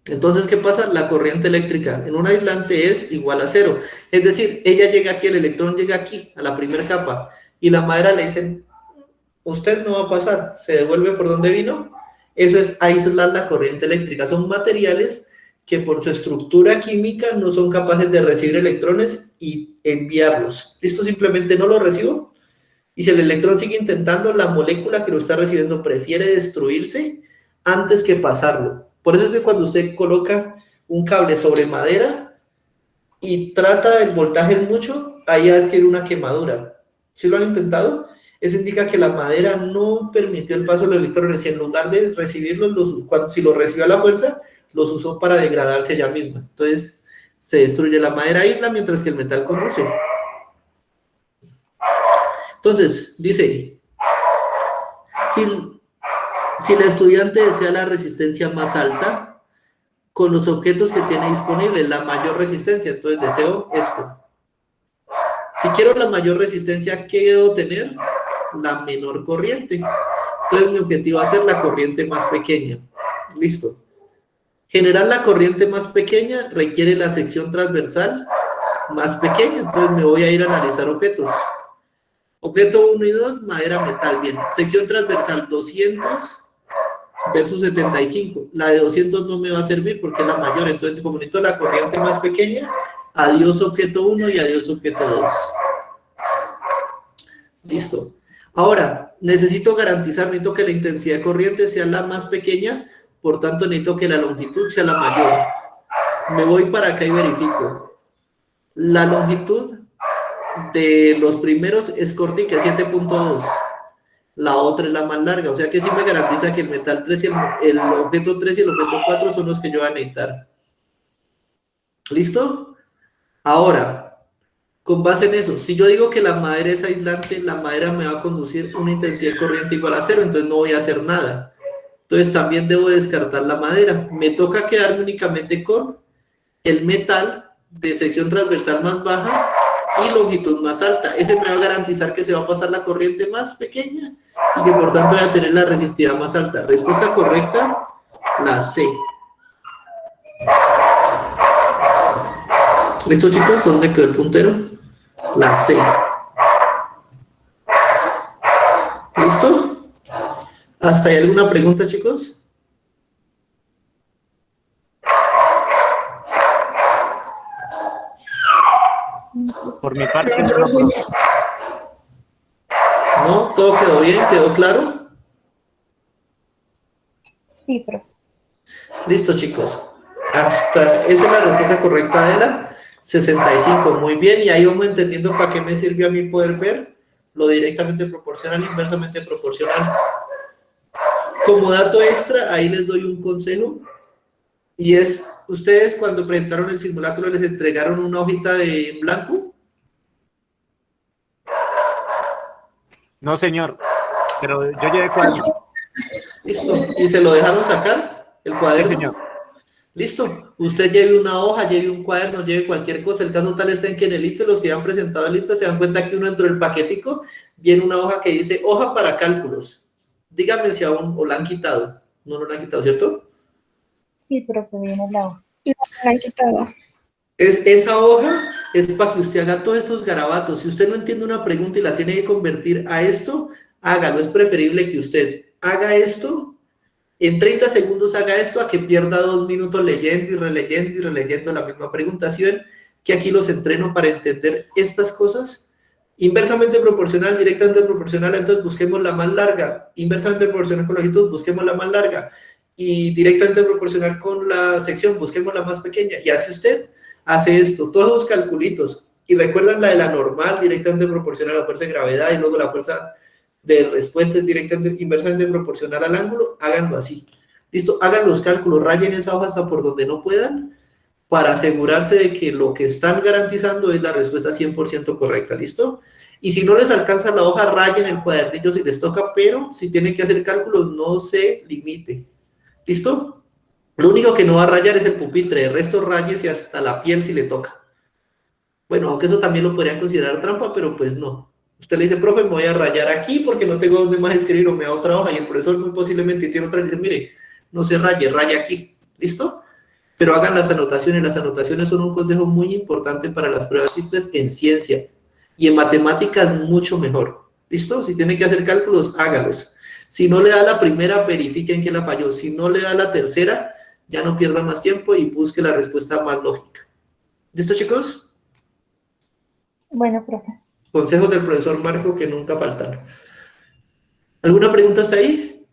Entonces, ¿qué pasa? La corriente eléctrica en un aislante es igual a 0. Es decir, ella llega aquí, el electrón llega aquí, a la primera capa, y la madera le dicen, usted no va a pasar, se devuelve por donde vino. Eso es aislar la corriente eléctrica. Son materiales que por su estructura química no son capaces de recibir electrones y enviarlos. ¿Listo? Simplemente no lo recibo. Y si el electrón sigue intentando, la molécula que lo está recibiendo prefiere destruirse antes que pasarlo. Por eso es que cuando usted coloca un cable sobre madera y trata el voltaje mucho, ahí adquiere una quemadura. ¿Sí lo han intentado? Eso indica que la madera no permitió el paso de los electrones y en lugar de recibirlos, si los recibió a la fuerza, los usó para degradarse ella misma. Entonces, se destruye la madera aísla mientras que el metal conduce. Entonces, dice, si el estudiante desea la resistencia más alta, con los objetos que tiene disponibles, la mayor resistencia, entonces deseo esto. Si quiero la mayor resistencia, ¿qué debo tener? La menor corriente. Entonces mi objetivo va a ser la corriente más pequeña. Listo. Generar la corriente más pequeña requiere la sección transversal más pequeña. Entonces me voy a ir a analizar objetos. Objeto 1 y 2, madera, metal. Bien. Sección transversal 200 versus 75. La de 200 no me va a servir porque es la mayor. Entonces como necesito la corriente más pequeña, adiós objeto 1 y adiós objeto 2. Listo. Ahora, necesito que la intensidad de corriente sea la más pequeña, por tanto necesito que la longitud sea la mayor. Me voy para acá y verifico. La longitud de los primeros es cortica, 7.2. La otra es la más larga, o sea que sí me garantiza que el metal 3 y el objeto 3 y el objeto 4 son los que yo voy a necesitar. ¿Listo? Ahora, con base en eso, si yo digo que la madera es aislante, la madera me va a conducir una intensidad de corriente igual a 0, entonces no voy a hacer nada. Entonces también debo descartar la madera. Me toca quedarme únicamente con el metal de sección transversal más baja y longitud más alta. Ese me va a garantizar que se va a pasar la corriente más pequeña y que por tanto voy a tener la resistividad más alta. Respuesta correcta, la C. ¿Listo, chicos? ¿Dónde quedó el puntero? La C. ¿Listo? ¿Hasta ahí alguna pregunta, chicos? Por mi parte, no, profe. ¿No? ¿Todo quedó bien? ¿Quedó claro? Sí, profe. Listo, chicos. Esa es la respuesta correcta de la 65. Muy bien, y ahí vamos entendiendo para qué me sirvió a mí poder ver lo directamente proporcional, inversamente proporcional. Como dato extra, ahí les doy un consejo, y es, ¿ustedes cuando presentaron el simulacro les entregaron una hojita en blanco? No, señor, pero yo llevé cuaderno. Listo, ¿y se lo dejaron sacar? ¿El cuaderno? Sí, señor. Listo, usted lleve una hoja, lleve un cuaderno, lleve cualquier cosa. El caso tal está en que en el ITFE, los que han presentado el ITFE se dan cuenta que uno dentro del paquetico viene una hoja que dice hoja para cálculos. Dígame si aún o la han quitado. No la han quitado, ¿cierto? Sí, profe, viene la hoja. La han quitado. Esa hoja es para que usted haga todos estos garabatos. Si usted no entiende una pregunta y la tiene que convertir a esto, hágalo. Es preferible que usted haga esto, en 30 segundos haga esto, a que pierda 2 minutos leyendo y releyendo la misma preguntación, que aquí los entreno para entender estas cosas. Inversamente proporcional, directamente proporcional, entonces busquemos la más larga. Inversamente proporcional con longitud, busquemos la más larga. Y directamente proporcional con la sección, busquemos la más pequeña. Y así usted hace esto, todos los calculitos. Y recuerdan la de la normal, directamente proporcional a la fuerza de gravedad, y luego la fuerza de respuesta es directamente, inversamente proporcional al ángulo. Háganlo así. ¿Listo? Hagan los cálculos, rayen esa hoja hasta por donde no puedan, para asegurarse de que lo que están garantizando es la respuesta 100% correcta, ¿listo? Y si no les alcanza la hoja, rayen el cuadernillo si les toca, pero si tienen que hacer cálculos, no se limite, ¿listo? Lo único que no va a rayar es el pupitre, el resto rayes hasta la piel si le toca. Bueno, aunque eso también lo podrían considerar trampa, pero pues no. Usted le dice, profe, me voy a rayar aquí porque no tengo dónde más escribir o me da otra hoja, y el profesor muy posiblemente tiene otra y dice, mire, no se raye, raya aquí, ¿listo? Pero hagan las anotaciones son un consejo muy importante para las pruebas simples en ciencia, y en matemáticas mucho mejor, ¿listo? Si tienen que hacer cálculos, hágalos. Si no le da la primera, verifiquen que la falló. Si no le da la tercera, ya no pierda más tiempo y busque la respuesta más lógica. ¿Listo, chicos? Bueno, profe. Consejos del profesor Marco que nunca faltan. ¿Alguna pregunta hasta ahí?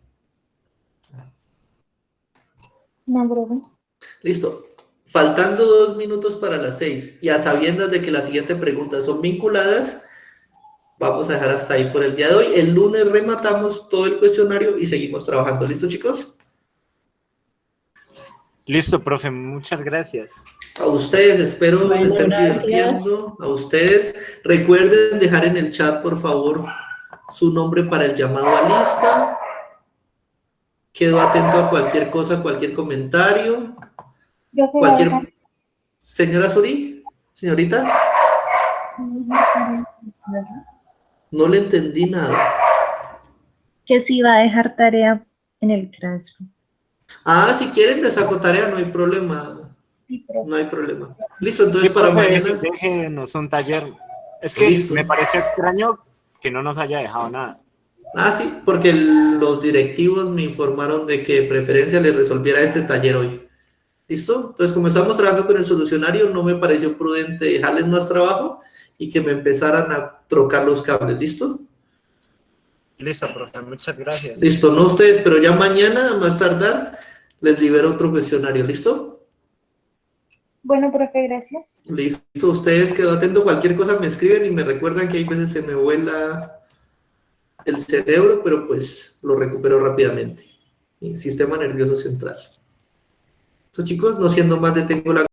No, profe. Listo. Faltando 2 minutos para las 6 y a sabiendas de que las siguientes preguntas son vinculadas, vamos a dejar hasta ahí por el día de hoy. El lunes rematamos todo el cuestionario y seguimos trabajando. ¿Listo, chicos? Listo, profe, muchas gracias. A ustedes, espero se Bueno, estén gracias. divirtiendo. A ustedes, recuerden dejar en el chat, por favor, su nombre para el llamado a lista. Quedo atento a cualquier cosa, cualquier comentario. Cualquier... Señora Suri, señorita, no le entendí nada. Que si va a dejar tarea en el transfer. Ah, si quieren les saco tarea, no hay problema. Sí, profe. No hay problema. Listo, entonces Sí, para profe, mañana. déjenos un taller. Es que Listo. me parece extraño que no nos haya dejado nada. Ah, sí, porque los directivos me informaron de que de preferencia les resolviera este taller hoy. ¿Listo? Entonces, como estamos trabajando con el solucionario, no me pareció prudente dejarles más trabajo y que me empezaran a trocar los cables. ¿Listo? Listo, profe, muchas gracias. Listo, no ustedes, pero ya mañana, a más tardar, les libero otro cuestionario. ¿Listo? Bueno, profe, gracias. Listo, ustedes quedo atento. Cualquier cosa me escriben y me recuerdan que hay veces se me vuela el cerebro, pero pues lo recupero rápidamente. Sistema nervioso central. Eso, chicos, no siendo más, detengo la